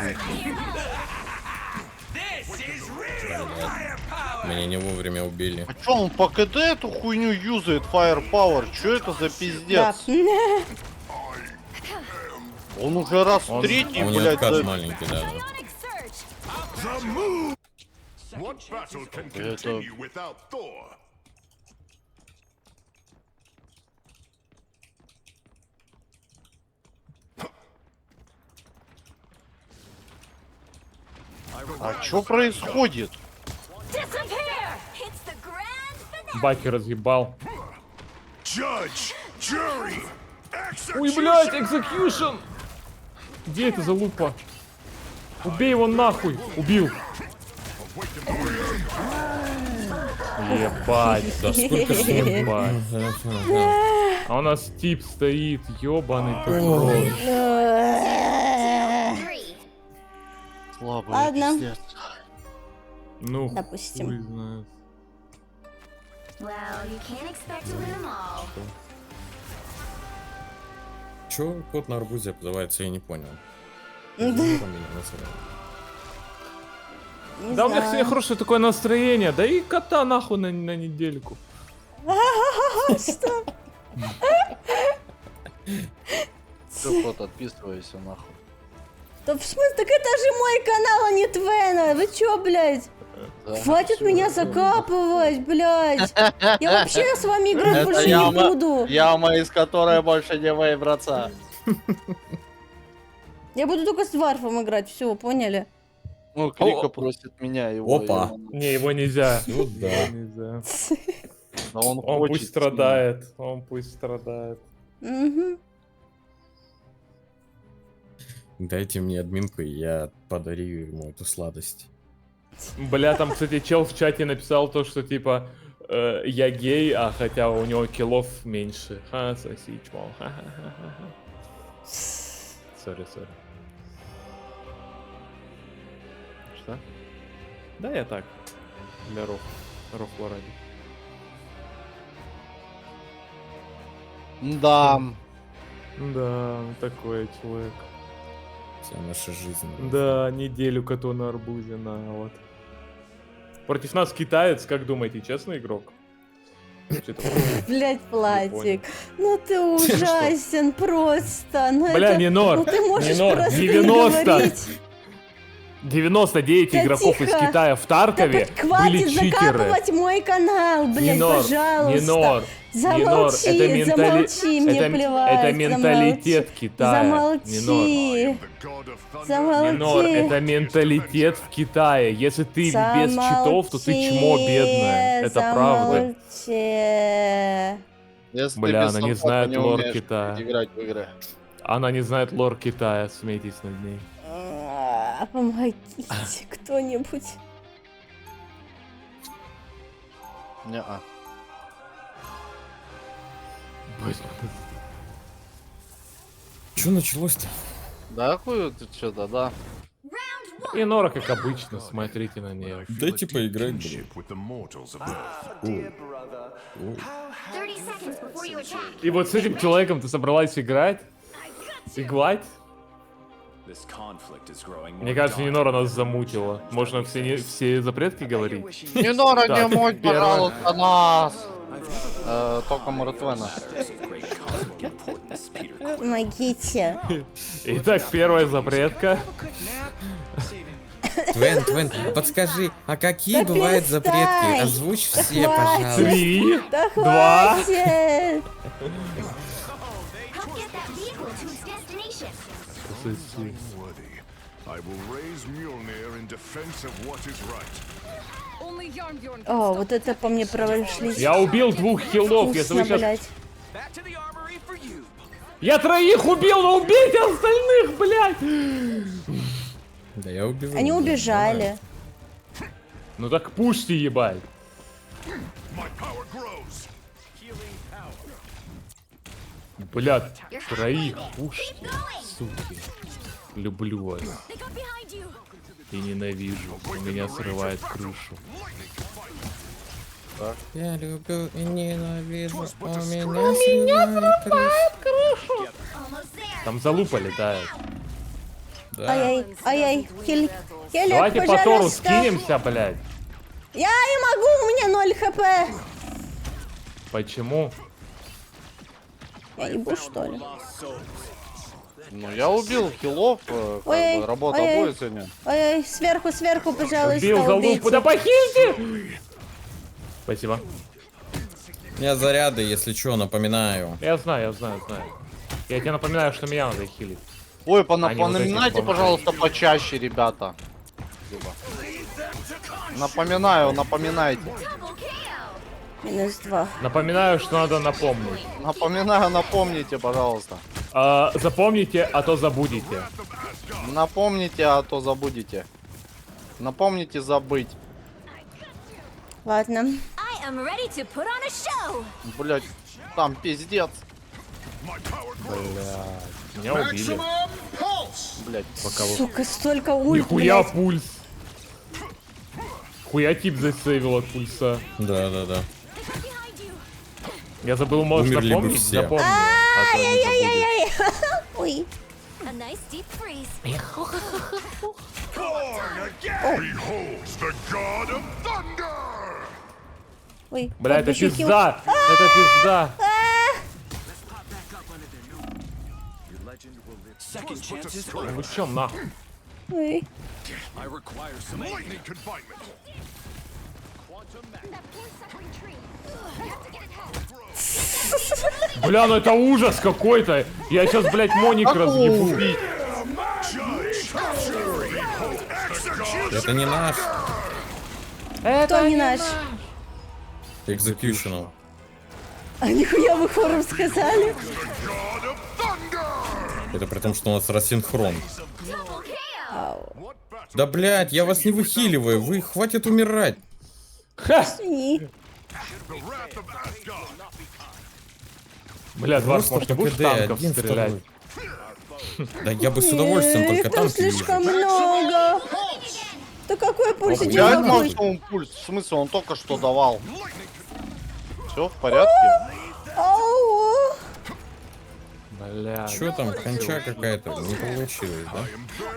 Меня не вовремя убили. А чё он по КД эту хуйню юзает, Firepower? Чё это за Да. пиздец? Он уже раз в третий, У него блядь, откат за- маленький, да. What battle can continue without Thor? А чё происходит? Баки разъебал. Judge, jury, Ой, блядь, экзекьюшн! Где это за лупа? Убей его нахуй! Убил! Ебать! Да сколько ж ему? Ебать! А у нас тип стоит, ёбаный тупой. Слабый Ладно. пиздец. Ну, Допустим. хуй знает. Well, you can't expect to win them all. Чё кот на арбузе обзывается, я не понял. Да. Не Да у меня знаю. сегодня хорошее такое настроение. Да и кота нахуй на недельку. Что? Всё, кот, отписывайся нахуй. Да в смысле? Так это же мой канал, а не Твена. Вы чё, блядь? Да. Хватит меня закапывать, блядь. Я вообще с вами играть Это больше не яма, буду. яма, из которой больше не выбраться. Я буду только с Варфом играть, все, поняли? Ну, Крика просит меня его. Опа. Не, его нельзя. Вот да. Его нельзя. Да он Он хочет пусть страдает. Он пусть страдает. Мгм. Дайте мне админку, и я подарю ему эту сладость. Бля, там, кстати, чел в чате написал то, что типа я гей, а хотя у него киллов меньше. Ха, соси, чмо. Ха-ха-ха-ха. Сори. Что? Да, я так. Для рофла ради. Да. Да, такой человек. Вся наша жизнь. Да, неделю коту на арбузе, на вот. Против нас китаец, как думаете, честный игрок? Что-то Блять, понял. Платик. Ну ты ужасен просто. Ну Бля, это- Нинор, Ну ты можешь Нинор, просто 90. говорить. 99 Да игроков тихо. из Китая в Таркове Да хватит были читеры. закапывать мой канал, блядь, Нинор, пожалуйста. Нинор, Замолчи, это замолчи, мне это, плевать. это менталитет замолчи. Китая. Нинор. Замолчи. the god of thunder. Замолчи. Минор, это менталитет в Китае. Если ты без читов, то ты чмо бедное. Это правда. Замолчи. Если Бля, ты без она не саппорта знает лор умеешь Китая. играть в игры. Она не знает лор Китая, смейтесь над ней. Помогите кто-нибудь. Не-а. Чё началось-то? Да, хуй ты что-то, да. И Нора, как обычно, смотрите на нее. Дайте поиграть, блин. Kinship with the mortals of Earth. 30 seconds before you attack. И вот с этим человеком ты собралась играть? Играть? This conflict is growing Мне more кажется, daunting. Нинора нас замутила. Можно все запретки говорить? Не Нора, Да, не ты муть, первая. пожалуйста, нас. Только Мартвена. Помогите. Итак, первая запретка. Твен, подскажи, а какие Да бывают перестань! запретки? Озвучь Да все, хватит! пожалуйста. 3, Да 2. хватит! Help get that vehicle to its destination. Worthy. I will raise Mjolnir in defense of what is right. Only Yarnbjorn can О, stop вот это по мне прошлись. Я убил 2 хилов. Если Вкусно, вы сейчас... блядь. Back to the armory for you. Я 3 убил, но убейте остальных, блядь! Да я убил. Они убежали. Ну так пушьте, ебать. My power grows. Блядь, 3 пушьте, суки. Люблю вас They got behind you. и ненавижу. У меня срывает крышу. Я люблю и ненавижу. У меня срывает крышу. Almost there. Там залупа летает. Да. Ай-яй, ай-яй, Хелик, Давайте по Тору пожалуйста. скинемся, блядь. Я не могу, у меня 0 хп. Почему? Я ебу, что ли? Ну, я убил хилов, как Ой, бы, работа ой, будет сегодня. Ой, сверху, пожалуйста, Убил залупу, убейте. да похильте! Спасибо. У меня заряды, если что, напоминаю. Я знаю. Я тебе напоминаю, что меня надо хилить. Ой, Они вот эти напоминайте, бомжи. пожалуйста, почаще, ребята. Спасибо. Напоминайте. Double KO. Минус 2. Напоминаю, что надо напомнить. Напомните, пожалуйста. Запомните, а то забудете. Напомните, а то забудете. Напомните забыть. Ладно. I am ready to put on a show. Блять, там пиздец. Меня убили. Блять. Сука, столько ульт, Нихуя блядь. пульс. Хуя тип засейвил от пульса. Да. Behind you. Я забыл, может Умерли бы напомнить? все. Запомни. А то не забудешь. Ай-яй-яй-яй. Ой. A nice deep freeze. Beholds the god of thunder! Ой. Бля, это подпущики. пизда. Это пизда. Second chances. Ну вы чё, нахуй? Ой. I require some Lightning confinement. That poor suffering tree. We have to get it home. Бля, ну это ужас какой-то. Я сейчас, блядь, Моник разъебу. Это не наш. Кто не наш? Executional. А нихуя вы хором сказали? God of thunder! Это при том, что у нас рассинхрон. Double KO. What battle? Да блять, я вас не выхиливаю, вы хватит умирать. Ха! Извини. The wrath of Asgard! Бля, Дварф, может, не будешь КД, танков один, стрелять? Да я бы с удовольствием, только Их танки слишком вижу. много. Да какой пульс идет Я нахуй? максимум пульс. В смысле, он только что давал. Все в порядке? Ау. Бля. Чё там, конча какая-то? Не получилось, да?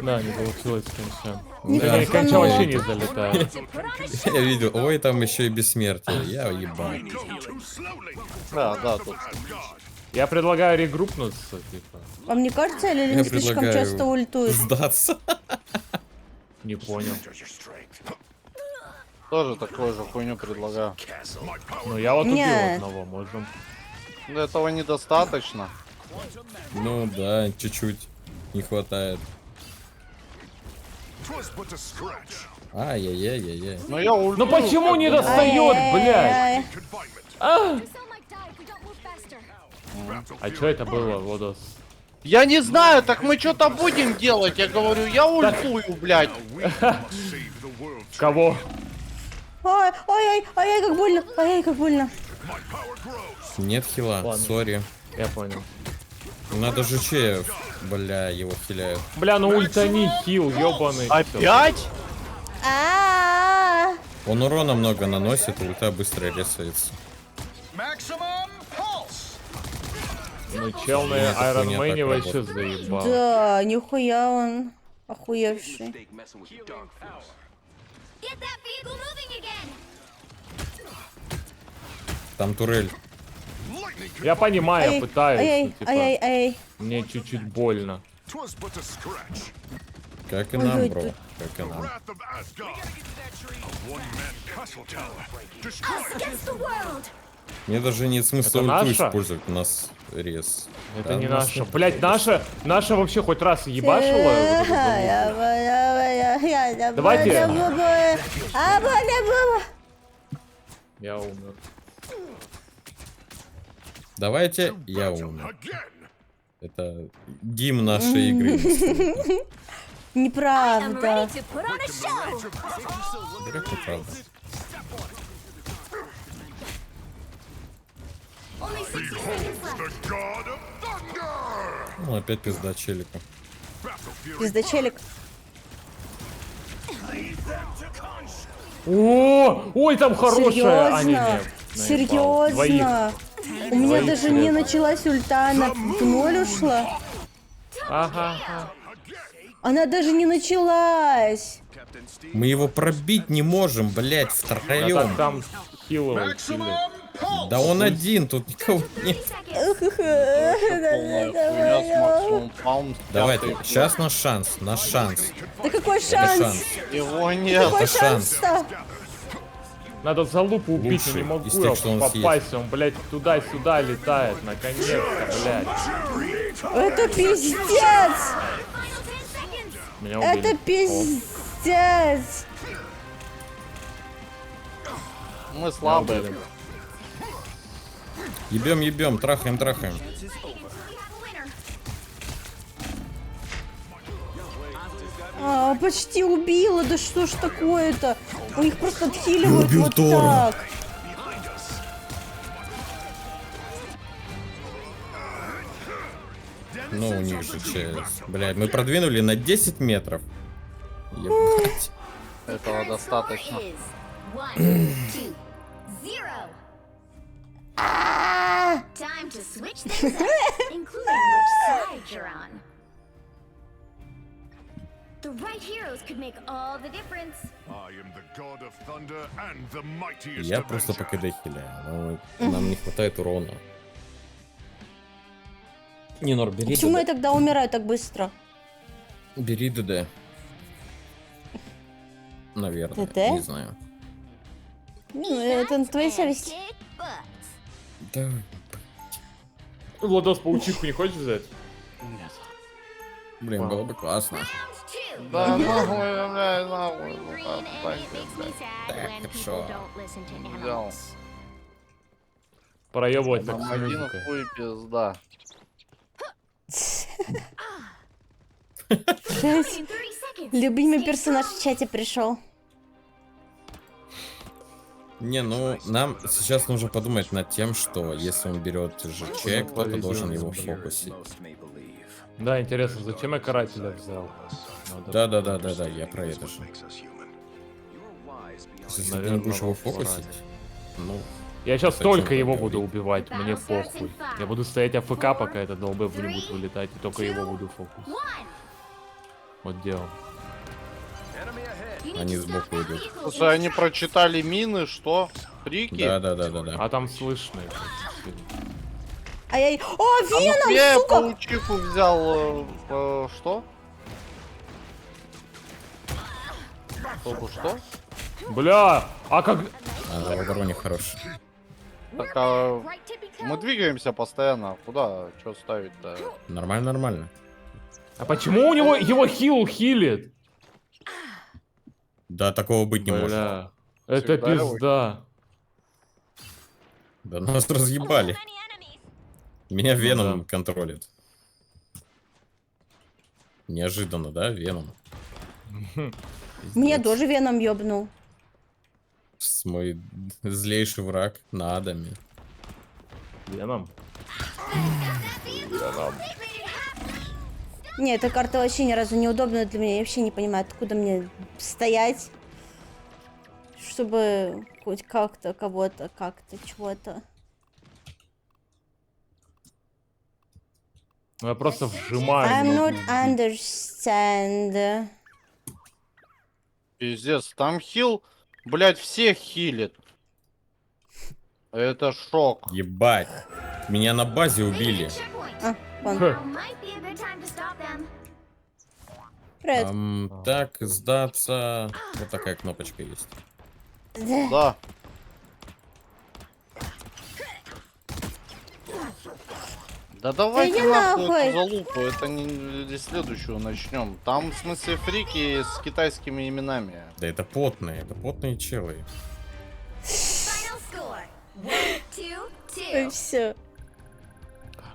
Да, не получилось конча. Да. Да, конча вообще не залетает. Я видел, ой, там еще и бессмертие. Я ебал. Too slowly! Да, тут. Я предлагаю регруппнуться, типа. Вам не кажется, или Я не слишком предлагаю часто ультует? сдаться. Не понял. Тоже такую же хуйню предлагаю. Ну я вот убил Не. одного, можем. Для этого недостаточно. Ну да, чуть-чуть не хватает. 'Twas but a scratch. Ай-яй-яй-яй-яй. Но я ультую. Ну почему не достает, блядь? Ай-яй-яй. Confinement. Some might die if we don't move faster. А чё это было, Водос? Я не знаю, так мы что-то будем делать. Я говорю, я ультую, блядь. Save the world. Кого? Ай, ай, ай, ай, как больно, ай, как больно. My power grows. Нет хила, Ладно. сори. Я понял. Надо же че, бля, его хиляют. Бля, ну ультани хил, ёбаный. Опять? А, Он урона много наносит, ульта быстро ресается. Maximum pulse. Ну, чел на Эта Iron хуйня Man так вообще работает. заебал. Да, нихуя он охуевший. Get that vehicle moving again. Там турель. Я понимаю, я пытаюсь, ай, но, типа, ай, ай. мне чуть-чуть больно. 'Twas but a scratch. Как и Ой, нам, ой, бро. ты- Как и нам. Wrath of Asgard. A one-man castle tower. Us Destroyed. against the world. Мне даже нет смысла Это ульту наша? использовать, у нас рез. Это Да, не у нас наша. нет. Блять, наша вообще хоть раз ебашила? вот эту залупу? Давайте. Я умер. Давайте, я умер. Again. Это гимн нашей игры. I'm Неправда. ready to put on a show. Далеко правда. Only 60 seconds left. The god of thunder. Ну, опять пизда челика. Battle fury. Пиздачелик. О, ой, там хорошая. А, не, Серьезно? нет. Наебал. Двоих. Серьезно? У меня Двоих даже не срезал. началась ульта, она в ноль ушла. Ага. Она даже не началась. Мы его пробить не можем, блять, А втроем. так там хиловый хилит. Да он один, тут никого нет. 30 seconds. Полная хуйня с максимум паунт. Давайте, сейчас наш шанс, наш шанс. Да какой Это шанс? шанс. Его нет. Какой Это шанс. шанс-то? Надо залупу убить, но Лучший не могу из я тех, что он попасть. Он, блядь, туда-сюда летает. Наконец-то, блядь. Это пиздец! Final 10 seconds. Меня убили. Это пиздец! Мы слабые. Ебем, ебем, трахаем, трахаем. We have a winner. Почти убила, да что ж такое-то? У них просто отхиливают Убил вот Тора. так. Ну, у них же челюсть. Блядь, мы продвинули на 10 метров. Ебать. Этого достаточно. Is 1, 2, 0. Time to switch things up, including which side you're on. The right heroes could make all the difference. I am the god of thunder and the mightiest Я просто по avenger. КД хиляю. Ну, нам не хватает урона. Не, Нор, бери Почему я ДД. тогда умираю так быстро? Бери ДД. Наверное, ДД? не знаю. Ну, это на твоей совести. Kick butt. Да. Владос, паучиху не хочешь взять? Блин, было бы классно. Round 2. Да, нахуй, блядь, нахуй. Green, and it makes me sad when хорошо. people don't listen to Взял. animals. Проебывать так Нам с один музыкой. хуй пизда. In 30 seconds. Любимый персонаж в чате пришел. Не, ну, нам сейчас нужно подумать над тем, что если он берет ЖЧ, кто-то должен его фокусить. Да, интересно, зачем я карателя взял? Надо- Да, я про это же. Если ты не Наверное, будешь его надо фокусить, ну, Я сейчас Зачем только его тогда буду убить? убивать, мне похуй. Я буду стоять АФК, пока этот долбэб не будет вылетать, и только его буду фокус. 1. Вот дело. You need Они to сбоку stop that идут. vehicle. Слушай, они прочитали мины, что? Крики? да. А там слышно. это сильно. Ай-яй. О, А ну Веном, я сука! паучиху взял, что? Только что? Бля, а как... А, в обороне хорош. Так, а мы двигаемся постоянно. Куда? Что ставить-то? Нормально. А почему у него его хил хилит? Да, такого быть не может. Бля, это Всегда его- пизда. Да нас разъебали. Меня Веном да. контролит. Неожиданно, да, Веном? Меня тоже Веном ёбнул. Мой злейший враг на Адаме. Веном. Не, эта карта вообще ни разу неудобная для меня. Я вообще не понимаю, откуда мне стоять, чтобы хоть как-то, кого-то, как-то, чего-то. Ну я просто I'm вжимаю. not understand. Пиздец, там хил, блядь, всех хилит. Это шок. Ебать. Меня на базе убили. А, вон. Now might be a good time to stop them. Привет. Так, сдаться. Вот такая кнопочка есть. Да. Да давайте иди нахуй нахуй. эту залупу, это не следующую начнем. Там, в смысле, фрики с китайскими именами. Да это потные челы. Final score. 1-2. Все.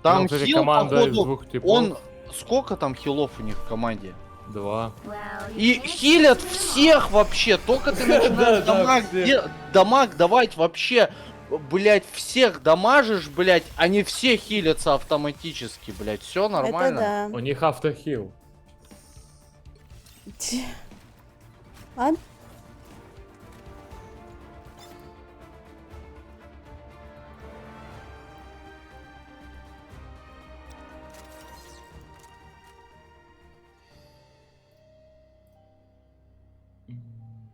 Там кстати, хил, команда из походу, двух типов. он... Сколько там хилов у них в команде? 2. Well, И хилят всех вообще, только ты начинаешь дамаг давать вообще, блять, всех дамажишь, блять, они все хилятся автоматически, блять, все нормально. Это У них автохил. да. Ладно.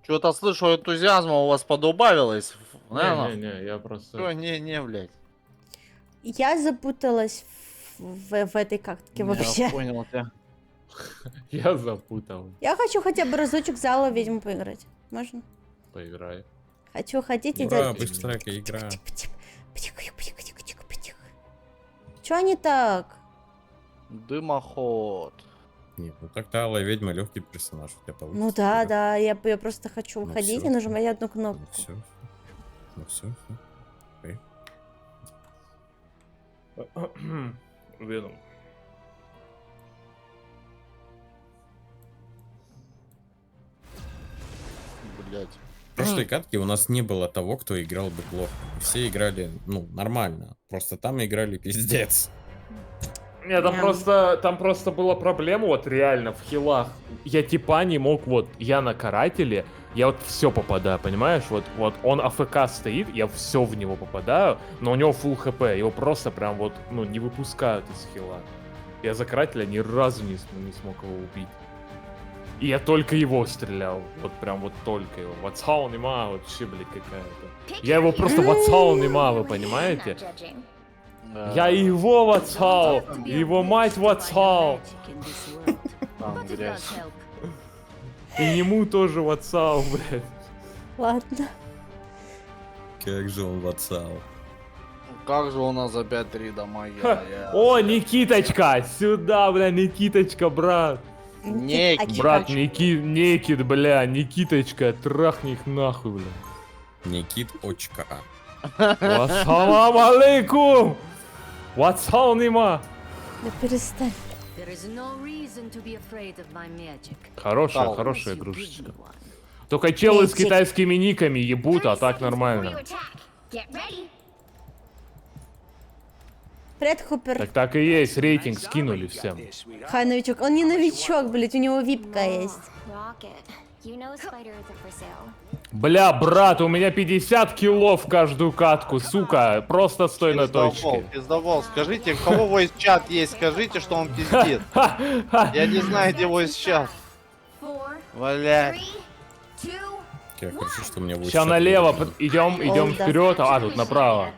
Что-то слышу, энтузиазма у вас подубавилось. Наверное. Не, я просто... Всё, не, блять. Я запуталась в этой картке вообще. Я понял тебя. Я запутал. Я хочу хотя бы разочек зала ведьму поиграть. Можно? Поиграй. Хочу, хотите, Ура, дядь? быстрая игра. Чё не так? Дымоход. Нет, ну так-то Алая ведьма легкий персонаж. У тебя получится. Ну да, я просто хочу Ну выходить всё. и нажимать одну Ну кнопку. все. Ну все. Веном. Блять. В прошлой катке у нас не было того, кто играл бы плохо. Все играли, ну, нормально. Просто там играли пиздец. Нет, там просто была проблема, вот реально, в хилах. Я типа не мог, вот, я на карателе, я вот все попадаю, понимаешь? Вот он АФК стоит, я все в него попадаю, но у него фулл хп, его просто прям вот, ну, не выпускают из хила. Я за карателя ни разу не смог его убить. И я только его стрелял, вот прям вот только его. Ватсау нема, вообще, блядь, какая-то. Я его просто ватсау нема, вы понимаете? Я его ватсау, его мать ватсау. Там грязь. И ему тоже ватсау, блядь. Ладно. Как же он ватсал. Как же у нас за 5-3 дамаги? О, Никиточка, сюда, бля, Никиточка, брат. Некит. Брат, Никит, бля, Никиточка, трахни их нахуй, бля. Никит очка. Ассалам алейкум! Ватсау нема! Да перестань. Хорошая игрушечка. Только челы с китайскими никами ебут, а так нормально. Привет, Хупер. Так и есть, рейтинг скинули всем. Хай, новичок. Он не новичок, блядь, у него випка есть. Бля, брат, у меня 50 киллов в каждую катку, сука. Просто стой на точке. Пиздобол, скажите, у кого voice чат есть, скажите, что он пиздит. Я не знаю, где voice чат. Бля. Я хочу, что мне будет. Сейчас налево идем вперед, а тут направо.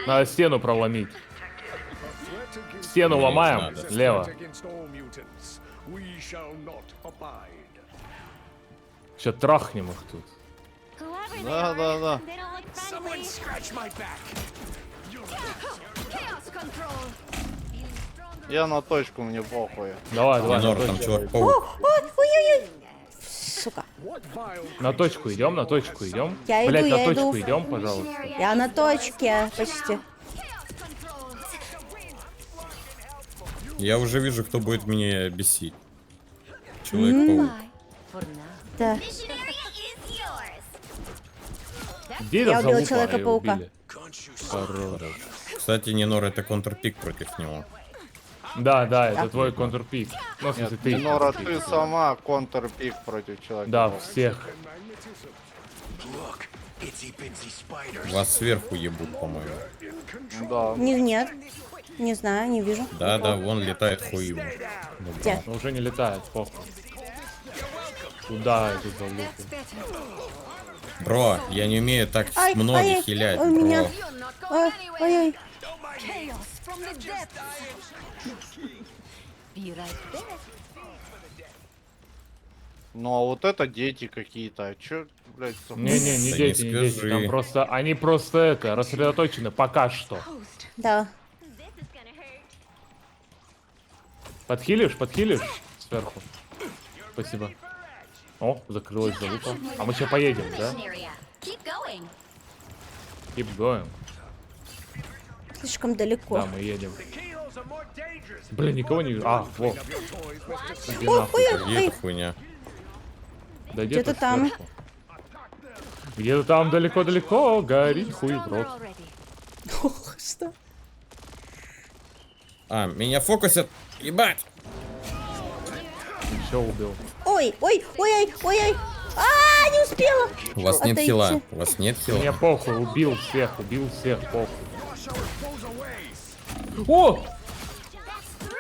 Надо стену проломить. Стену ломаем, лево. Сейчас трахнем их тут. Да. Я на точку, мне похуй. Давай, Нор, на там точку. чувак-паук. Ой-ой-ой. Сука. На точку идем. Я Блять, иду, на я точку иду. идем, пожалуйста. Я на точке почти. Я уже вижу, кто будет меня бесить. Человек-паук. Да. Где Я этот убила залупа? Человека-паука. Убили. Хорош. Кстати, Нинор, это контрпик против него. Да, это твой контрпик. Ну, в смысле, ты. Нора, ты сама контрпик против человека. Да, всех. Вас сверху ебут, по-моему. Да. Нет. Не знаю, не вижу. Да, вон летает хуй его. Где? Но уже не летает, похуй. Куда это залупа? Бро, я не умею так Ай, много ай, хилять, ой, меня. бро. Ой, ой, ой. Ну а вот это дети какие-то. А чё, блядь, за- Не, не Да дети, не не дети. скажи. Там просто, они просто это, рассредоточены пока что. Да. Подхилишь сверху. Спасибо. О, закрылась залупа. А мы сейчас поедем, да? Mission area. Keep going. Keep going. Слишком далеко. Да, мы едем. Блин, никого не вижу. А, во. Иди Ой, нахуй. ой, Где ой. эта хуйня? Да Где-то там. сверху. Где-то там далеко-далеко горит хуй в рот. Ох, что? А, меня фокусят. Ебать! Все убил. Ой, ой, ой, ой, ой, ой. А, не успела. У вас нет Отойти. хила. У вас нет Мне хила. похуй, убил всех, похуй. О!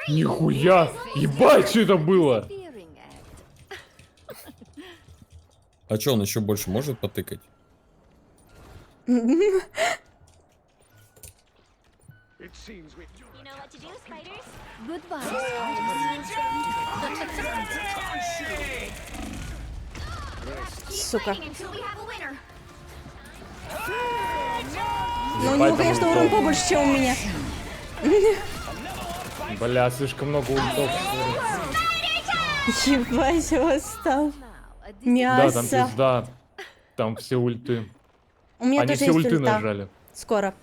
Нихуя! Ебать, что это было? А чё, он еще больше может потыкать? You know what to do, spiders? Goodbye. Сука. Fighting until we have a winner. Ну, у него, конечно, урон побольше, чем у меня. Бля, слишком много ультов. Ебать, его стал. Да, там Мясо. пизда. Там все ульты. У меня Они тоже все есть ульты ульта. нажали. Скоро.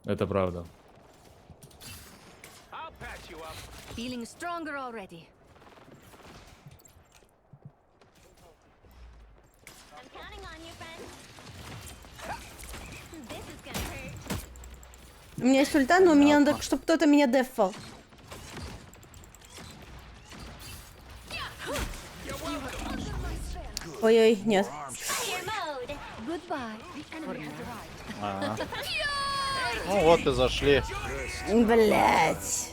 Это правда. Feeling stronger already. I'm counting on you, friend. This is gonna hurt. У меня есть ульта, но мне надо, чтобы кто-то меня дефал. Ой-ой, нет. Fire mode. Goodbye. А. Ну вот и зашли. Блять.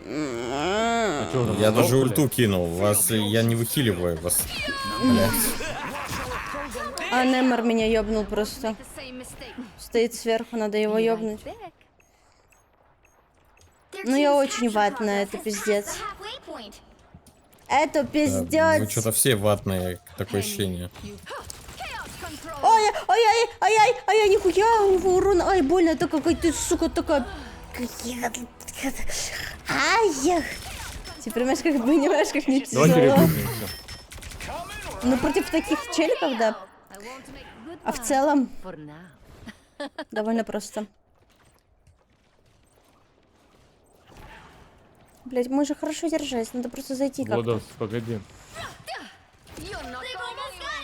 А чё, уже Я даже сдохли? ульту кинул. Вас я не выхиливаю вас. Блядь. А Немор меня ёбнул просто. The same mistake. Стоит сверху, надо его ёбнуть. Back. Their Ну я team's очень captured ватная, progress это has пиздец. passed the halfway point. Это Вы пиздец. что-то все ватные, такое ощущение. Chaos control. Ой, ой, ой, ой, ой, ой, ой, нихуя, у него урон. Ай, больно, это какой ты, сука, такая. Ай, ты понимаешь, как мне тяжело. Давайте ребутнемся. Ну против таких челиков, да. I want to make goodbye А в целом for now. довольно просто. Блять, мы же хорошо держались, надо просто зайти как-то. Владос, погоди. You're not They've almost got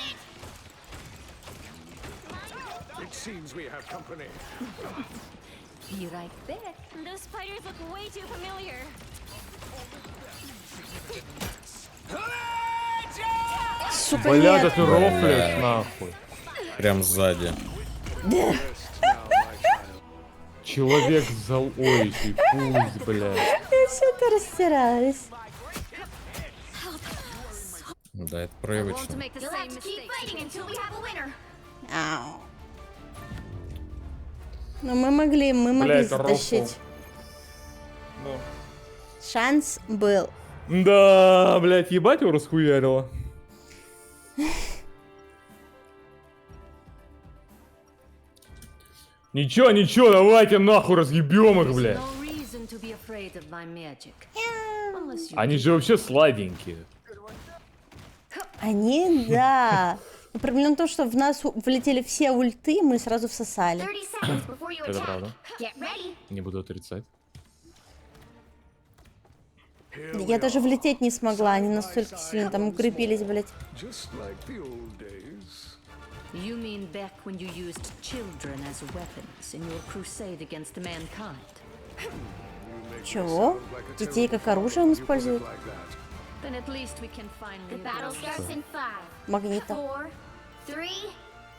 it. It seems we have company. be right back. Those spiders look way too familiar. Сука, Бля, да нет. ты рофлишь нахуй. Прям сзади. Человек зал... Ой, ты пусть, бля. Я что-то растираюсь. Да, это I want to проявочно. make the You'll same have to keep mistake. fighting until we have a winner. Ау. Но мы могли Бля, это затащить. Ну. Шанс был. Да, блядь, ебать его расхуярило. Ничего, ничего, давайте нахуй разъебем их, блядь. No reason to be afraid of my magic. Unless you Они же вообще сладенькие. Они, да. Но проблема в том, что в нас влетели все ульты, мы сразу всосали. 30 seconds before you Это attack. правда. Get ready. Не буду отрицать. Я даже влететь не смогла, они настолько сильно там укрепились, блядь. Just like the old days. You mean back when you used children as weapons in your crusade against mankind? Чего? Детей как оружие он использует? Like that. Then at least we can The finally battle approach. starts in 5, Магнита. 4, 3,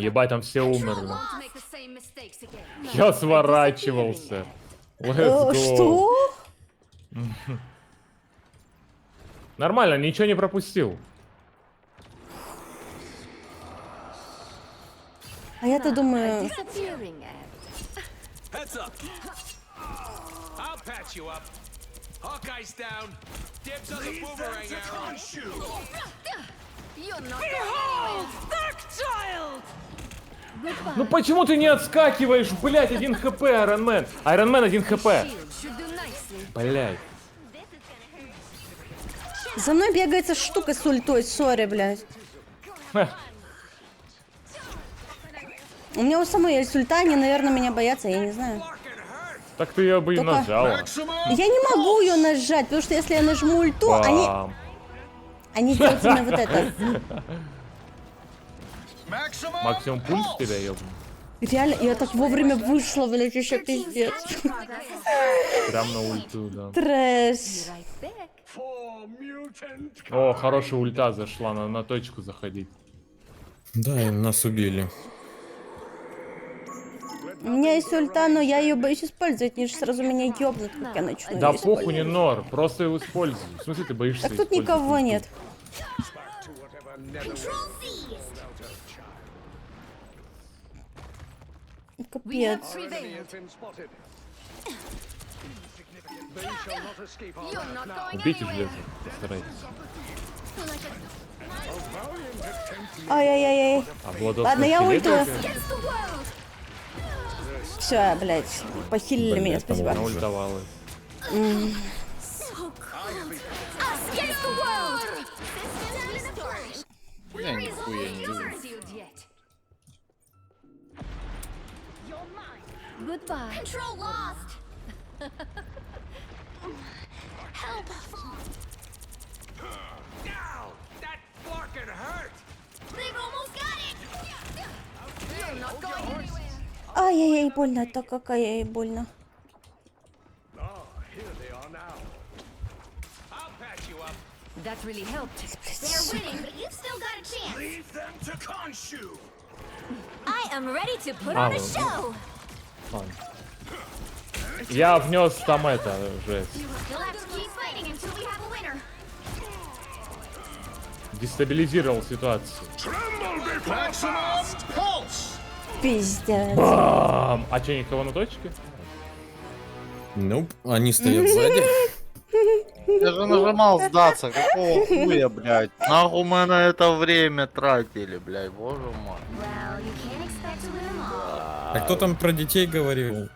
Ебать, там все умерли. Want to make the same mistakes again. Я сворачивался. Let's go. Что? Нормально, ничего не пропустил. А я-то думаю... Disappearing act. Heads up. I'll patch you up. Hawkeye's down. Dibs on the boomerang arrow. You're not going anywhere. Ну почему ты не отскакиваешь, блять, 1 хп, Iron Man? Iron Man 1 хп. Shield should do nicely. Блять. За мной бегается штука с ультой, сори, блядь. У меня у самой есть ульта, они, наверное, меня боятся, я не знаю. Так ты ее бы и Только- нажала. Я не могу ее нажать, потому что если я нажму ульту, Бам. они сделают именно вот это. Максимум пульс тебя ёбну. Реально, я так вовремя вышла, блядь, еще пиздец. Прям на ульту, да. Трэш. О, хорошая ульта зашла, на точку заходить. Да, и нас убили. У меня есть ульта, но я ее боюсь использовать, они же сразу меня ёбнут, как я начну. Да её похуй, не нор, просто его используй. В смысле ты боишься Так тут использовать никого ульту? нет. Control seized. We Капец. have prevailed. You're not going Убейте anywhere. железо, постарайтесь. Ай-яй-яй-яй. А Владос Ладно, я на ультую. скелете? Against the world. Все, блядь, похилили Блядь, меня, там спасибо. Она ультовала. Us against the world. Я нихуя не вижу. Sealed yet. Goodbye. Control lost. Help. Now! That fucking hurt! They've almost got it. You're not going anywhere. Ай-яй-яй, больно, так какая ей больно. I'll patch you up. That really helped. They're winning, but you've still got a chance. Leave them to Khonshu. I am ready to put Ah, on a well, show. Ладно. Я внес там это, жесть. You'll have to keep fighting until we have a winner. Дестабилизировал ситуацию. Пиздец. Бам! А че, никого на точке? Nope. Они стоят сзади. Я же нажимал сдаться, какого хуя, блядь? Нахуй мы на это время тратили, блядь, боже мой. Well, you can't expect to win them all. А кто там про детей говорил?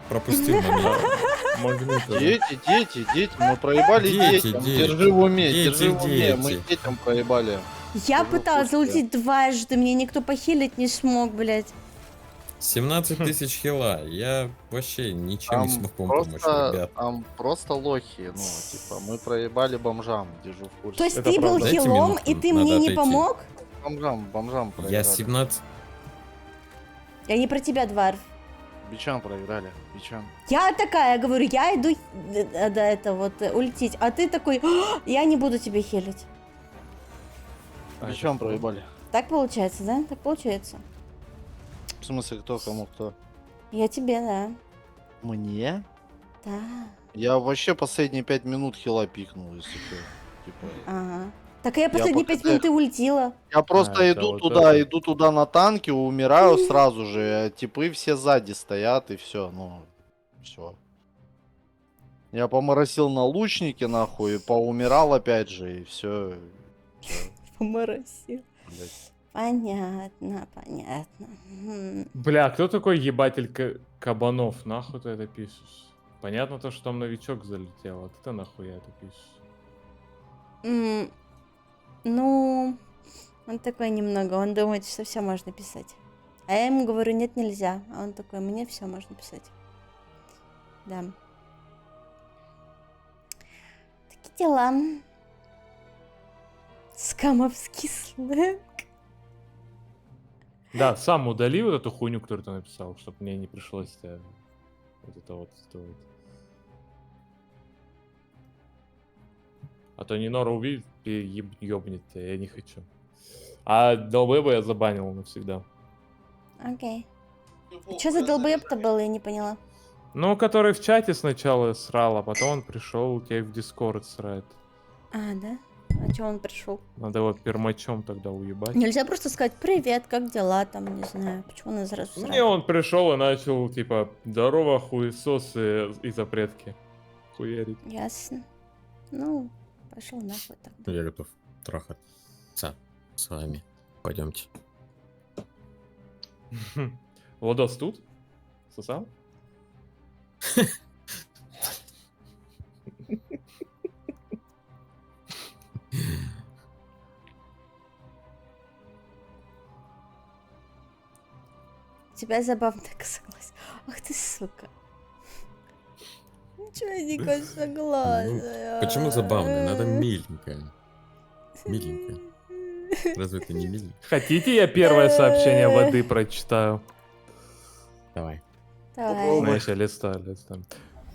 Пропустил момент. Дети, мы проебали Дети, детям. дети. Держи в уме, Дети, держи в уме, мы дети. детям проебали. Я пыталась залутить дважды, мне никто похилить не смог, блядь. 17 тысяч хила. Я вообще ничем не смог вам помочь, ребят. Там просто лохи, ну, типа, мы проебали бомжам, держу в курсе. То есть ты был Дайте хилом, минутку, и ты надо мне не отойти. помог? Бомжам проиграли. Я 17... Я не про тебя, Дварф. Бичам проиграли, бичам. Я такая, говорю, я иду до этого вот ультить, а ты такой, «А, я не буду тебе хилить. Бичам проебали. Так получается, да? Так получается. В смысле, кто кому кто? Я тебе, да. Мне? Да. Я вообще последние 5 минут хила пикнул, если что. Типа. Ага. Так я последние 5 минут и ультила. Я просто это иду вот туда, это. иду туда на танке, умираю сразу же. Типы все сзади стоят и все, ну, все. Я поморосил на лучнике, нахуй, и поумирал опять же, и все. Поморосил. Понятно, понятно. Бля, кто такой ебатель кабанов? Нахуй ты это пишешь? Понятно то, что там новичок залетел, а ты-то нахуя это пишешь? Ну, он такой немного, он думает, что все можно писать. А я ему говорю, нет, нельзя. А он такой, мне все можно писать. Да. Такие дела. Скамовский сленг. Да, сам удали вот эту хуйню, которую ты написал, чтобы мне не пришлось тебя вот это вот стоит. А то Нинора увидит и ёбнет тебя, я не хочу. А долбоеба я забанил навсегда. Окей. Что за долбоеб-то был, я не поняла. Ну, который в чате сначала срал, а потом он пришел тебе в Дискорд срать. А, да? А чё он пришел? Надо его пермачом тогда уебать. Нельзя просто сказать привет, как дела там, не знаю. Почему он сразу сразу? Не, он пришел и начал, типа, здорово, хуесосы и запретки хуярить. Ясно. Ну, пошел нахуй тогда. Я готов трахаться с вами. Пойдемте. Владос тут? Сосал? Тебя забавно оказалось. Ах ты, сука. Ничего я не согласна. Почему забавно? Надо миленькое. Миленькое. Разве это не миленькое? Хотите, я первое сообщение воды прочитаю? Давай. Давай. Ну, я листаю.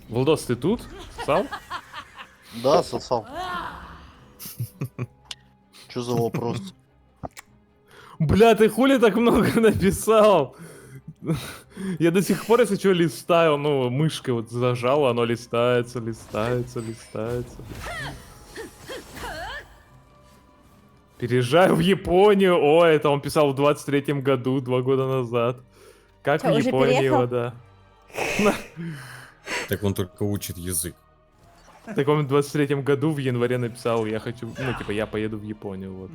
Владос, ты тут? Сосал? Да, сосал. Что за вопрос? Бля, ты хули так много написал? Я до сих пор, если что, листаю, ну, мышкой вот зажал, оно листается. Переезжаю в Японию. О, это он писал в 23-м году, 2 года назад. Как Чё, в уже Японии переехал? его, да. Так он только учит язык. Так он в 23-м году в январе написал, я хочу, ну, типа, я поеду в Японию, вот,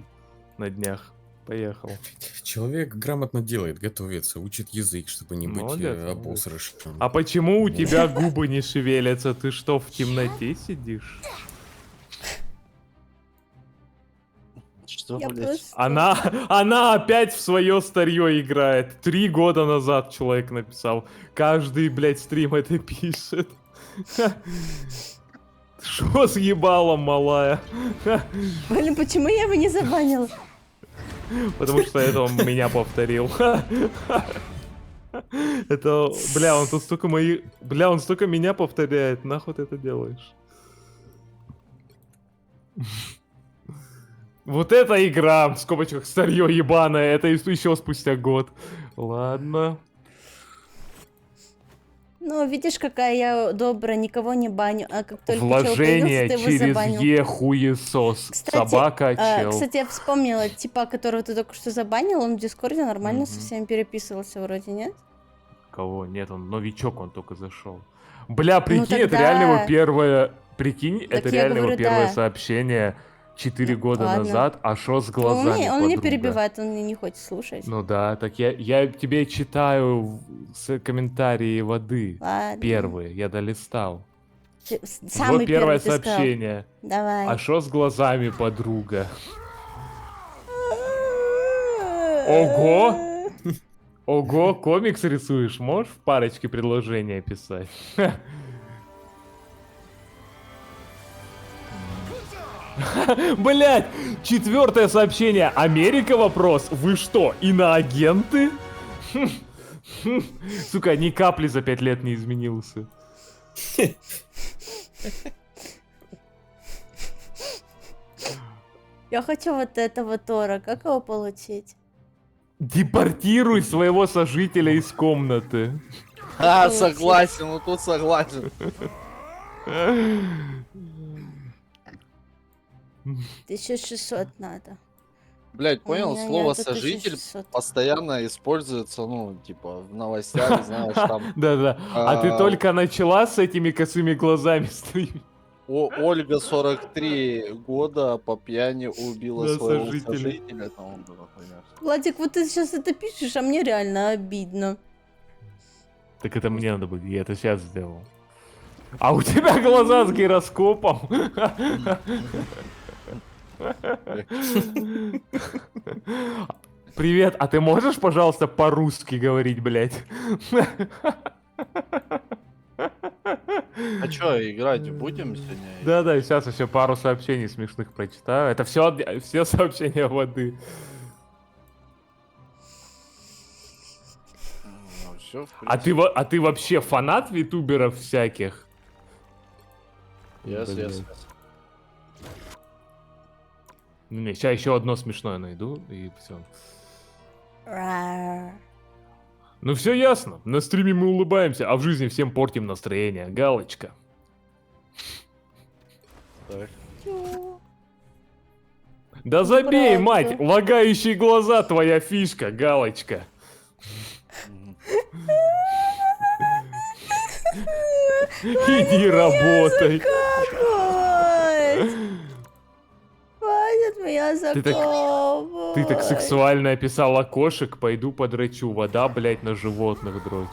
на днях. Поехал. Человек грамотно делает, готовится, учит язык, чтобы не быть Молодец, обосрышем. А почему у тебя губы не шевелятся? Ты что, в темноте сидишь? Что, Я блядь? просто- Она опять в свое старье играет. 3 года назад человек написал. Каждый, блядь, стрим это пишет. Шо с ебалом, малая? Блин, почему я его не забанила? Потому что это он меня повторил. Это, бля, он тут столько моих... Бля, он столько меня повторяет. Нахуй ты это делаешь? Вот эта игра, в скобочках, старье ебаное, это еще спустя год. Ладно. Ну, видишь, какая я добрая, никого не баню, а как только чел Вложение появился, ты его через забанил. Е хуесос. Кстати, Собака, чел. кстати, я вспомнила, типа, которого ты только что забанил, он в Дискорде нормально со всеми переписывался вроде, нет? Кого? Нет, он новичок, он только зашел. Бля, прикинь, это тогда- реально его первое Прикинь, Так это я реально его говорю, первое да. сообщение 4 года ладно. назад, а шо с Он глазами мне подруга? перебивает, он мне не хочет слушать. Ну да, так я тебе читаю комментарии воды. Ладно. Первые, я долистал. Самый Вот первое первый ты сказал. сообщение. Давай. А шо с глазами, подруга? Ого! Ого, комикс рисуешь? Можешь в парочке предложения писать? Блять, 4-е сообщение. Америка вопрос. Вы что, иноагенты? Сука, ни капли за 5 лет не изменился. Я хочу вот этого Тора. Как его получить? Депортируй своего сожителя из комнаты. А, согласен, ну тут согласен. 1600 надо. Блять, У понял, меня слово нету сожитель 1600. постоянно используется, ну, типа, в новостях, знаешь, там. Да-да. А ты только начала с этими косыми глазами стримить? Ольга 43 года по пьяни убила Да, своего сожителя. сожителя. Там, да, понятно. Владик, вот ты сейчас это пишешь, а мне реально обидно. Так это мне надо будет, я это сейчас сделал. А у тебя глаза с гироскопом. Привет, а ты можешь, пожалуйста, по-русски говорить, блядь? А чё, играть будем сегодня? Да-да, сейчас еще пару сообщений смешных прочитаю. Это все сообщения воды. Ну, всё, в А ты вообще фанат витуберов всяких? Yes, Блин. yes. Ну, не, сейчас еще одно смешное найду, и все. Ну все ясно. На стриме мы улыбаемся, а в жизни всем портим настроение. Галочка. Так. Да забей, Правда. мать! Лагающие глаза твоя фишка, галочка. Иди работай. Хватит меня закапывать. Ты так сексуально описала кошек, пойду подрачу. Вода, блять, на животных дрочит.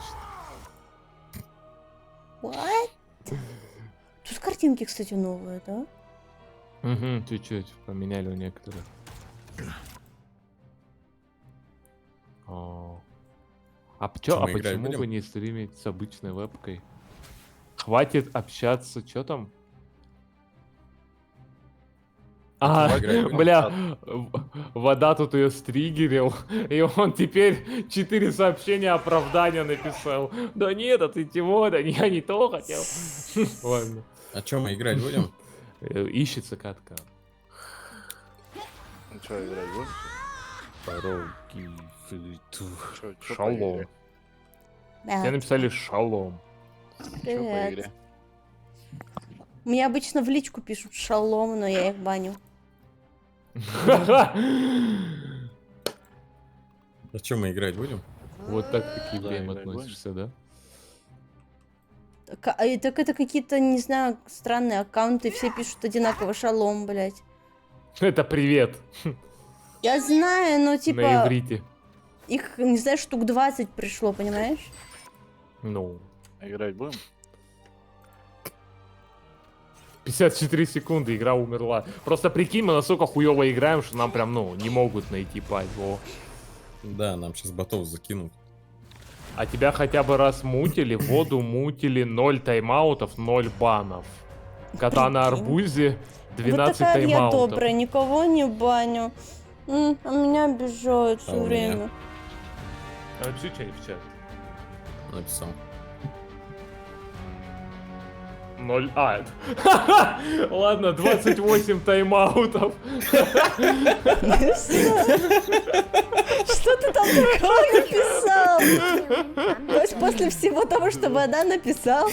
What? Тут картинки, кстати, новые, да? Угу, чуть-чуть поменяли у некоторых. Что, А мы играть почему будем? бы не стримить с обычной вебкой? Хватит общаться, что там? А, играть будем? бля, вода тут ее стригерил, и он теперь 4 сообщения оправдания написал. Да нет, а ты чего? Да я не то хотел. Ладно. А чё, мы играть будем? Ищется катка. Ну чё, играть будем? Дороги, Чё по шалом. игре? Тебе написали шалом. Чё по Привет. игре? Мне обычно в личку пишут шалом, но я их баню. А чё, мы играть будем? Вот так ты к Да, евреям играть относишься, да? Так это какие-то, не знаю, странные аккаунты, все пишут одинаково шалом, блядь. Это привет. Я знаю, но На типа иврите. их, не знаю, штук 20 пришло, понимаешь? Ну. Играть будем? 54 секунды, игра умерла. Просто прикинь, мы настолько хуёво играем, что нам прям, ну, не могут найти пать. Во. Да, нам сейчас ботов закинут. А тебя хотя бы раз мутили, воду мутили, 0 тайм-аутов, 0 банов. Кота на арбузе, 12 Вот такая я тайм-аутов. добрая, никого не баню. А меня обижают все у меня? время. Напиши что-нибудь в чат. Написал. 0. Ладно, 28 тайм-аутов. Что ты там такого написал? То есть после всего того, что вода написал?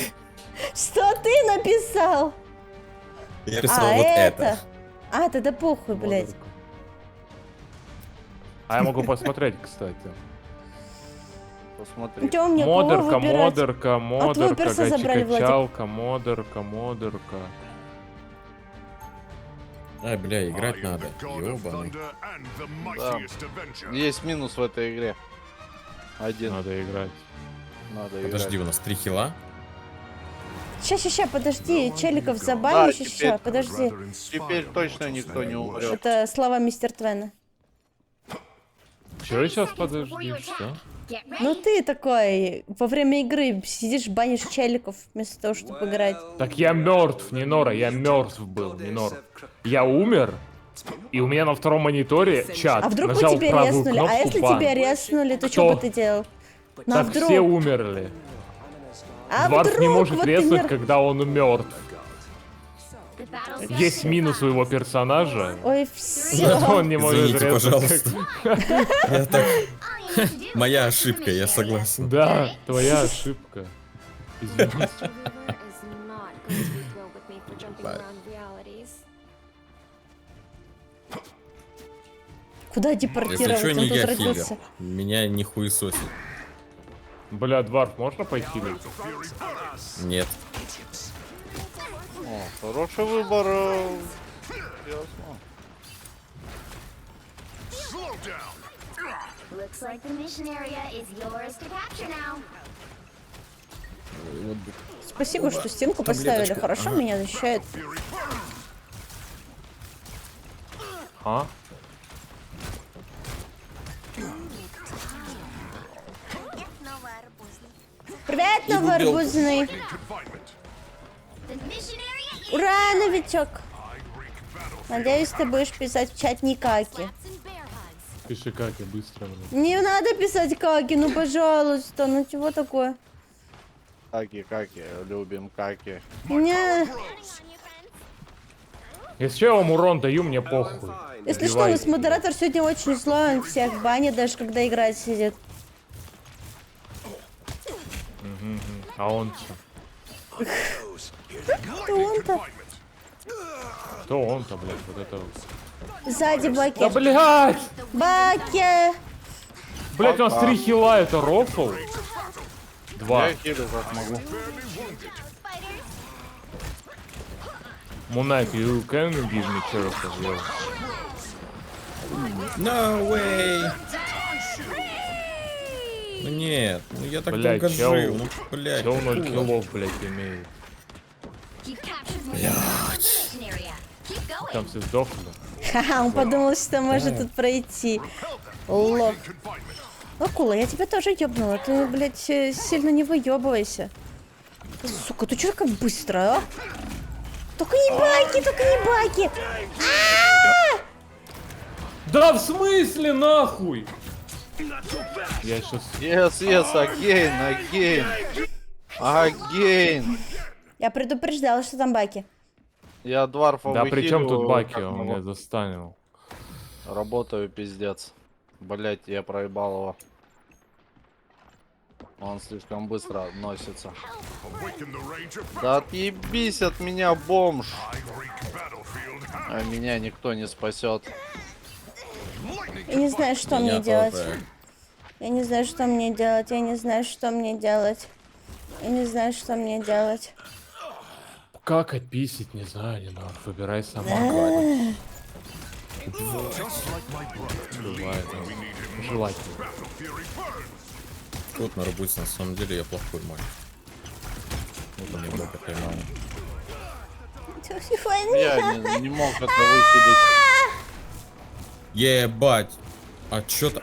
Что ты написал? Я рисовал вот это. А, тогда похуй, блядь. А я могу посмотреть, кстати. Посмотри. Чё мне, кого Модерка, выбирать? модерка, А твой модерка, перса забрали, Владик. гачи-качалка, модерка, модерка. А, бля, играть надо. God of Ёбаный. thunder and the Да. mightiest avenger. Есть минус в этой игре. Один. Надо играть. Надо Подожди, играть. у нас 3 хила? Ща, подожди, челиков забаню, Да, ща, теперь- подожди. Теперь точно никто не умрет. Это слова мистер Твена. Чё сейчас подожди, что? Get ready. Ну ты такой, во время игры сидишь, банишь челиков, вместо того, чтобы играть. Так я мертв, не Нора, я мертв был, не Нор. Я умер, и у меня на втором мониторе чат. А вдруг бы Нажал тебя правую резнули? А кнопку если бан. тебя резнули, то Кто? что бы ты делал? Ну а Так вдруг? все умерли. А Дварф не вдруг? может Вот ты резнуть, мер- когда он мертв. The battle's Есть минус у его персонажа. Ой, все. Он не может Извините, резнуть. пожалуйста. Я так... all you need to do Моя is ошибка, я согласен. Да, твоя ошибка. Извините. River is not going to be thrilled with me for jumping Bye. around realities. Куда Если депортировать? что, Он не тут я родился. хилер. Меня не хуесосит. Бля, Дварф, можно похилить? Нет. О, хороший выбор. Ясно. Slow down. Looks like the mission area is yours to capture now. Спасибо, что стенку поставили. Хорошо меня защищает. А? Привет, новый арбузный. Confinement. The mission area is Ура, новичок. Надеюсь, ты будешь писать в чат не каки. and bear hugs. Пиши как я быстро. блин. Не надо писать каки, ну пожалуйста. Ну чего такое? Каки, любим каки. Не. Если что, я вам урон даю, мне похуй. Если что, у нас модератор сегодня очень злой, он всех банит, даже когда играть сидит. А он что? Кто он-то? Кто он-то, блядь, вот это вот. Сзади Баки. Да, блядь! Баки! Блядь, у нас 3 хила, это рофл? 2. Я хилю как могу. Moonlight, you can give me carrot as well. No way! Ну нет, ну я так Блядь, долго чел, жил, ну блядь. чел 0 киллов, блядь, имеет. You've captured more than half the mission area. Keep going. Там все сдохли. Ха-ха, он подумал, что может тут пройти. Лох. Акула, я тебя тоже ёбнула. Ты, блядь, сильно не выёбывайся. Сука, ты чё так быстро, а? Только не Баки, только не Баки! Да в смысле, нахуй? Я сейчас... Yes, again. Я предупреждала, что там Баки. Я Дварфа Да при чем выхилю, тут Баки, как он могу. меня застанил. Работаю, пиздец. Блять, я проебал его. Он слишком быстро носится. Awaken the range of Да отъебись от меня, бомж. Greek battlefield. А меня никто не спасет. Я не знаю, что мне Меня делать. тоже. Я не знаю, что мне делать. Я не знаю, что мне делать. Я не знаю, что мне делать. Как отписить, не знаю, не надо. Выбирай сама. Бывает, ну, желательно. Вот на работе, на самом деле я плохой маг. Вот он немного поймал. Я не мог это выхилить. Ебать! А чё-то...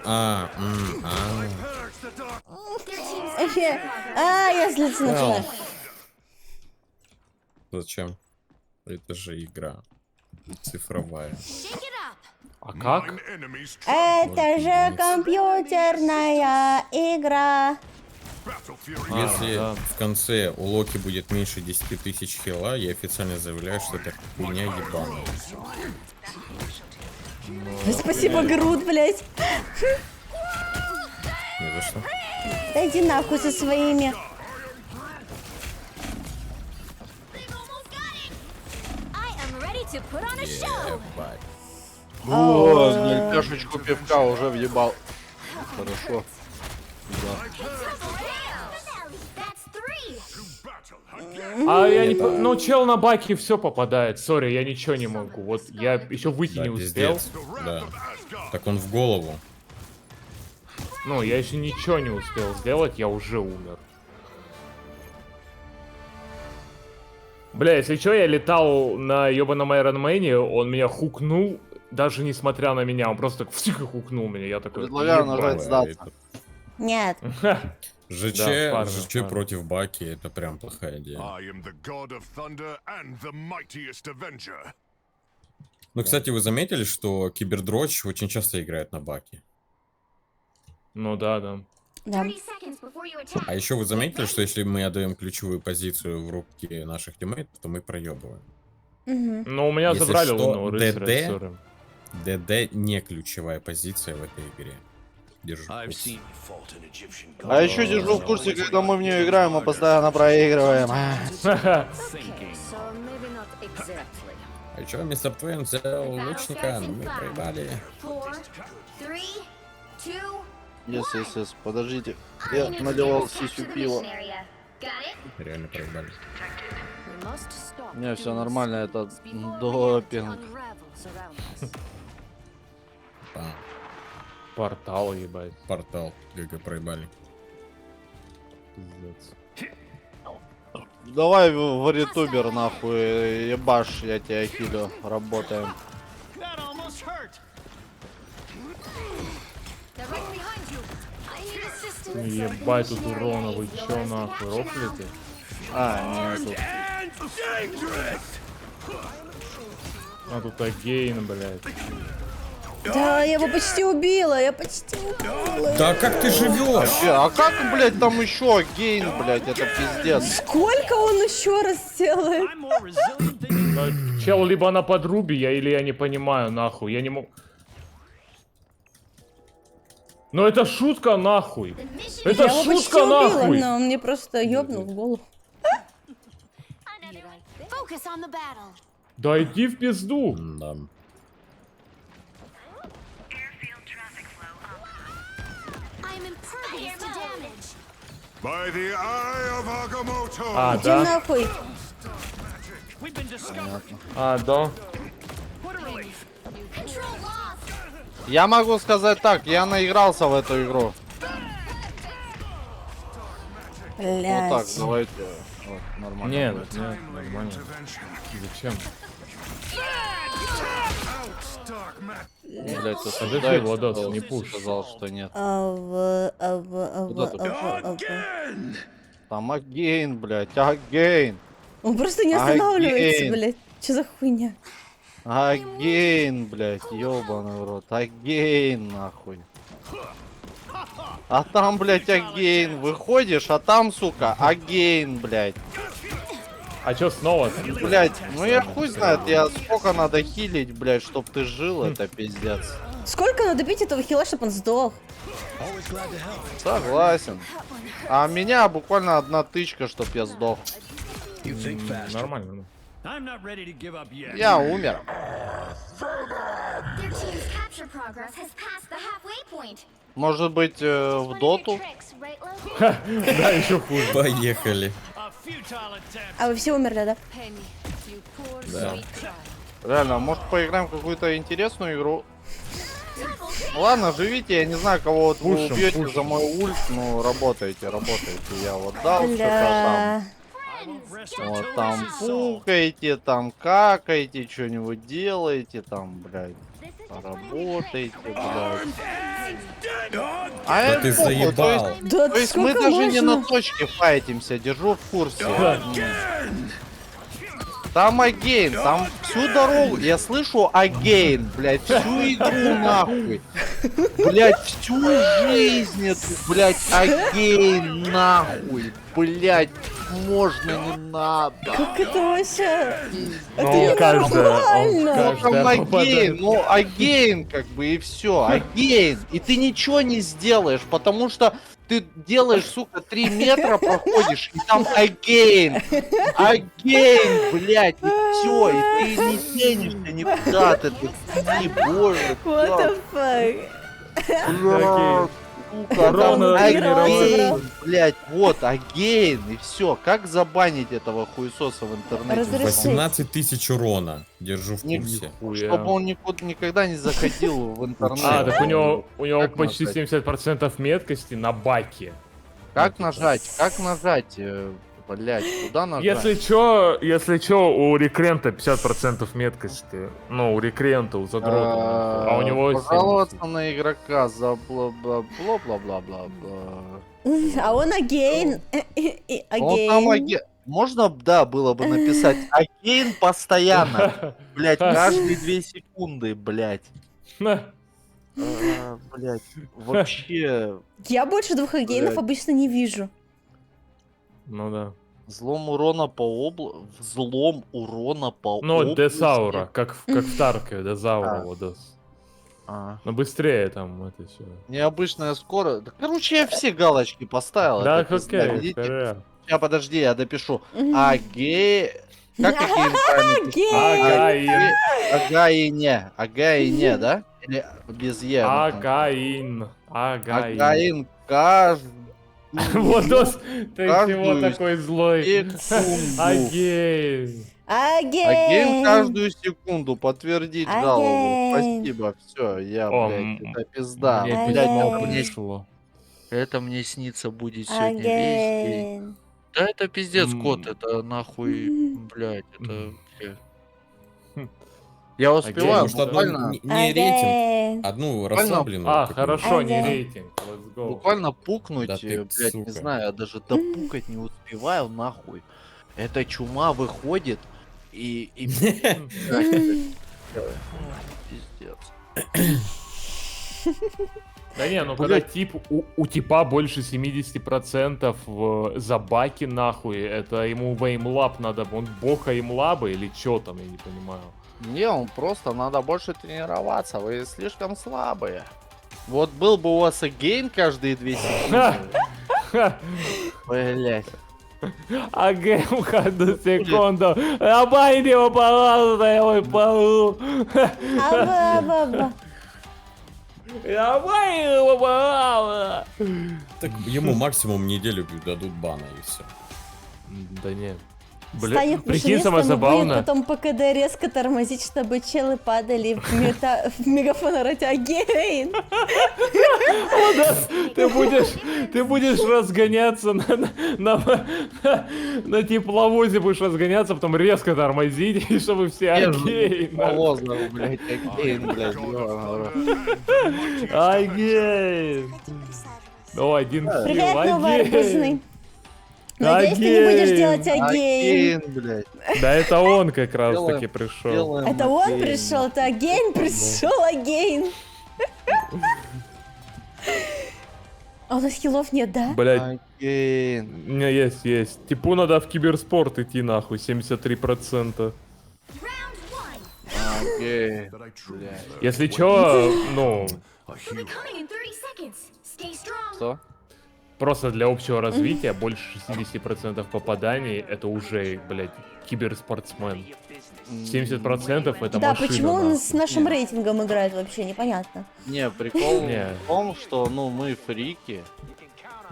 Я злиться начала. Зачем? Это же игра. Цифровая. Shake it up. А как? Enemies Это же компьютерная игра. Если да. в конце у Локи будет меньше 10 тысяч хила, я официально заявляю, что это хуйня ебаная. Спасибо, Грут, блядь. Не за что. Да иди нахуй со своими. I am ready to put on a show. Ебать. О, чашечку пивка уже въебал. Хорошо. Да. That's 3. А я не... Ну, чел на баке все попадает. Сори, я ничего не могу. Вот я еще выйти не успел. Пиздец. Да. Так он в голову. Ну, я еще ничего не успел сделать, я уже умер. Бля, если что, я летал на ёбаном Iron Man'е, он меня хукнул, даже несмотря на меня, он просто так всих и хукнул меня, я такой... Предлагаю нажать сдаться. Нет. ЖЧ против Баки, это прям плохая идея. Ну, кстати, вы заметили, что Кибердрочь очень часто играет на Баке? Ну да, да. Да. А еще вы заметили, что если мы отдаем ключевую позицию в руки наших тиммейтов, то мы проебываем. Ну, у меня Если забрали что, лунного рыцаря, сори. ДД не ключевая позиция в этой игре. Держу. А еще держу в курсе, когда мы в нее играем, мы постоянно проигрываем. А еще мистер Твен взял лучника, но мы проебали. Yes, подождите. Я наливал сисю пиво. Реально проебали. Не, все нормально, это допинг. Портал, ебать. Портал, ГГ проебали. Пиздец. Давай в ритубер нахуй, ебашь, я тебя хилю, работаем. Ебать, тут урона, вы чё нахуй, рофлите? А, нет, А тут агейн, блядь. Да, я его почти убила, я почти убила. Да как ты живешь? А как, блядь, там еще гейн, блядь, это пиздец. Сколько он еще раз делает? Ну, чел либо на подрубе, или я не понимаю, нахуй, я не могу... Ну это шутка, нахуй. Это я его почти шутка, убила, нахуй. но он мне просто ёбнул в голову. Да иди в пизду. Да. А, иди да? нахуй. А, да? Я могу сказать так, я наигрался в эту игру. Блядь. Вот так, давайте. Вот, нормально. Нет, будет. нет, нормально. Зачем? Блять, ты Подожди, осуждаешь, Владос, что не пуш. сказал, что нет. Куда ты Там агейн, блять, агейн. Он просто не останавливается, Агейн. блядь. Че за хуйня? Агейн, блять, ёбаный в рот. Агейн, нахуй. А там, блять, агейн. Выходишь, а там, сука, агейн, блять. А чё снова? Блять, ну я хуй знает, я сколько надо хилить, блять, чтоб ты жил, это пиздец. Сколько надо бить этого хила, чтобы он сдох? Согласен. А меня буквально одна тычка, чтоб я сдох. Нормально. Я умер. Their team's capture progress has passed the halfway point. Может быть, в доту? Да, еще хуже. Поехали. А вы все умерли, да? Да. Реально, может поиграем в какую-то интересную игру? Ладно, живите, я не знаю, кого вот вы Пушим, убьете пушим. за мой ульт, ну работайте. Я вот дал что-то Бля. там. Вот там пукаете, там какаете, что-нибудь делаете, там, блядь, работаете, блядь. А Да это ты похуй, заебал. Да то есть мы сколько даже не можно? на точке файтимся, держу в курсе. Там агейн, там всю дорогу, я слышу агейн, блядь, всю игру нахуй. Блядь, всю жизнь эту, блядь, агейн нахуй. Блядь, можно, не надо. Как это вообще? Ну, Это каждая Там агейн, попадает. ну агейн как бы и все, агейн. И ты ничего не сделаешь, потому что ты делаешь, сука, 3 метра проходишь, и там агейн, блядь, и все, и ты не денешься никуда, ты такие, боже, What the fuck? блядь, сука, Ровно там тренировался. блять, вот, агейн, и все. Как забанить этого хуесоса в интернете? Разрешить. 18 тысяч урона. Держу в курсе. Чтобы он никогда не заходил в интернет. А, так у него Как почти нажать? 70% меткости на баке. Как нажать? Как нажать? Блять, куда нажать? Если чё, у рекрента 50% меткости. Ну, у рекрента, у задрота. А у него 70. Пожаловаться на игрока за бла-бла-бла-бла-бла-бла. А он агейн. Ну, там можно, да, было бы написать агейн постоянно. Блять, каждые 2 секунды, блять. Блять, вообще... Я больше 2 агейнов Блядь. обычно не вижу. Ну да. Взлом урона по Взлом урона по Ну, области. Десаура, как в Тарке, Десаура, вот Дес. Но быстрее там это все. Необычная скорость. Да, короче, я все галочки поставил. Да, это пизда, окей, видите? вперед. Сейчас, подожди, я допишу. Как агейн правильно пишется? Агаин. Агаине. Агаине, да? Или без Е? Агаин. Агаин каждый. Вот Дос, ты чего Каждую такой злой? секунду. Агейн. Агейн каждую секунду. Подтвердить жалобу. Агейн. Спасибо. Все, я, О, блядь, это пизда. Мне Агейн. Блядь, письмо это мне- пришло. это мне снится будет сегодня весь день. Агейн. Да это пиздец, М. кот, это нахуй, блядь, это... Я успеваю, Может, одну буквально, не рейтинг, одну расслабленную. А, какую-нибудь. хорошо, не Агейн. рейтинг. Let's go. буквально пукнуть, Да ты, блядь, не сука. знаю, я даже допукать не успеваю, нахуй. Эта чума выходит и... блядь, пиздец. Да не, ну когда тип у типа больше 70% в забаке нахуй, это ему в эймлаб надо, он бог эймлаба или чё там, я не понимаю. Не, он просто надо больше тренироваться, вы слишком слабые. Вот был бы у вас агейн каждые 2 секунды. Блять. Агейм каждую секунду. Обойди его, пожалуйста, я его полу. Аба-ба-ба. Обойди его, пожалуйста. Так ему максимум неделю дадут бана и все. Да нет. Станет Прикинь, самое машинистом и будет забавное. потом по КД резко тормозить, чтобы челы падали в мегафон орать агейн. Ты будешь разгоняться на тепловозе, будешь разгоняться, потом резко тормозить, и чтобы все агейн. Полозно, блядь, агейн, блядь, Агейн. Ну, один хил, Привет, новый агейн. арбузный. Надеюсь, ты не будешь делать агейн. блядь. Да это он как раз Делаем- таки пришел. делаем Это он агейн. пришел, это агейн пришел, агейн. А у нас хилов нет, да? Блять, Агейн. у меня есть. Типу надо в киберспорт идти нахуй, 73%. Агейн. Блядь. Если чё, ну, Coming in 30 seconds. Stay strong. Что? просто для общего развития больше 60% попаданий это уже, блядь, киберспортсмен. 70% это Да, машина. почему он нахуй. с нашим рейтингом играет вообще, непонятно. Не, прикол Не. в том, что, ну, мы фрики.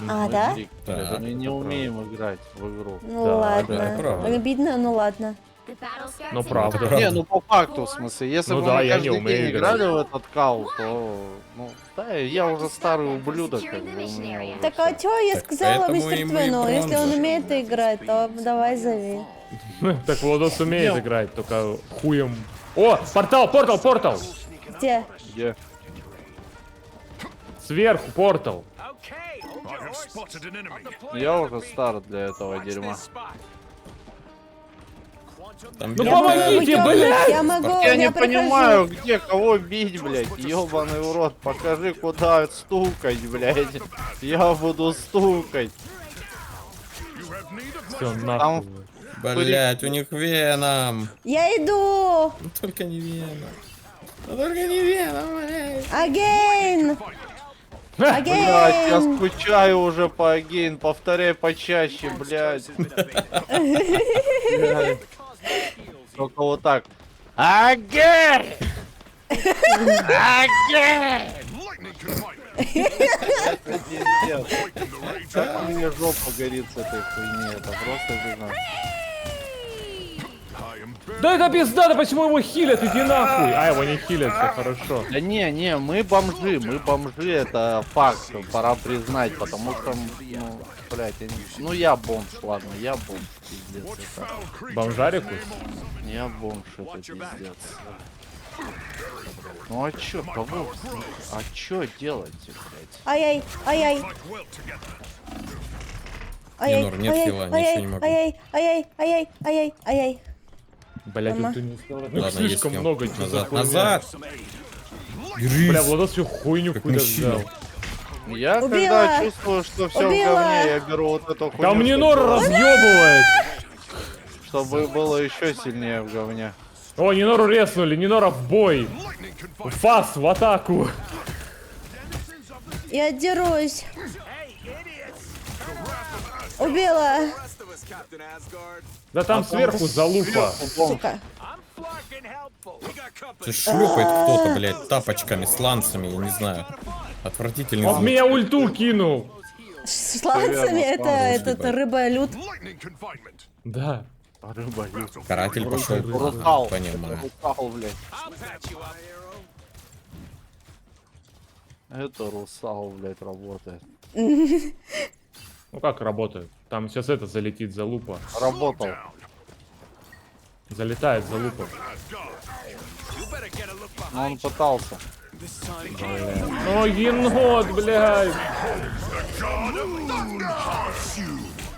А, Мы да? фрики, Так, блядь, мы не это умеем играть в игру. Ну Да, это ладно. правда. Обидно, ну ладно. The battle starts Ну in правда. Правда. Не, ну по факту, в смысле, если Ну бы да, мы я не каждый умею день играть. играли в этот кал, то, ну, да, я уже старый ублюдок, как бы, у меня уже Так а чё я Так сказала поэтому мистер ему и Твину? Если он бронза. умеет играть, то давай зови. Так Владос умеет играть, только хуем. О, портал! Где? Где? Сверху портал. Okay, hold I your have horse. spotted an enemy. Я уже стар для этого Watch дерьма. this spot. Там Ну бегает помогите, парень. блядь! Я могу, Я не прихожу. понимаю, где кого бить, блядь. Ёбаный в рот, покажи, куда стукать, блядь. Я буду стукать. Все, нахуй. Блять, у них Веном. Я иду! Ну, только не Веном. Ну, только не Веном, блядь. Агейн! Блядь, я Агейн! скучаю уже по агейн, повторяй почаще, блядь. Блядь. Только вот так. Агейн! Агейн! Lightning can fight. Нет. Как мне жопа горит с этой хуйни, это просто безумно. Да это пизда, да почему его хилят, иди нахуй. А, его не хилят, все хорошо. Да не, мы бомжи, это факт, пора признать, потому что, ну, блядь, ну я бомж, ладно, я бомж, пиздец, это. Бомжарику? Я бомж, это пиздец. Ну а чё, кого? А чё делать, блядь? Ай-яй, ай-яй. Нинор, нет хила, ничего не могу. Ай-яй. Блять, Мама. ты не успел. Ну, Ладно, слишком есть много хил. чего за Назад, хуйня. назад! Держись! Бля, Владос всю хуйню Как куда мужчина. взял. Я Убила! когда чувствую, что все в Убила! говне, я беру вот эту хуйню. Там Нинор разъебывает! Чтобы было еще сильнее в говне. О, Нинору резнули, Нинора в бой! Фас в атаку! Я дерусь. Убила. Да там сверху залупа. Сука. Шлепает кто-то, блядь, тапочками, сланцами, я не знаю. Отвратительный Он в звук. меня ульту кинул! С ланцами это рыба-лют. Да. Рыба-лют. Каратель пошел. Русал. Понимаю. Русал, блядь. Это русал, блядь, работает. Ну как работает? Там сейчас это залетит залупа. Работал. Залетает залупа. Но он пытался. О, енот, блядь!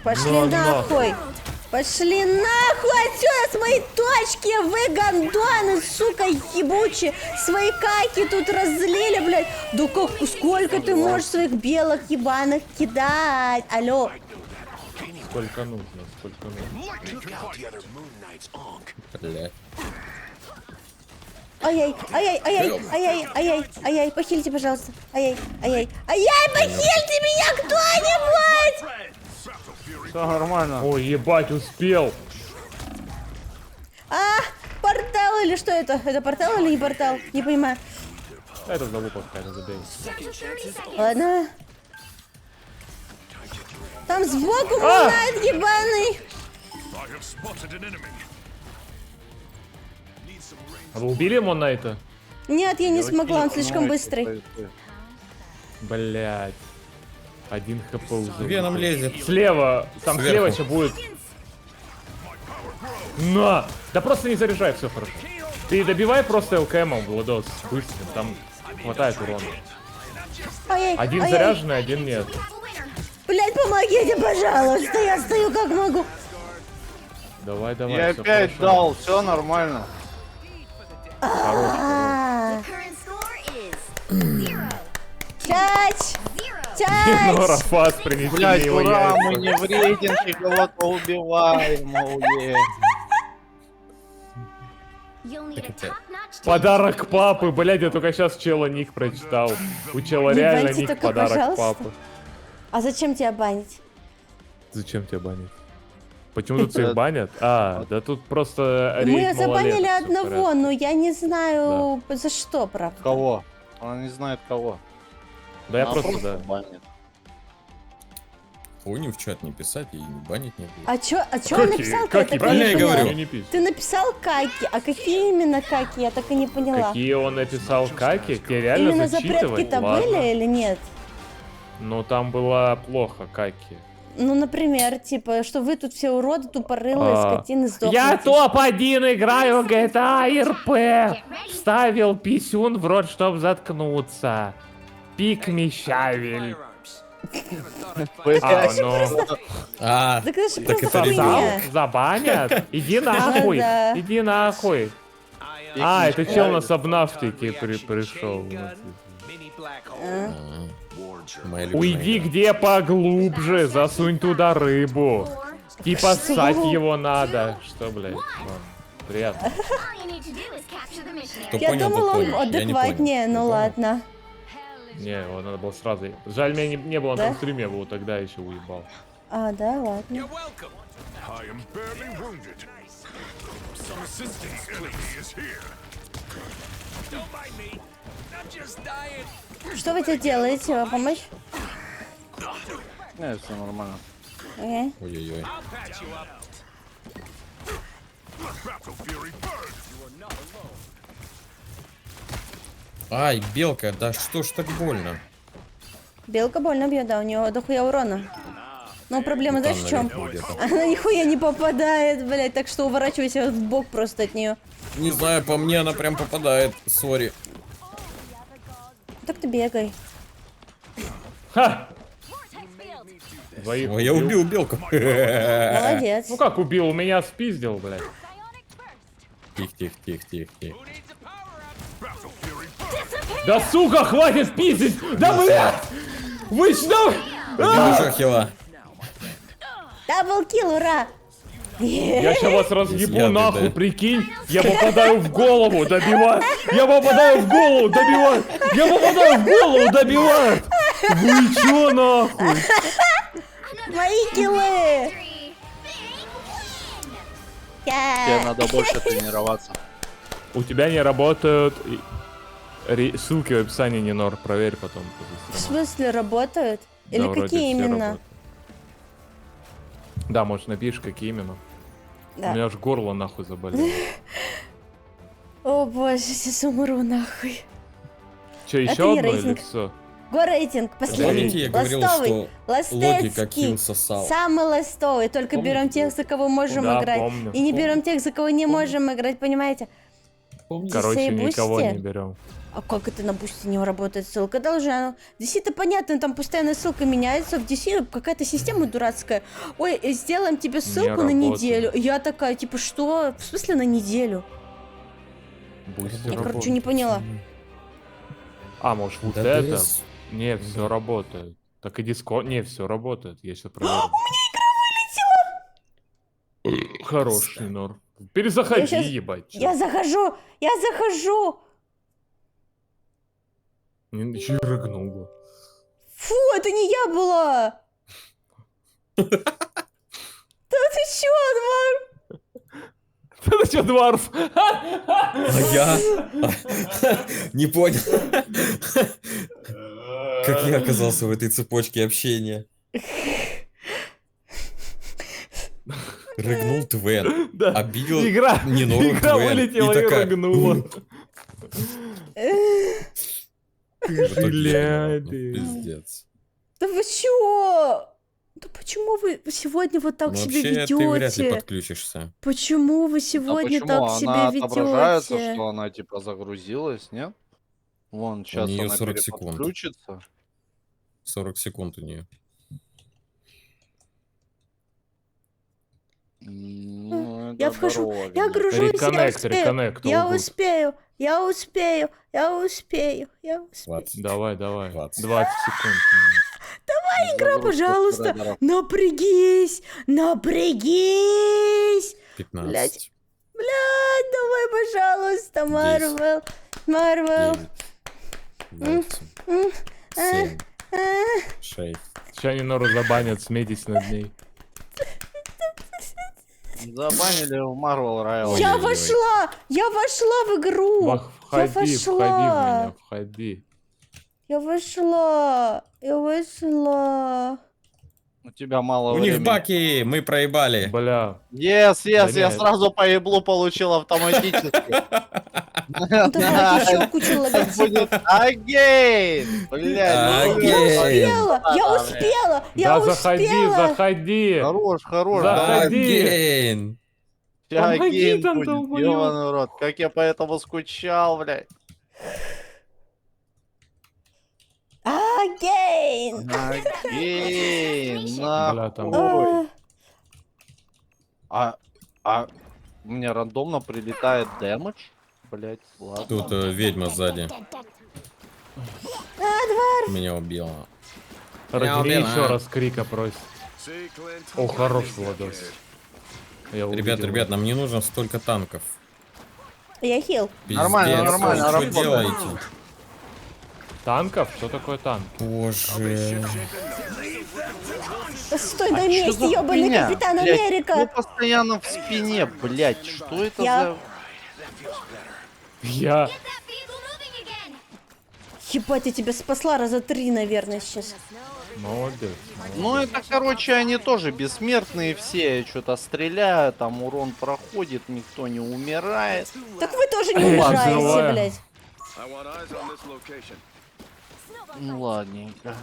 Пошли Ну, нахуй. Пошли нахуй отсюда с моей точки, вы гандоны, сука, ебучие. Свои каки тут разлили, блядь. Да как, сколько ты можешь своих белых ебаных кидать? Алло. Сколько нужно, сколько нужно. Блядь. Ай-яй, похильте, пожалуйста. Ай-яй, похильте меня кто-нибудь! Все нормально. Ой, ебать, успел. Портал или что это? Это портал или не портал? Не понимаю. Это залупа какая-то, забей. Ладно. Там сбоку мунает ебаный. А вы убили Монайта? Нет, я не смогла, он слишком быстрый. Блять. 1 хп уже. Веном лезет. Слева. Там Сверху. слева еще будет. На! Да просто не заряжай, все хорошо. Ты добивай просто ЛКМом, Владос, быстро. Там хватает урона. Один заряженный, один нет. Блять, помогите, пожалуйста, я стою как могу. Давай, давай. Я всё опять хорошо. дал, все нормально. Чать! Нора фас, принеси Блять, мне его ура, мы яйца. не в рейтинге кого-то убиваем, ауе. Подарок папы, блядь, я только сейчас чела ник прочитал. У чела Не реально баньте ник только, подарок пожалуйста. папы. А зачем тебя банить? Зачем тебя банить? Почему тут всех банят? А, да тут просто Мы рейд забанили малолеток, всё в одного, порядке. но я не знаю за что, правда. Кого? Она не знает кого. Да я Она просто, да. банит. Хуйню в чат не писать и не банить не буду. А чё он написал? Каки, Я так и правильно не я поняла. говорю? Ты написал каки, а какие именно каки? Я так и не поняла. Какие он написал каки? Тебе реально Именно зачитывать? запретки-то Ладно. были или нет? Ну там было плохо каки. Ну, например, типа, что вы тут все уроды, тупорылые, скотины, сдохнете. Я топ-1 играю в GTA RP. Ставил писюн в рот, чтоб заткнуться. Пик Мещавель. А, ну. Так это же просто Сказал, хуйня. забанят? Иди нахуй, Да. иди нахуй. А, это чел на сабнафтике пришел. Моя любимая Уйди игра. где поглубже, засунь туда рыбу. Типа Что? ссать его надо. Что, блядь? Ладно, приятно. Кто Я понял, думала, тот он понял. Я не адекватнее, понял. ну ладно. Не, его надо было сразу. Жаль, меня не было на Да? том стриме, я бы его тогда еще уебал. А, да, ладно. I am barely wounded. Some assistance, please. Is here. Don't mind me. I'm just dying. Что вы здесь делаете? Помочь? Не, все нормально. Окей. Ой-ой-ой. I'll patch you up. Battle Fury burn! Ай, белка, да что ж так больно? Белка больно бьет, да, у нее дохуя урона. Но проблема, Ну, там знаешь, в чем? наверху где-то. Она нихуя не попадает, блядь, так что уворачивайся в бок просто от нее. Не знаю, по мне она прям попадает. Сори. Так ты бегай. Ха! Двоих Ой, я убил белку. Молодец. Ну как убил? Меня спиздил, блядь. Тихо. Да сука, хватит пиздить! Да блядь! Вы что? Убил хила. Даблкил, ура! Я сейчас вас разъебу Яды, нахуй, да. прикинь. Я попадаю в голову, добиваю. Я попадаю в голову, добиваю. Я попадаю в голову, добиваю. Вы чё нахуй? Мои киллы! Тебе надо больше тренироваться. У тебя не работают ссылки в описании, Нинор, проверь потом. В смысле, работают? Да, Или вроде какие все именно? работают. Да, может напишешь, какие именно. Да. У меня аж горло нахуй заболело. О боже, сейчас умру нахуй. Че, Это еще не одно или рейтинг. все? Го рейтинг, Помните, последний, я говорил, ластовый, что логика ластецкий, килл сосал. самый ластовый, только Помните? берем тех, за кого можем Да, играть, помню. и не берем тех, за кого не можем играть, понимаете? Короче, DC и никого Boosty? не берем. А как это на бусте не работает ссылка? Должна. В DC-то понятно, там постоянно ссылка меняется, в DC какая-то система дурацкая. Ой, сделаем тебе ссылку на работает. неделю. Я такая, типа, что? В смысле на неделю? Бустер Я, короче, работает. не поняла. А, может, вот Да это? без- Нет, все работает. Так и Дискорд. Не, все работает. Я сейчас проверю. Хорош, Нинор. Перезаходи, Я щас- ебать. чё. Я захожу! Я захожу! Еще и рыгнула. Фу, это не я была! Да ты чё, Анвар? Это что, Дварф? А я? Не понял. Как я оказался в этой цепочке общения? Рыгнул Твен. Да. Обидел Игра Нинору Твен. вылетела и такая, рыгнула. в итоге Бля, я, ты. пиздец. Да вы чё? Да почему вы сегодня вот так Ну, себя вообще, ты вряд ли ведете? подключишься. Почему вы А сегодня почему? так Она себя отображается, ведете? что она типа загрузилась, нет? Вон, сейчас неё она 40 секунд. переподключится. 40 секунд у нее. Ну, Я это вхожу, здорово, я видно. гружусь, я Реконнект, успею, реконнект, я all good. успею, я успею, я успею, я успею. 20. Давай. 20. 20 секунд. Игра, Загрузка пожалуйста, трейдеров. напрягись, напрягись. 15. Блядь, давай, пожалуйста, Марвел, Марвел. 9. 8. 7. 6. Сейчас Нинору забанят, смейтесь над ней. Забанили в Marvel Royale. Я Ой-ой-ой. вошла в игру. Входи, входи в вошла. меня, входи. Я вошла. У тебя мало У времени. них баки, мы проебали. Бля. Yes, Да я нет. сразу по еблу получил автоматически. Ну, давай еще кучу логотипов. Будет again! Блядь, ну, Again. Я успела, я Да заходи, успела. заходи. Хорош. Заходи. Again. Помоги Again там, будет, долбоёб. ёбаный рот. Как я по этому скучал, блядь. Again. Again, Бля, там. нахуй. А мне рандомно прилетает дэмэдж? Блять, ладно. Тут ведьма сзади. Меня убила. Разгрей убил, еще а. раз крика просит. О, хорош, Владос. Я Ребят, увидел. нам не нужно столько танков. Я хил. Пиздец, Нормально, вы нормально, что работает. делаете? Танков? Что такое танк? Боже. Стой на Чё месте, за ёбаный хуйня? Капитан Блядь, Америка. ну постоянно в спине, блять, что это Я- Я... That vehicle moving again. Ебать, я тебя спасла раза 3, наверное, сейчас. Молодец. Ну это, короче, они тоже бессмертные все, что-то стреляют, там урон проходит, никто не умирает. Так вы тоже не умираете, блядь. Ну ладненько.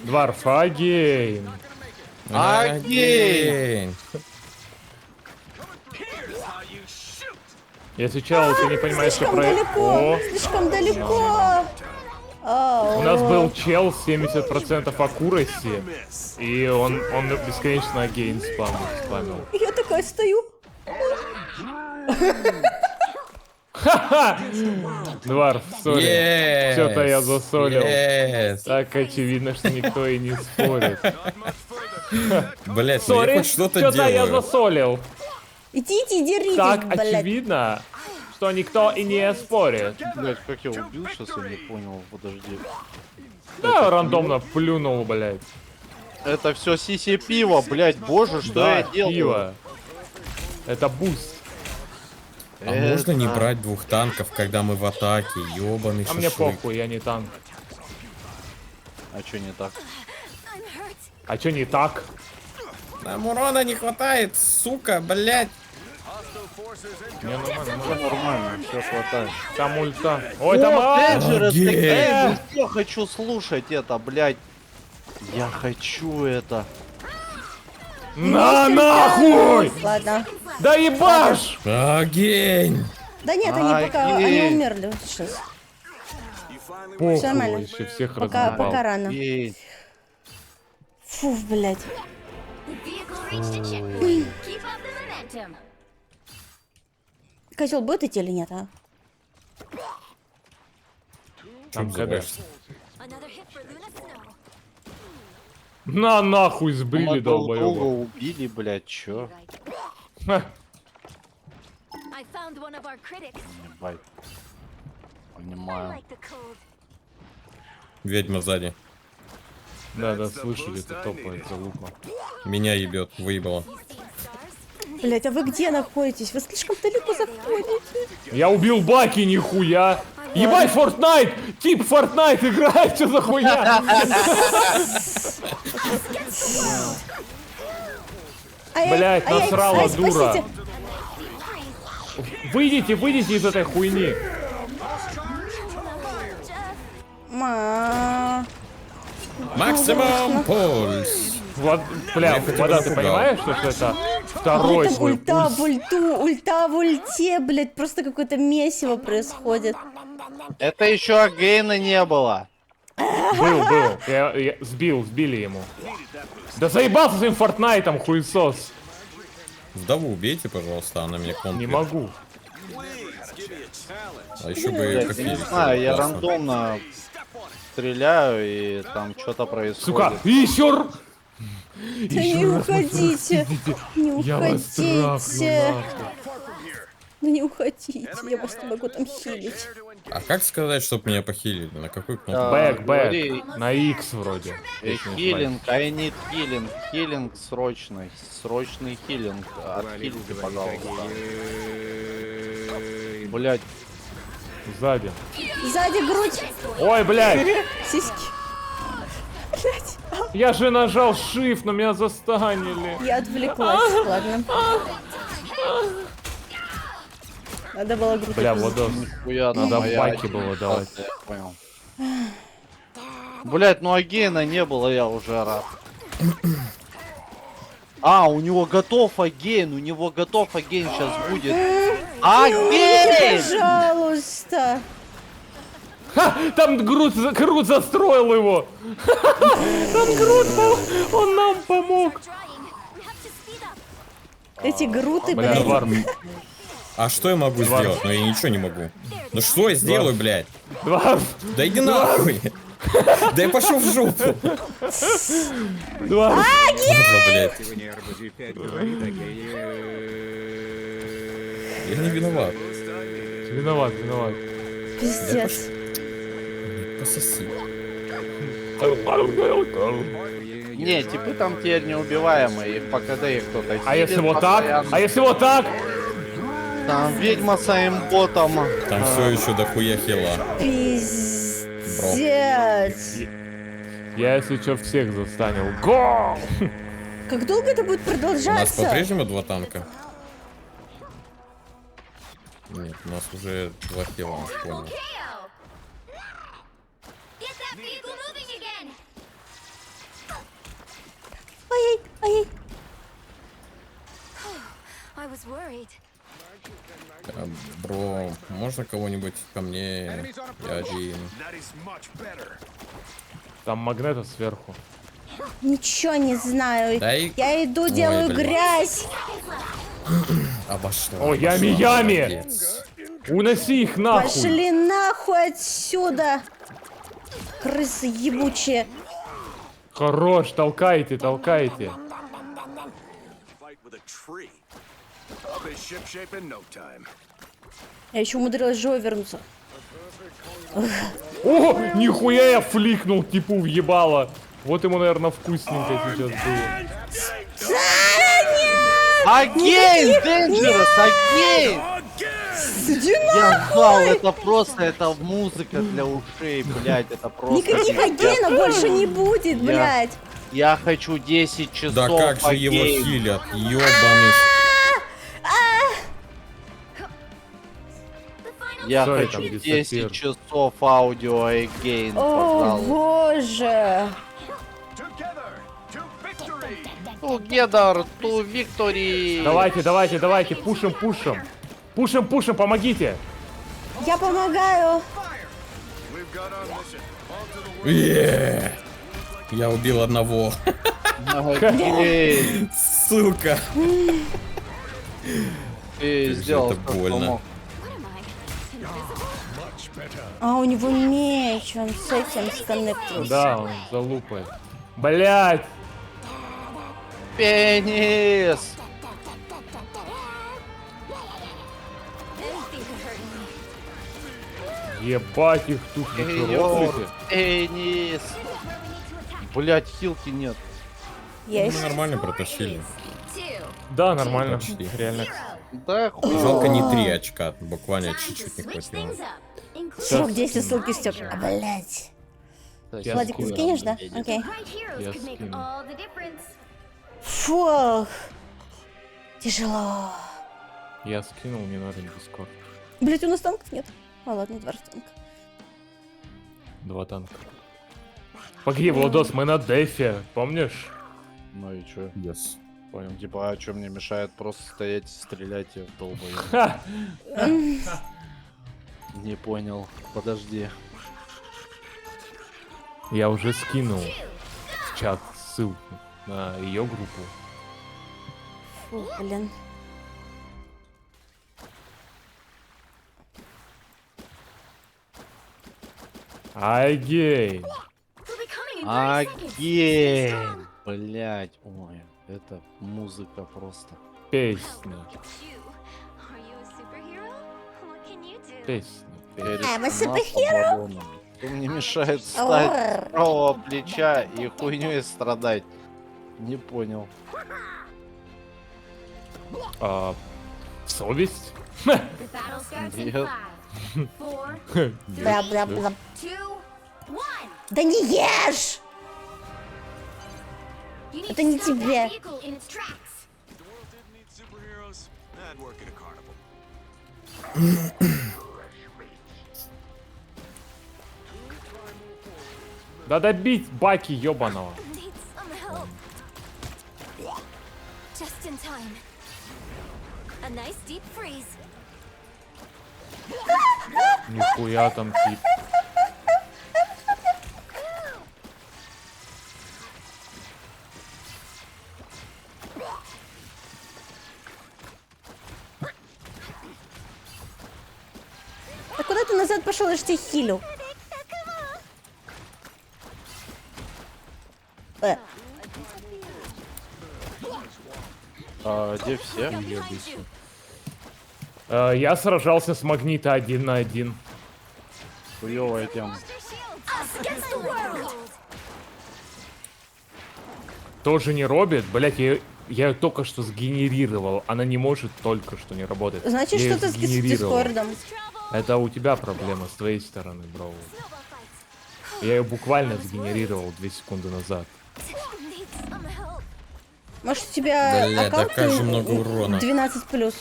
Дварф, агейн. Агейн. Если чел, ты не понимаешь, что Слишком далеко. У нас был чел с 70% аккуратности, и он бесконечно агейн спамил. Я такая стою. Ха-ха! Дварф, сори. Yes, Что-то я засолил. yes. Так очевидно, что никто и не спорит. Блять, ну я Сори, хоть что-то что-то я делаю. засолил. Идите, деритесь, Так блядь. очевидно, что никто и не спорит. Блять, как я убил сейчас, я не понял, подожди. Да, рандомно плюнул, блядь. Это все сиси пиво, блять, боже, что Да, я делаю? пиво. Это буст. А можно не брать двух танков, когда мы в атаке, ёбаный А мне шашлык. похуй, я не танк. А чё не так? А чё не так? Нам урона не хватает, сука, блять. Не, нормально, Все нормально, все хватает. Там ульта. Ой, там Dangerous, Офигеть. я хочу слушать это, блять. Я хочу это. На нахуй! Ладно. Да ебашь! Агень. Да нет, они пока они умерли сейчас. Похуй, Всё нормально. еще всех Пока разъебал. рано. Фу, блядь. The vehicle reached a checkpoint. Keep up the momentum. Козел будет идти или нет, а? Там Чё КД. взрываешься? Another hit for Luna Snow. На нахуй сбрили, Мы друг друга долбоёба. убили, блять, чё? Ха. I found one of our critics. Ебать. Понимаю. Like the cold. Ведьма сзади. Да, слышали, это топает за луком. Меня ебет, выебало. Блять, а вы где находитесь? Вы слишком далеко заходите. Я убил Баки, нихуя! Ебать, Fortnite! Тип Fortnite играет, что за хуйня? Блять, насрала дура. спасите. Выйдите из этой хуйни. Максимум пульс. Бля, Я хотя бы вода, ты напугал. понимаешь, что это второй Это твой ульта пульс? в ульту, ульта в ульте, блять, просто какое-то месиво происходит. Это еще Агейна не было. Был. Я сбили ему. Да заебался своим Фортнайтом, хуесос. Вдову убейте, пожалуйста, она меня комплит. Не могу. А еще бы Блядь, кофе. не знаю, я рандомно стреляю и там что-то происходит. Сука, еще Да не уходите, не Я вас уходите. трахну, Ну не уходите, я вас не могу там хилить. А как сказать, чтоб меня похилили? На какой кнопке? Бэк, говори. на X вроде. Хилинг, I need healing. Хилинг срочный. Срочный хилинг. Отхилите, пожалуйста. Блять. Сзади. Сзади грудь. Ой, блядь. Сиськи. Блять, Я же нажал Shift, но меня застанили. я отвлеклась, ладно. Надо было грудь. Бля, Владос. Нихуя там Надо моя баки было давать. Я понял. Блять, ну Агейна не было, я уже рад. А, у него готов Агейн, сейчас будет. Агейн! Пожалуйста. Ха, там Грут застроил его. Там Грут был, он нам помог. Эти груты, Бля, блядь. Дварф. А что я могу сделать? Ну я ничего не могу. Ну что я сделаю, блядь? Дварф. Да иди нахуй. Да я пошел в жопу. Дварф. Блядь. Я не виноват. Виноват. Пиздец. Пососи. Не, типы там теперь неубиваемые, их по КД их кто-то А если хилит вот так? постоянно. А если вот так? Там ведьма с аимботом. Там все еще дохуя хила. Пиздец. Я, если что, всех застанил. Го! Как долго это будет У нас продолжаться? по-прежнему 2 танка? Нет, у нас уже 2 хила, понял. Get that vehicle moving again. Ай, ай. I was worried. Бро, можно кого-нибудь ко мне? Я один. That is much better. Там магнета сверху. Ничего не знаю. Дай- Я иду, Ой, делаю блин. грязь. Обошла. О, ями-ями! Уноси их нахуй! Пошли нахуй отсюда. Крысы ебучие. Хорош, толкайте, толкайте. Fight with a tree. I'll be shipshape in no time. Я еще умудрилась живой вернуться. О, нихуя я фликнул типу въебало. Вот ему, наверное, вкусненько сейчас было. Again, Dangerous, again! Я знал, это просто, это музыка для ушей, блядь, это просто... Никаких агена больше не будет, блядь. Я хочу 10 часов. Да как же его агейн. хилят, ёбаный. Я Sorry, хочу там 10 дисаппир. часов аудио агейн, О, пожалуйста. боже. Together to victory! Давайте, давайте, давайте, пушим, пушим. Пушим, пушим, помогите. Я помогаю. Я убил одного. Агейн. Сука. Ты Как же сделал это то, что больно. мог. А, у него меч, он с этим сконнектился. Да, он залупает. Блять! Пенис! Ебать их тут Йор, пенис! Блять, хилки нет. Есть. Мы нормально протащили. Да, нормально. Почти. Реально. Да, хуй. Жалко не 3 очка, буквально чуть-чуть не хватило. Срок действия ссылки стек. А, блять. Я Владик, ты скину. скинешь, да? Окей. Bright heroes Я could make скину. all the difference. Фух. Тяжело. Я скинул, не надо дискорд. Блять, у нас танков нет. А, ладно, 2 танка. 2 танка. Погоди, Владос, мы на дефе, помнишь? Ну и чё? Yes. Понял, типа, а чё мне мешает просто стоять и стрелять я в долбоёб? Ха! Не понял, подожди. Я уже скинул в чат ссылку на ее группу. Фух, блин. Агей! Агейн! Блять, ой, это музыка просто. Песня. Are you a superhero? What can you do? Песня. Перед I'm a нас superhero. обороной. Кто мне мешает встать с правого плеча и хуйней страдать? Не понял. А, совесть? The battle starts in Нет. 5, 4, Бла-бла-бла. 2, 1. Да не ешь! You need Это to не stop тебе. that vehicle in its tracks. The world didn't need superheroes. I'd work at a carnival. Да добить Баки ёбаного. Need some help. Just in time. A nice deep freeze. Нихуя там тип. А куда ты назад пошел, я ж тебя хилю? А, где все? Я сражался с Магнита 1 на 1. Хуёвая тема. Us against the world. Тоже не робит? Блять, я ее только что сгенерировал. Она не может только что не работать. Значит, Я её что-то с сгенерировал. Дискордом. Это у тебя проблема с твоей стороны, бро. Я ее буквально сгенерировал 2 секунды назад. Может, у тебя Бля, аккаунт такая же много урона. 12+.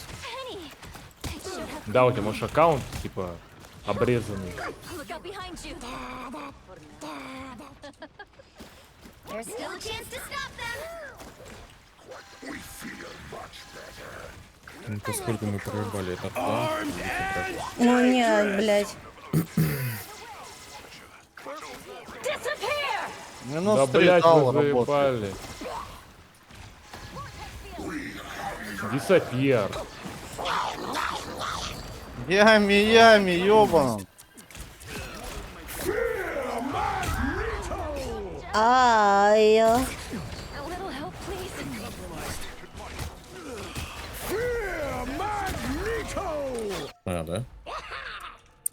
Да, у тебя может аккаунт, типа, обрезанный. Look out behind you. There's still a chance to stop them. Ну, поскольку мы проебали этот план, Ну нет, блядь. Минус Да, 3 блядь, дал вы работает. заебали. Десапьер. Ями, ёбаном. Ай. A little help, please. А, да?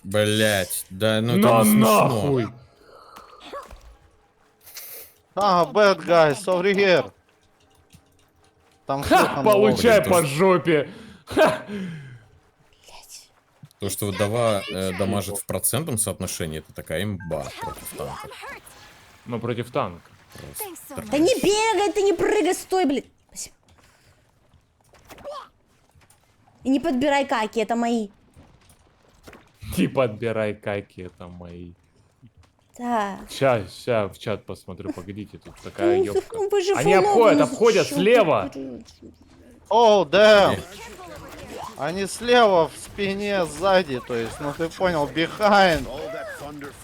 Блять, да, ну На это не смешно. нахуй! Bad guys, over here. Там Ха, получай по жопе! Ха! То, что вдова дамажит в процентном соотношении, это такая имба против танка. Ну, против танка. Да не бегай, ты не прыгай, стой, блядь. Спасибо. И не подбирай каки, это мои. Не подбирай каки, это мои. Да. Сейчас в чат посмотрю, погодите, тут такая ёбка. Вы же Они обходят слева! Оу, да. Они слева, в спине, сзади, то есть, ну ты понял, behind.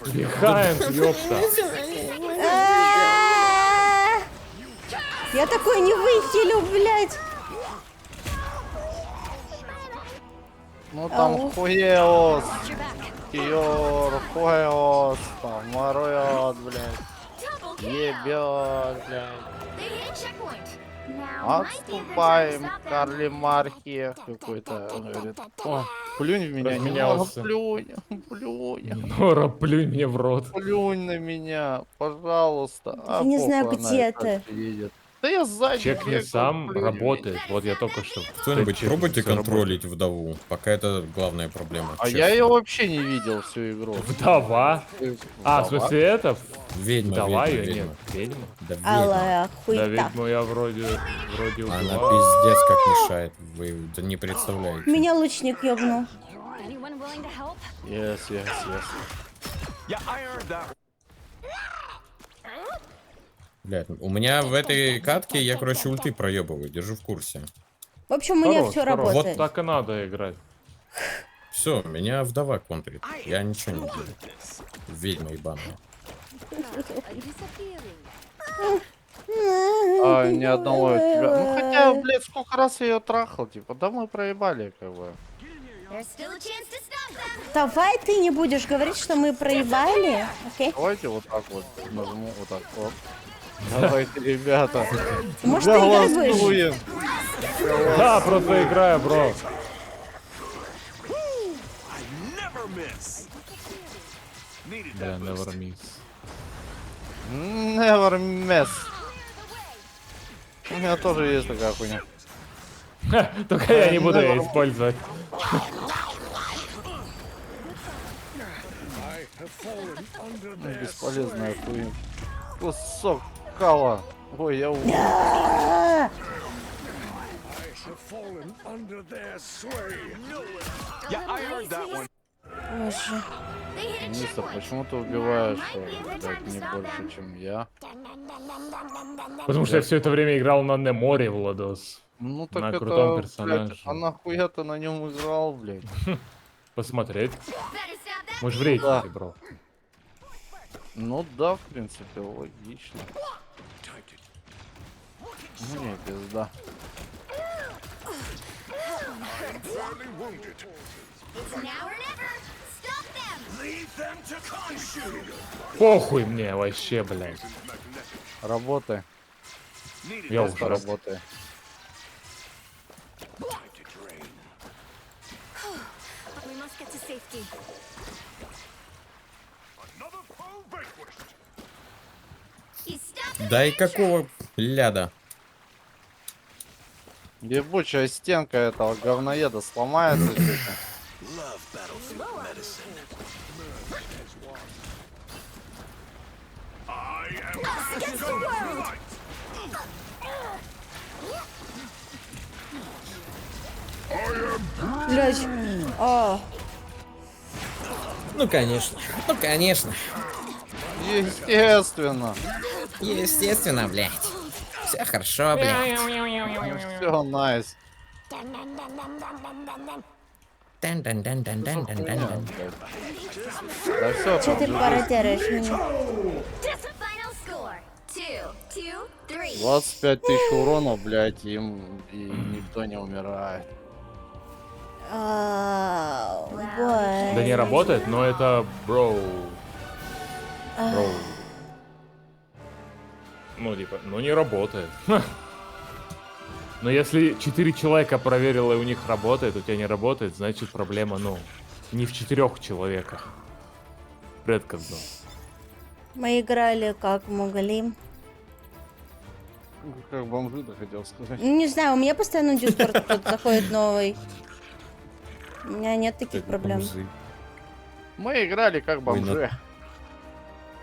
Behind, ёпта. Я такой не выхилю, блядь. Ну там хуеос. Киор, хуеос, там морует, блядь. Ебет, блядь. Отступаем, Карли Мархи какой-то, он говорит, о, плюнь в меня, Разменялся. плюнь. Нора, плюнь мне в рот. Плюнь на меня, пожалуйста. Я не знаю, где ты. Да я сзади. Чек не сам работает. Вот я только что. Кто-нибудь чек, пробуйте всё контролить вдову, пока это главная проблема. А честно. я ее вообще не видел всю игру. Вдова? А, в смысле это? Ведьма, Вдова ведьма, её ведьма. нет. Ведьма? Да ведьма. Алая Да, хуйта. ведьму я вроде Она убила. пиздец как мешает, вы да не представляете. Меня лучник ёбнул. Anyone willing to help? Yes. Yeah, I earned that. Блядь, у меня в этой катке я, короче, ульты проебываю, держу в курсе. В общем, у меня Хорош, все хорош. работает. Вот так и надо играть. Все, меня вдова контрит. Я ничего не делаю. Ведьма ебаная. А, ни одного от тебя. Ну хотя, блядь, сколько раз я ее трахал, типа, да мы проебали, как бы. There's still a chance to stop them. Давай ты не будешь говорить, что мы проебали. Окей? Давайте вот так вот нажму, вот так вот. Давайте, ребята. Может, ты играть будешь? Голосуем. Да, просто играю, бро. Never miss. Needed Да, that never boost. miss. Never mess. У меня тоже есть такая хуйня. Ха, только я не буду ее использовать. Бесполезная хуйня. Кусок кала. Ой, я умер. Yeah, I earned that one. Боже. Мистер, почему ты убиваешь, блядь, не больше, чем я? Потому что я все это время играл на Неморе, Владос. Ну так На это, крутом блядь, персонаже. а нахуя ты на нем играл, блядь? Посмотреть. Better stop that. Мы ж в рейтинге, бро. Ну да, в принципе, логично. Ну не, пизда. It's now or never. Stop them. Leave them to consume. Похуй мне вообще, блядь. Работай. Я Просто уже работай. We must get to safety. You stop them. Да и какого ляда? Ебучая стенка этого говноеда сломается. сука. Love battlefield medicine. against the world! Блядь. А. Ну, конечно. Ну, конечно. Естественно. Естественно, блядь. Все хорошо, блядь. Все, найс. Дан-дан-дан-дан-дан-дан-дан. Да все, Че ты пародируешь меня? Final score 2-2-3. 25 тысяч урона, блядь, им и никто не умирает. Бой. Да не работает, но это бро. Бро. Ну, типа, ну не работает. Но если 4 человека проверило и у них работает, у тебя не работает, значит проблема, ну, не в 4 человеках. Предказно. Мы играли как могли. Как бомжи, да, хотел сказать. Ну, не знаю, у меня постоянно Дискорд кто-то заходит новый. У меня нет таких проблем. Мы играли как Ой, бомжи.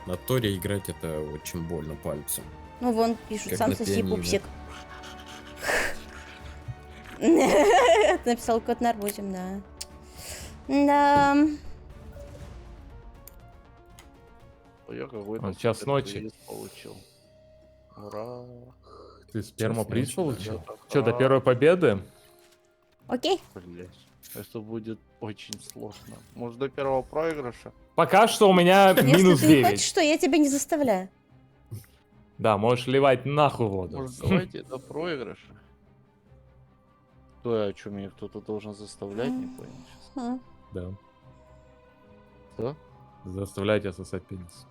На Торе играть это очень больно пальцем. Ну, вон пишут, Как сам на соси пианино. пупсик. Написал кот на арбузе, да. Да. Я какой-то Он час ночи. суперприз получил. Ура. Ты спермоприз ночи, получил? да. Че, до первой победы? Окей. Блять. Это будет очень сложно. Может, до первого проигрыша? Пока что у меня Если минус ты не 9. хочешь, что я тебя не заставляю. Да, можешь ливать нахуй воду. Может, давайте до проигрыша? То, о чем меня кто-то должен заставлять, не понял сейчас. Да. Что? Заставляйте тебя сосать пенис.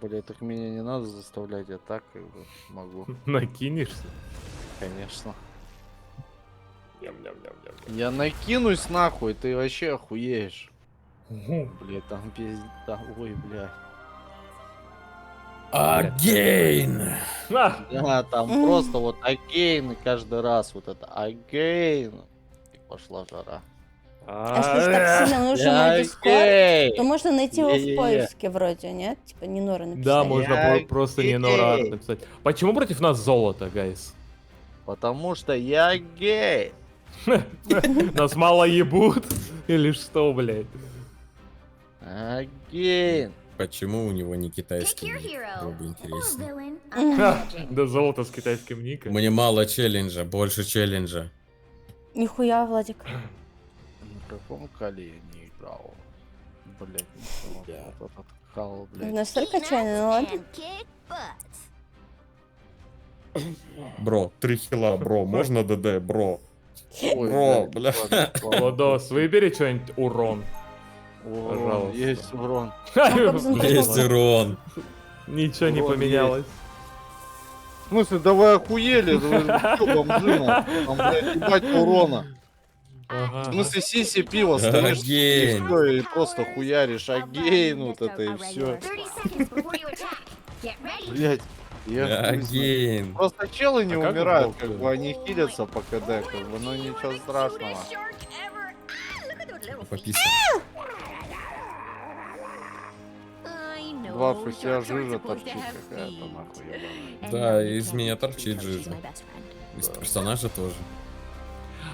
Блять, так меня не надо заставлять, я так как бы могу. Накинешься? Конечно. Ням-ням-ням-ням. Я накинусь нахуй, ты вообще охуеешь. Блять, там пизда. Ой, блядь. Агейн! Да, там просто вот агейн и каждый раз вот это агейн. И пошла жара. А если так сильно нужен мой Дискорд, то можно найти его в Е-е-е. поиске вроде, нет? Типа не Нора написать. Да, можно просто не Нора написать. Почему против нас золото, гайс? Потому что я гей. Нас мало ебут? Или что, блядь? Агейн. Почему у него не китайский Your ник? hero Было бы or интересно. villain of the legend. Да золото с китайским ником. Мне мало челленджа, больше челленджа. Нихуя, Владик. На каком коле я не играл? Блять, вот этот кал, блядь. Настолько отчаянно, ну ладно. And kick butt. Бро, 3 хила, бро, можно ДД, бро? Ой, Бро, блядь, бля. ладно, ладно. Владос, выбери что-нибудь урон. Урон, Пожалуйста. есть урон. Есть урон. Ничего не Урон поменялось. В смысле, да вы охуели? Вы что, бомжи, нахуй? Там, блядь, ебать урона. В смысле, сиси пиво стоишь Агейн. и просто хуяришь агейн, вот это и все. 30 seconds before you attack. Get ready. Блять, я хуй знаю. Агейн. Просто челы не А как умирают, бог, как бы они хилятся по КД, как бы, но ничего страшного. Пописал. Два фуся жижа торчит какая-то, нахуй, ебаная. Да, из меня торчит жижа. Из персонажа тоже.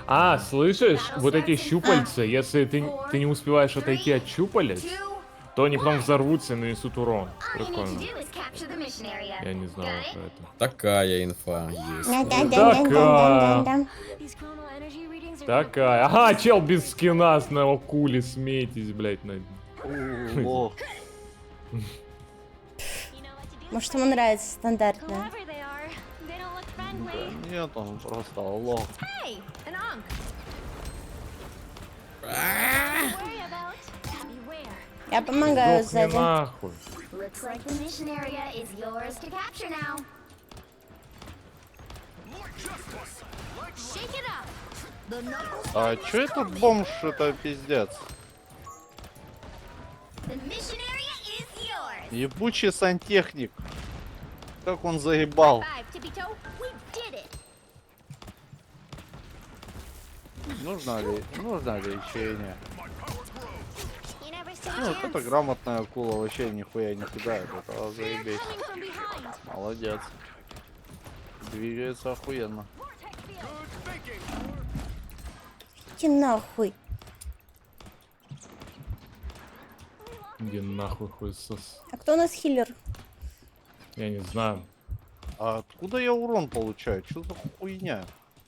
А, слышишь? Вот эти щупальца, если ты не успеваешь отойти от щупалец, то они потом взорвутся и нанесут урон. All you need to Прикольно. do is capture the mission area. Я не знал Got it? про это. Такая инфа есть. Да-да-да-да-да-да-да. These chrono energy readings are Такая. Ага, чел без скина с на куле, смейтесь, блядь, на... Лох. Может, ему нравится стандартная. clever they are. They don't look friendly. Да нет, он просто лох. Hey, an onk. Worry about. Beware. Я помогаю Сдохни сзади. нахуй. Looks like the mission area is yours to capture now. Shake it up. The knuckles. А чё этот бомж, это пиздец? The mission area is yours. Ебучий сантехник. Как он заебал. Five, tippy toe. We did it. Нужно лечение? You never Stay Ну, вот это tense. грамотная акула, вообще нихуя не кидает. Это заебись. Coming from behind. Молодец. Двигается охуенно. Иди нахуй. Иди нахуй, хуесос. А кто у нас хиллер? Я не знаю. А откуда я урон получаю? Что за хуйня?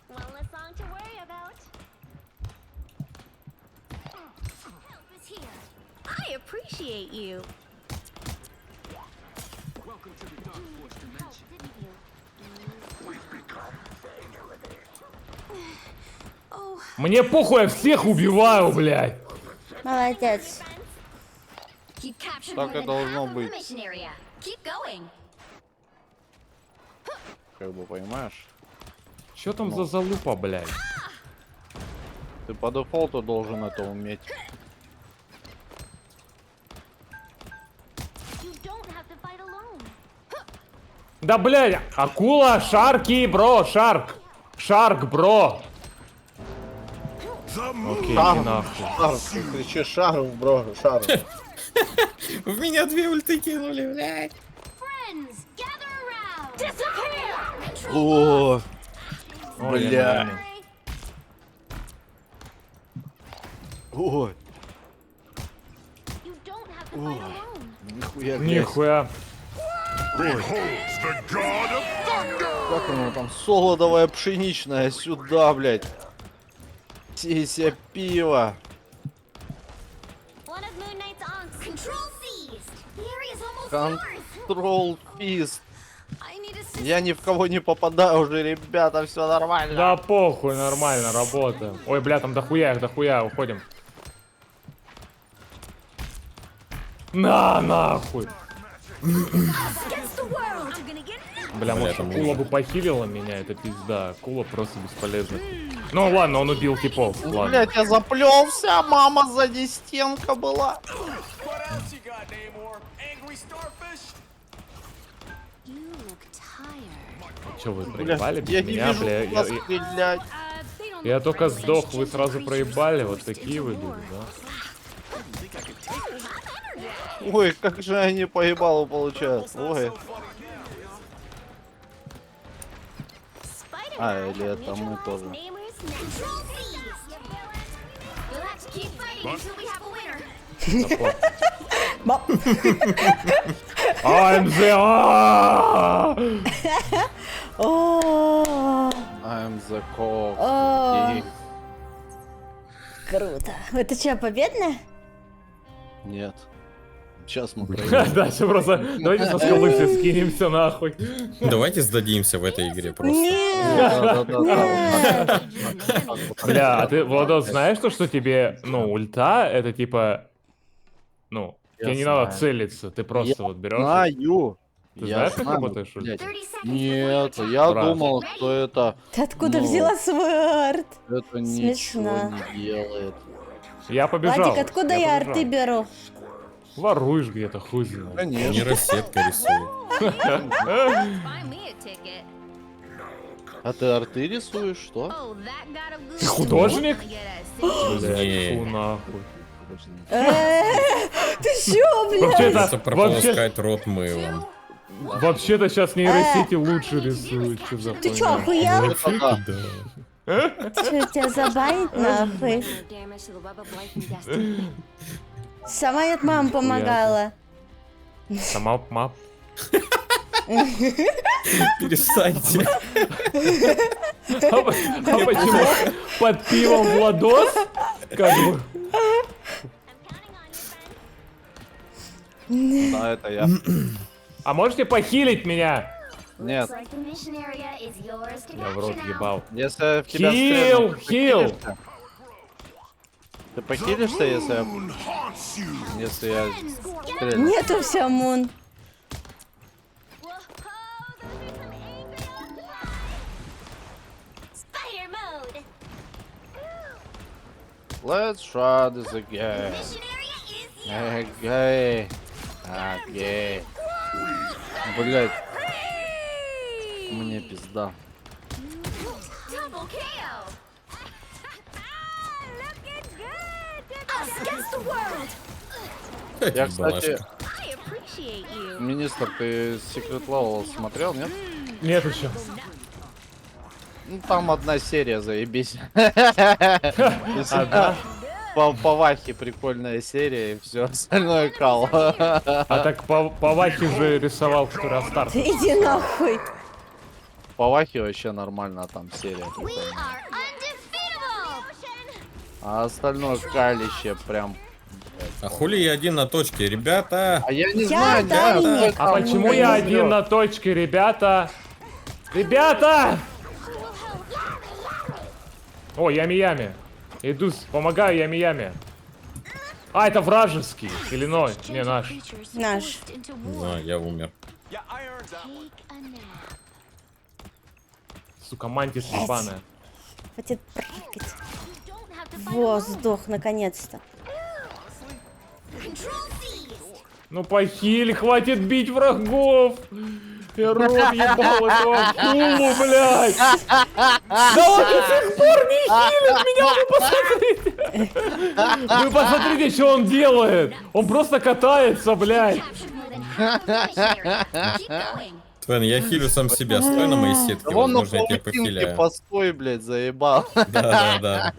One less song to worry about. Help is here. I appreciate you. Welcome to the Dark Force dimension. Didn't you? Мне похуй, я всех убиваю, блядь. Молодец. You captured Так more и than должно half of the быть. mission area. Keep going. Как бы понимаешь? Чё там за залупа, блядь? Ты по дефолту должен это уметь. You don't have to fight alone. Да, блядь, акула, шарки, бро, шарк. Шарк, бро. Окей, иди нахуй. Ты кричишь шару, бро, шару. В меня 2 ульты кинули, блядь. Friends, gather around. Disappear. О, Ой, бля. нормально. Ой, You don't have to fight alone. нихуя грязь. Нихуя. Beholds the god of thunder! Как оно там? Солодовая пшеничная, сюда, блядь. Сися пиво. One of Moon Knight's aunts. Control seized. The area is almost yours. Контрол фист. I need assistance. Я ни в кого не попадаю уже, ребята, все нормально. Да похуй, нормально, работаем. Ой, бля, там дохуя их, дохуя, уходим. На, нахуй. Against the world. I'm gonna get Бля, может, там акула бы похилила меня, это пизда. Акула просто бесполезна. Ну ладно, он убил типов, ладно. Блять, я заплелся, мама сзади стенка была. What else you got, Namor? Angry starfish? You look tired. Че, вы Бля, проебали без я не меня, вижу, бля? куда стрелять. Я только сдох, вы сразу проебали, вот такие вы люди, да? Ой, как же они поебалу получают. Ой. А, или это мы тоже. Namor's next. Control seized. We'll have to keep fighting until we have a winner. I'm the... О, I'm the cock. О. Круто. Это что, победно? Нет. Сейчас мы проиграем. Да, все просто... Давайте со скалы все скинемся нахуй. Давайте сдадимся в этой игре просто. Нет. Нет. Бля, а ты, Владос, знаешь то, что тебе, ну, ульта, это типа... Ну, тебе не надо целиться, ты просто вот берешь... Знаю. Ты Я знаешь, как знаю, работаешь ульта? блядь. Нет, я Брат. думал, что это... Ты откуда Ну, взяла свой арт? Это Смешно. ничего не делает. Я побежал. Владик, откуда я побежал. арты беру? Воруешь где-то, хуй знает. Конечно. Нейросетка рисует. Buy me a ticket. А ты арты рисуешь, что? Oh, that got a Ты художник? Get Блядь, фу нахуй. Ты чё, блядь? Вообще-то, Просто прополоскать рот мылом. вообще-то сейчас нейросети лучше рисуют, что за Ты чё, хуйня. охуел? Это да. Чё, тебя забанить нахуй? Damage to the web of life and destiny. Сама от мамы помогала. Сама мап. Перестаньте. А почему под пивом Владос? Как бы. Да, это я. А можете похилить меня? Нет. Like the mission area is yours to Я в рот capture now. ебал. Если я в тебя Хил, стрельну, ты хил. похилишься? Ты похилишься, если я стрельну? Нету все, Мун. Spider mode. Let's try this again. Mission area is Окей. Окей. Блять. Мне пизда. double KO. Looking good. Us against the world. Я, кстати, I appreciate you. министр, ты Secret Level смотрел, нет? Нет еще. Ну, там одна серия, заебись. По Вахе прикольная серия, и все остальное кал. А так по Вахе же рисовал, который Астарт. Иди нахуй. По Вахе вообще нормально там серия. We are undefeatable. А остальное калище прям. А хули я один на точке, ребята? А я не Я знаю, Дарья. А почему я один на точке, ребята? Ребята! О, Ями-Ями. Иду, помогаю Ями-Ями. А, это вражеский. Или ной? Не, наш. Наш. Да, я умер. Сука, мантис ебаная. Хватит прыгать. Воздух, наконец-то. Ну похиль, хватит бить врагов. Я рот ебал этого акулу, блядь. Да он до сих пор не хилит меня, вы посмотрите. Вы посмотрите, что он делает. Он просто катается, блядь. Твен, я хилю сам себя, стой на моей сетке, Вон на возможно, я тебя паутинке похиляю. постой, блядь, заебал. Да.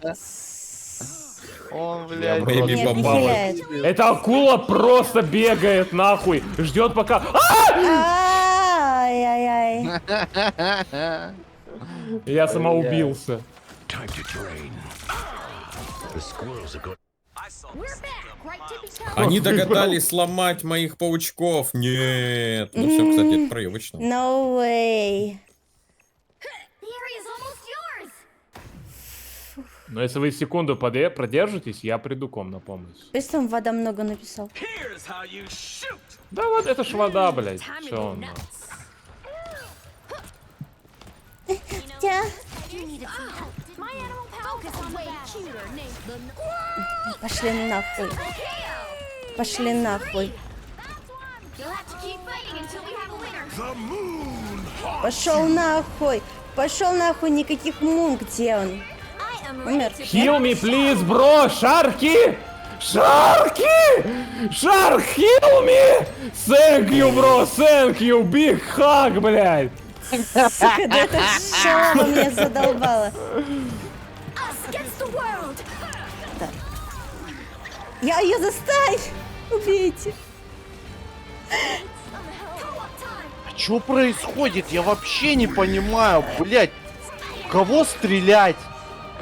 Он, блядь, Бэйби Нет, не попала. хиляет. Эта акула просто бегает нахуй. Ждет пока... Ай-яй-яй. Я самоубился. Они догадались сломать моих паучков. Нет. Ну все, кстати, это проебочно. No way. The area is almost yours. Но если вы секунду продержитесь, я приду к вам на помощь. Пусть там вода много написал. Here's how you shoot. Да вот это ж вода, блядь. Чё он? Тя. You needed some help. My animal pal is way cuter named the Пошли нахуй. Пошли нахуй. You'll have to keep fighting until we have a winner. Пошел нахуй. Пошел нахуй, никаких мун. Где он? I am Умер. Heal me, please, bro! Шарки! Шарки! Шарк, heal me! Thank you, bro! Thank you! Big hug, блядь! Сука, да это шалава меня задолбала. Us against the world. Я ее заставь! Убейте. Что происходит? Я вообще не понимаю, блядь. В кого стрелять?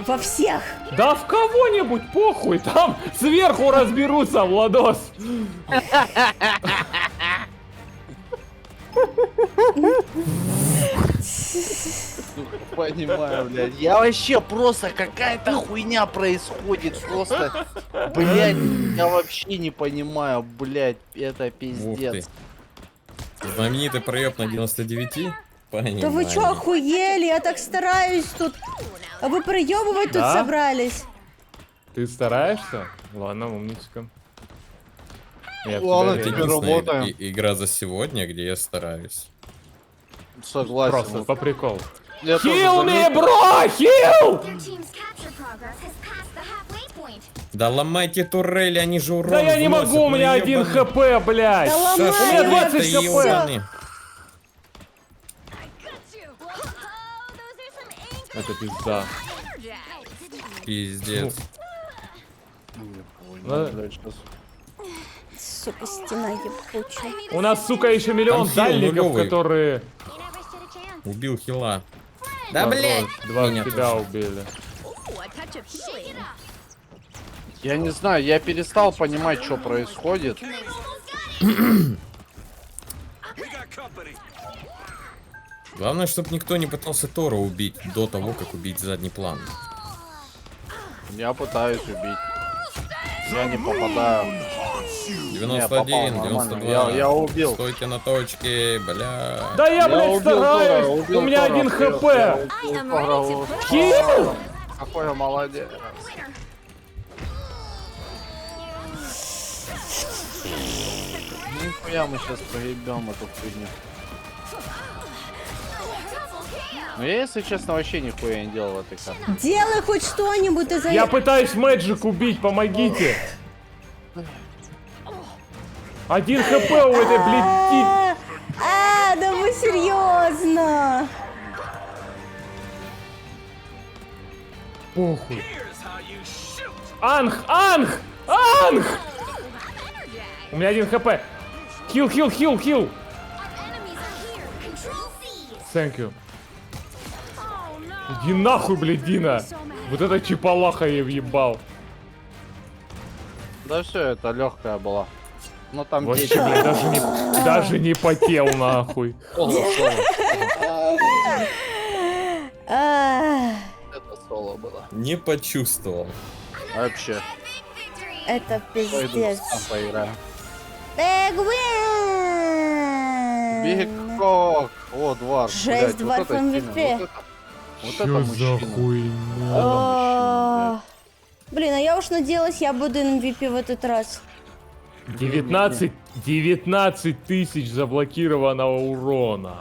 Во всех. Да в кого-нибудь похуй, там сверху разберутся, Владос. Понимаю, блядь. Я вообще просто какая-то хуйня происходит. Просто, блядь, я вообще не понимаю, блядь, это Ух ты. пиздец. Знаменитый проеб на 99? Понимаю. Да вы чё, охуели? Я так стараюсь тут. А вы проебывать тут Да? собрались? Ты стараешься? Ладно, умничка. Я в Ладно, тебя тебе верю. Единственная работаем. игра за сегодня, где я стараюсь. Согласен. Просто по приколу. Я тоже Heal me, заметил. bro! Heal! Their team's capture progress has passed the halfway point. Да ломайте турели, они же урон Да я не вносят, могу, у ну меня 1 ёбаный. хп, блядь! Да ломай! У меня 20 Шаши, хп! ёбаный. Это пизда. Пиздец. Блядь, щас. Сука, стена ебучая. У нас, сука, еще миллион Там хил дальников, нулевый. которые... Убил хила. Да блядь! Два Меня тебя тоже. убили. Я не знаю, я перестал понимать, что происходит. Главное, чтобы никто не пытался Тора убить до того, как убить задний план. Я пытаюсь убить. Я не попадаю. 91, попал, нормально. 92. Я убил. Стойте на точке, бля. Да я, блядь, убил стараюсь! Тора, убил У меня Тора, 1 я хп! убил Тора. Хил! Какой я молодец. Нихуя мы сейчас проебем эту хуйню. Ну я, если честно, вообще нихуя не делал в этой карте. Делай хоть что-нибудь, ты за... Я пытаюсь Мэджик убить, помогите! 1 хп у этой, блядь, Да вы серьезно? похуй. Анх! Анх! Анх! У меня 1 хп. Хил. Thank you. Иди нахуй, блядь, Дина. Вот это чипалаха я въебал. Да все, это легкая была. Ну там Вообще, дети. блядь, даже не потел нахуй. Это соло было. Не почувствовал. Вообще. Это Пойду пиздец. сам поиграю. Big win! Бигкок! О, двор. 6 двор в MVP. Вот это Чё за мужчина. хуйня? О, блин, а я уж надеялась, я буду MVP в этот раз. 19 тысяч заблокированного урона.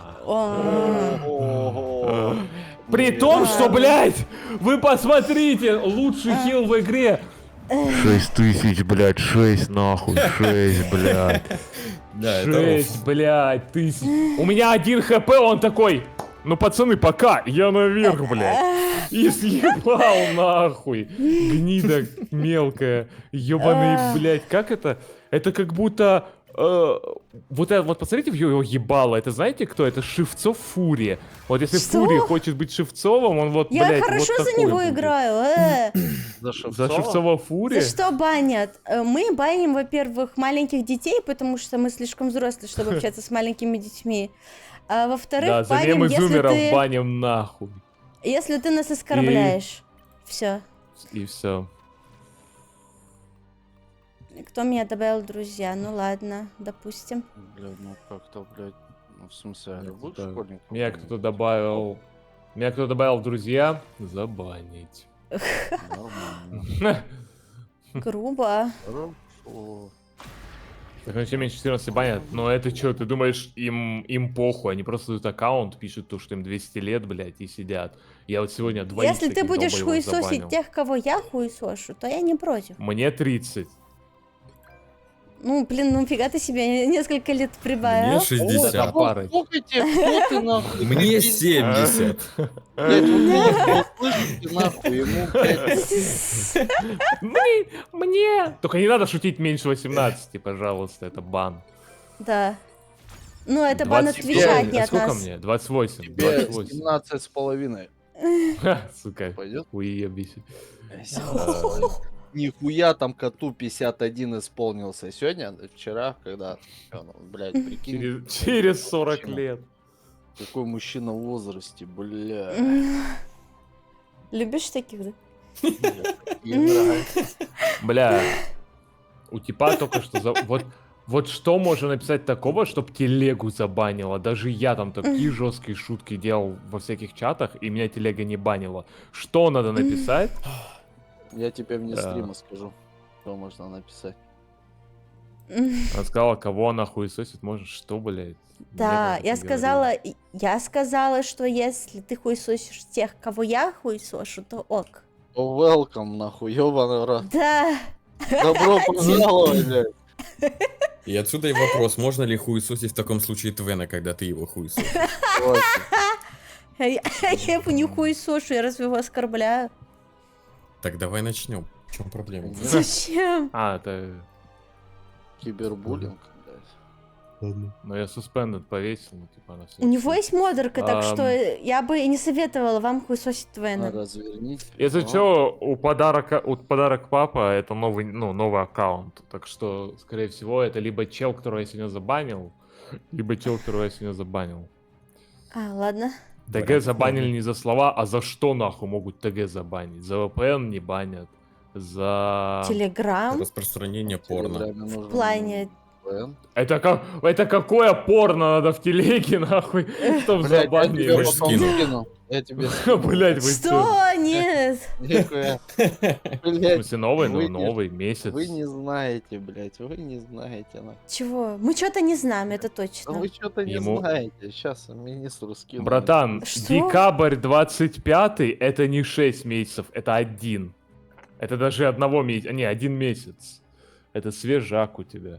При том, что, блядь, вы посмотрите, лучший хил в игре. 6 тысяч, блядь, 6 нахуй, 6, блядь. Да, 6, блядь, тысяч. У меня 1 хп, он такой, ну, пацаны, пока, я наверх, блядь. И съебал нахуй. Гнида мелкая, ёбаный, блядь, как это? Это как будто... вот это вот, посмотрите в его ебало, это знаете кто? Это Шевцов Фурия. Вот если Что? Фурия хочет быть Шевцовым, он вот, Я блядь, хорошо вот за такой него будет. играю. За За Шевцова Фурия? За что банят? Мы баним, во-первых, маленьких детей, потому что мы слишком взрослые, чтобы общаться с маленькими детьми. А во-вторых, Да, за баним, мем если изумеров ты, баним нахуй. если ты нас оскорбляешь. Все. И все. Кто меня добавил в друзья? Ну ладно, допустим. Блядь, ну как-то, блядь. Ну, в смысле, а любой школьник? Меня кто добавил в друзья, забанить. Нормально. Грубо. Хорошо. Так, ну, чем меньше 14 банят, но это что, ты думаешь, им похуй, они просто дают аккаунт, пишут то, что им 200 лет, блядь, и сидят. Я вот сегодня двоих Если ты таких будешь долбоёбов хуесосить забанил. тех, кого я хуесошу, то я не против. Мне 30. Ну, блин, ну фига ты себе несколько лет прибавил. Мне 60. Сколько тебе? Кто ты нахуй? Мне 70. Блядь, вы меня слышите нахуй? Ему, блядь. Мне! Только не надо шутить меньше 18, пожалуйста, это бан. Да. Ну, это бан от 25. Твича, не А от сколько нас. мне? 28. Тебе 28. 17 с половиной. Ха, сука, Пойдет? уебись. Нихуя там коту 51 исполнился. Сегодня, вчера, когда, блядь, прикинь. Через 40 лет. Какой мужчина в возрасте, бля. Любишь таких, да? Бля, у типа только что вот что можно написать такого, чтоб телегу забанило? Даже я там такие жесткие шутки делал во всяких чатах, и меня телега не банила. Что надо написать? Я тебе вне Да. стрима скажу, что можно написать. Она сказала, кого она хуесосит, может, что, блядь? Да, Мне кажется, я сказала, что если ты хуесосишь тех, кого я хуесошу, то ок. Welcome, нахуй, ёбаный рот. Да. Добро пожаловать, блядь. И отсюда и вопрос, можно ли хуесосить в таком случае Твена, когда ты его хуесосишь? Я его не хуесошу, я разве его оскорбляю? Так давай начнем. В чем проблема? Зачем? А, это... Кибербуллинг, блядь. Ладно. Ну, я suspended повесил, ну, типа, на У него есть модерка, так что я бы и не советовала вам хуесосить Твена. Разверните. Если что, у подарок папа это новый аккаунт. Так что, скорее всего, это либо чел, которого я сегодня забанил, либо чел, которого я сегодня забанил. А, ладно. ТГ забанили не за слова, а за что нахуй могут ТГ забанить? За VPN не банят. За... Телеграм? Распространение порно. В плане... Это какое порно надо в телеге, нахуй, чтоб Блядь, забанили? я тебе потом скину. Я тебе Блядь, вы Что? Нет. Нихуя. В Блядь, смысле, новый? вы Ну, не- новый месяц. Вы не знаете, блядь, вы не знаете. нахуй. Чего? Мы что-то не знаем, это Да точно. вы что-то не Ему- знаете. Сейчас министру скину. Братан, Что? декабрь 25 это не 6 месяцев, это 1. Это даже одного месяца, не, 1 месяц. Это свежак у тебя.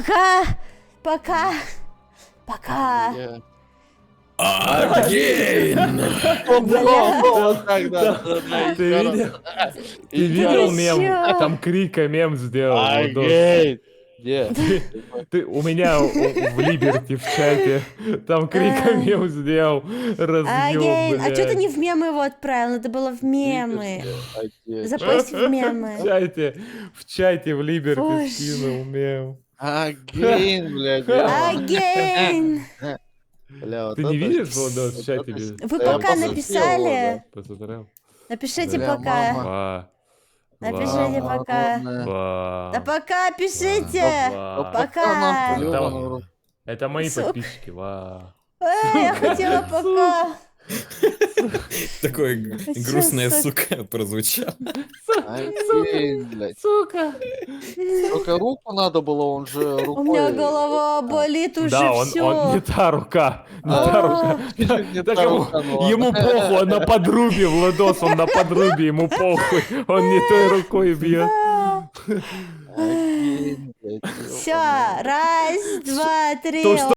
Пока. Пока. Пока. Again! Вот так, да. Ты видел? Ты видел мем? чё? Там Крика мем сделал. Владос. Окей. Где? Ты у меня в Либерти в чате. Там Крика мем сделал. Разъёб, Агейн. А что ты блядь. не в мемы его отправил? Надо было в мемы. Запостить в В мемы. чате в Либерти Боже. скинул мем. Агейн, блядь. Агейн. Бля, вот Ты не это- видишь, Владос, в чате? Вы Да я пока посмотрел, написали? Посмотрел? Напишите Бля, пока. мама. Ва. Напишите Ва. пока. Ва. Да пока пишите. Ва. Пока. Это мои Сука. подписчики. Ва. Я хотела пока. Такое грустная сука? сука прозвучало. Агейн, блядь. Сука. Только руку надо было, он же У рукой... меня голова болит уже Да, он все. не та рука. Не та рука. Не Так та ему, рука, ну ладно. ему похуй, он на подрубе, Владос, он на подрубе, ему похуй. Он не той рукой бьет. Агейн, блядь. Все, раз, два, три. То, что